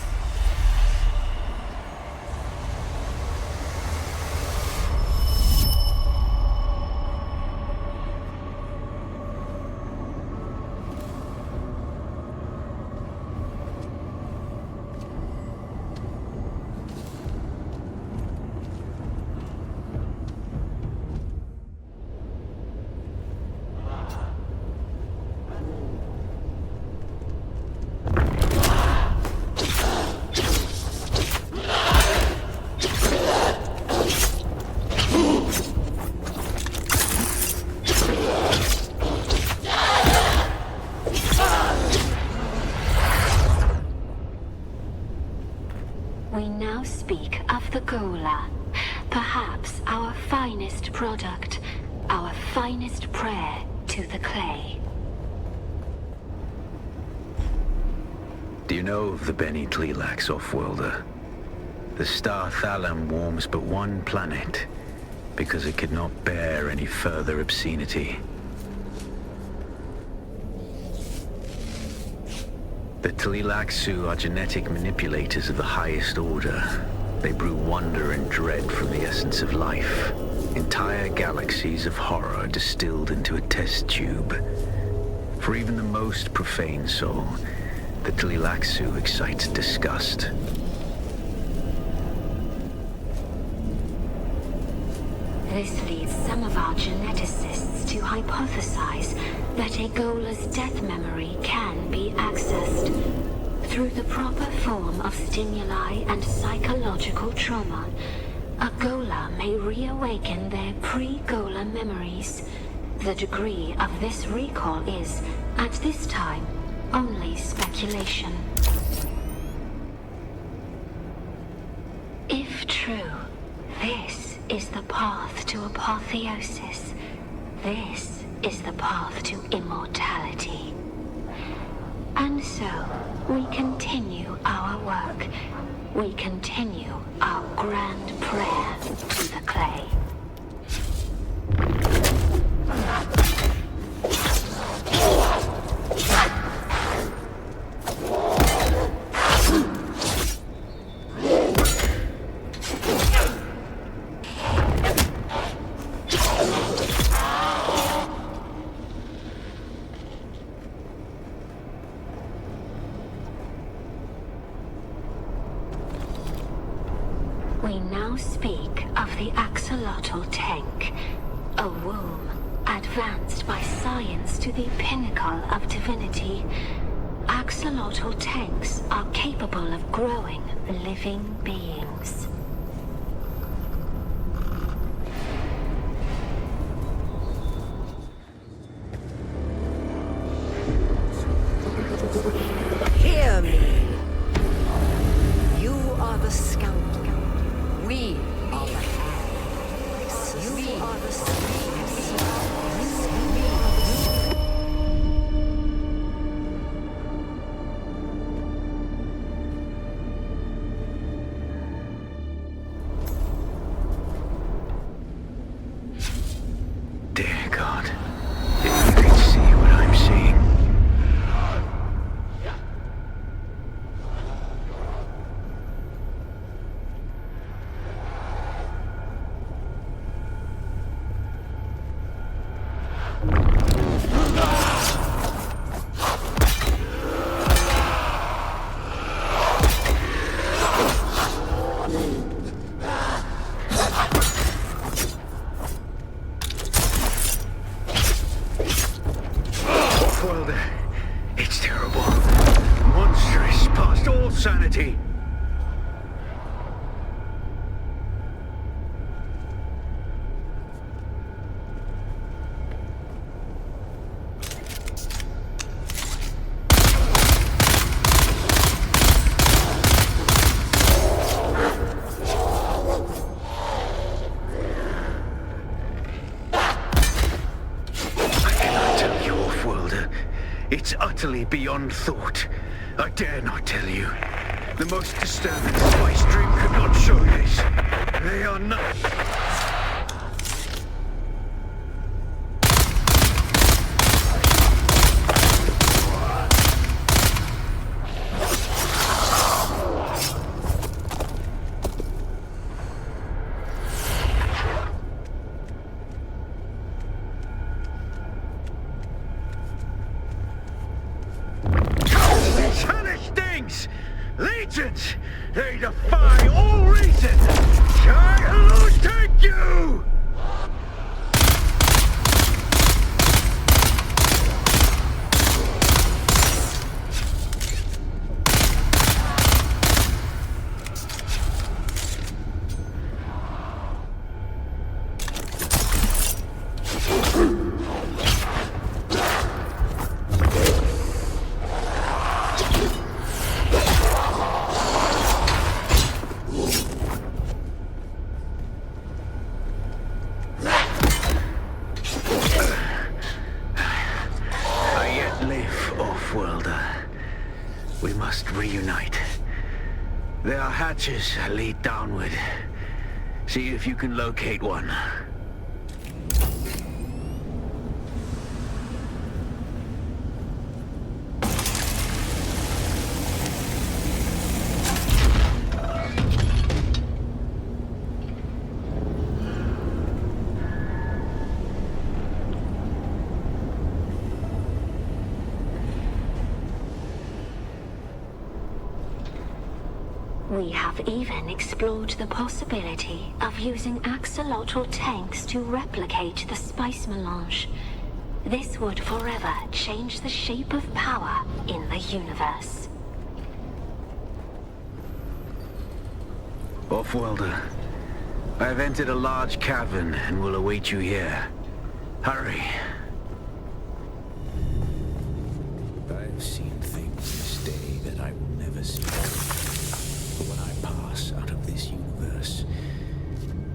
We now speak of the Gola, perhaps our finest product, our finest prayer to the clay. Do you know of the Bene Tleilax, Off-worlder? The star Thalam warms but one planet, because it could not bear any further obscenity. The Tleilaxu are genetic manipulators of the highest order. They brew wonder and dread from the essence of life. Entire galaxies of horror distilled into a test tube. For even the most profane soul, the Tleilaxu excites disgust. This leads some of our geneticists to hypothesize that a Gola's death memory can be accessed. Through the proper form of stimuli and psychological trauma, a Gola may reawaken their pre-Gola memories. The degree of this recall is, at this time, only speculation. If true, this is the path to apotheosis. This is the path to immortality. And so, we continue our work. We continue our grand prayer to the clay. We now speak of the axolotl tank, a womb advanced by science to the pinnacle of divinity. Axolotl tanks are capable of growing living beings. Hear me. You are the scoundrel. God. If you could see what I'm seeing. It's terrible. Monstrous, past all sanity. It's utterly beyond thought. I dare not tell you. The most disturbing spice dream could not show this. They are not... Legions! They defy all reason! I alone take you! We must reunite. There are hatches that lead downward. See if you can locate one. We have even explored the possibility of using axolotl tanks to replicate the spice melange. This would forever change the shape of power in the universe. Off-worlder, I've entered a large cavern and will await you here. Hurry. I've seen things this day that I will never see. When I pass out of this universe,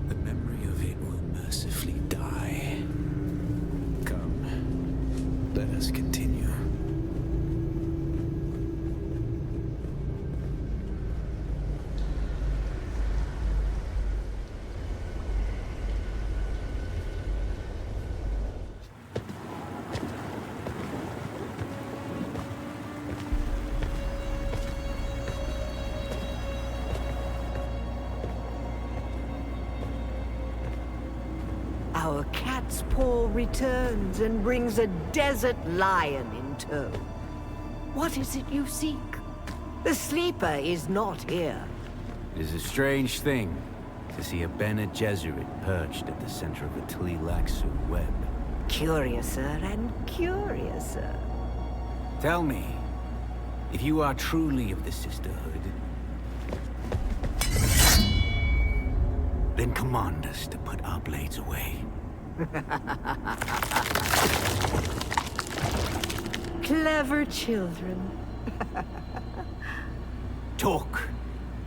the memory of it will mercifully die. Come, let us continue. Our cat's paw returns and brings a desert lion in tow. What is it you seek? The sleeper is not here. It is a strange thing to see a Bene Gesserit perched at the center of a Tleilaxu web. Curiouser and curiouser. Tell me, if you are truly of the Sisterhood, then command us to put our blades away. Clever children. Talk,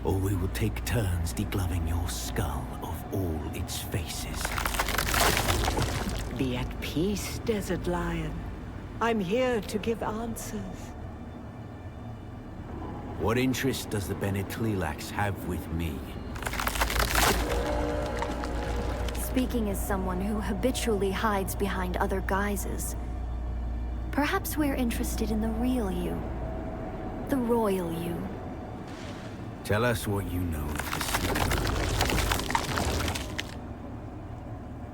or we will take turns degloving your skull of all its faces. Be at peace, Desert Lion. I'm here to give answers. What interest does the Bene Tleilax have with me? Speaking as someone who habitually hides behind other guises, perhaps we're interested in the real you. The royal you. Tell us what you know of the Sleeper.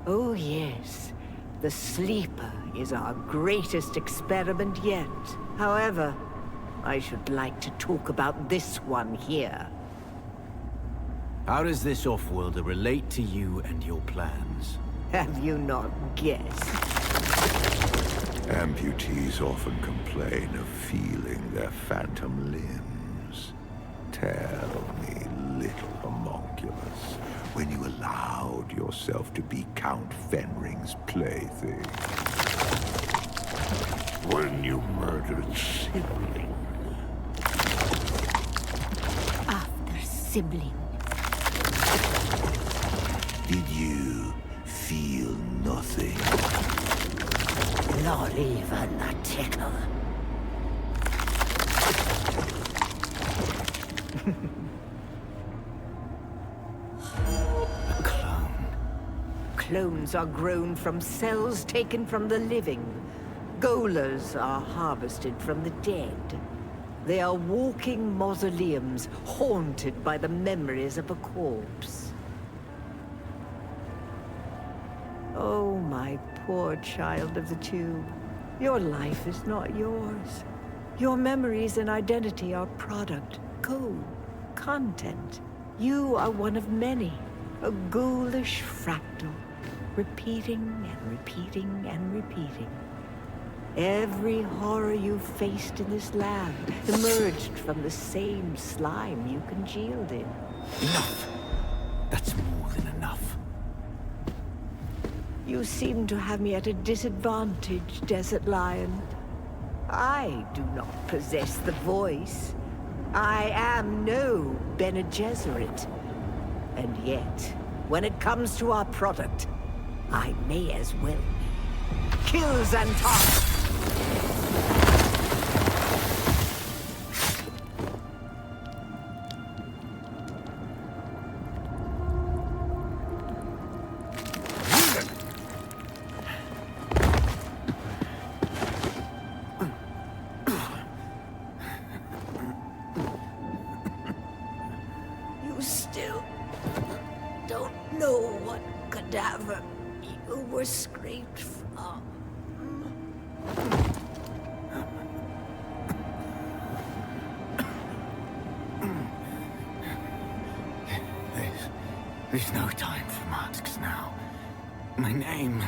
Oh yes, the Sleeper is our greatest experiment yet. However, I should like to talk about this one here. How does this off-worlder relate to you and your plans? Have you not guessed? Amputees often complain of feeling their phantom limbs. Tell me, little homunculus, when you allowed yourself to be Count Fenring's plaything. When you murdered sibling. After sibling. Did you feel nothing? Not even a tickle. A clone. Clones are grown from cells taken from the living. Golers are harvested from the dead. They are walking mausoleums, haunted by the memories of a corpse. Oh, my poor child of the tube. Your life is not yours. Your memories and identity are product, code, content. You are one of many, a ghoulish fractal, repeating and repeating and repeating. Every horror you faced in this lab emerged from the same slime you congealed in. Enough! That's more than enough. You seem to have me at a disadvantage, Desert Lion. I do not possess the voice. I am no Bene Gesserit. And yet, when it comes to our product, I may as well be. Kill Xantar! You still don't know what cadaver you were scraped from. There's no time for masks now. My name,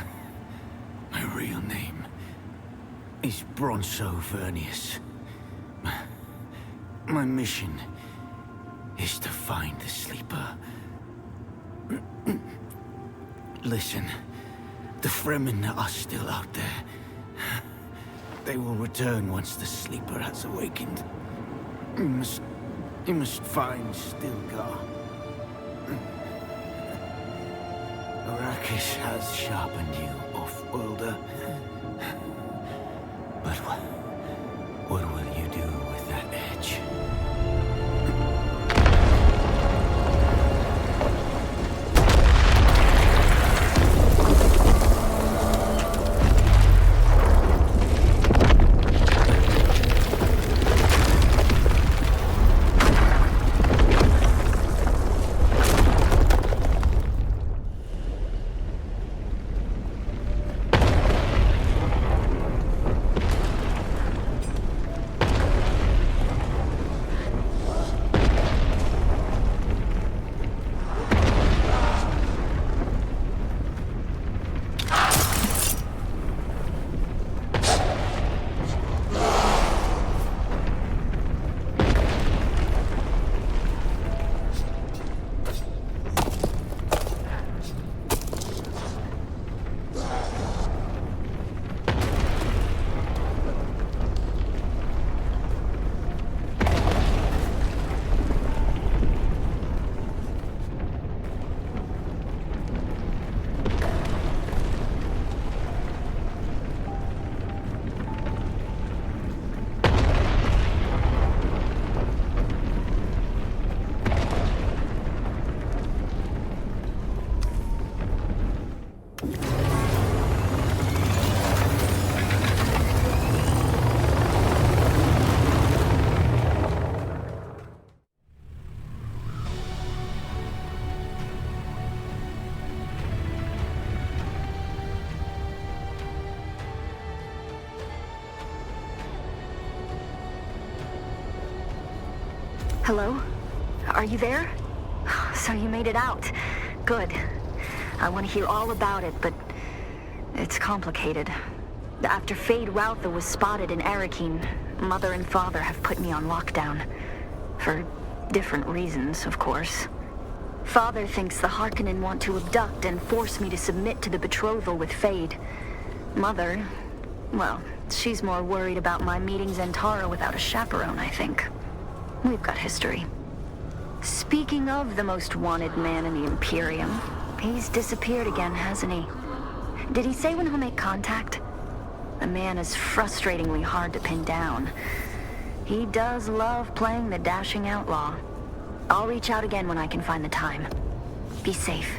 my real name, is Bronso Vernius. My mission is to find the Sleeper. Listen, the Fremen are still out there. They will return once the Sleeper has awakened. You must find Stilgar. Arrakis has sharpened you, off-worlder. But what will you do with that edge? Hello? Are you there? So you made it out. Good. I want to hear all about it, but it's complicated. After Fade Routha was spotted in Arakeen, Mother and Father have put me on lockdown. For different reasons, of course. Father thinks the Harkonnen want to abduct and force me to submit to the betrothal with Fade. Mother, well, she's more worried about my meeting Zentara without a chaperone, I think. We've got history. Speaking of the most wanted man in the Imperium, he's disappeared again, hasn't he? Did he say when he'll make contact? The man is frustratingly hard to pin down. He does love playing the dashing outlaw. I'll reach out again when I can find the time. Be safe.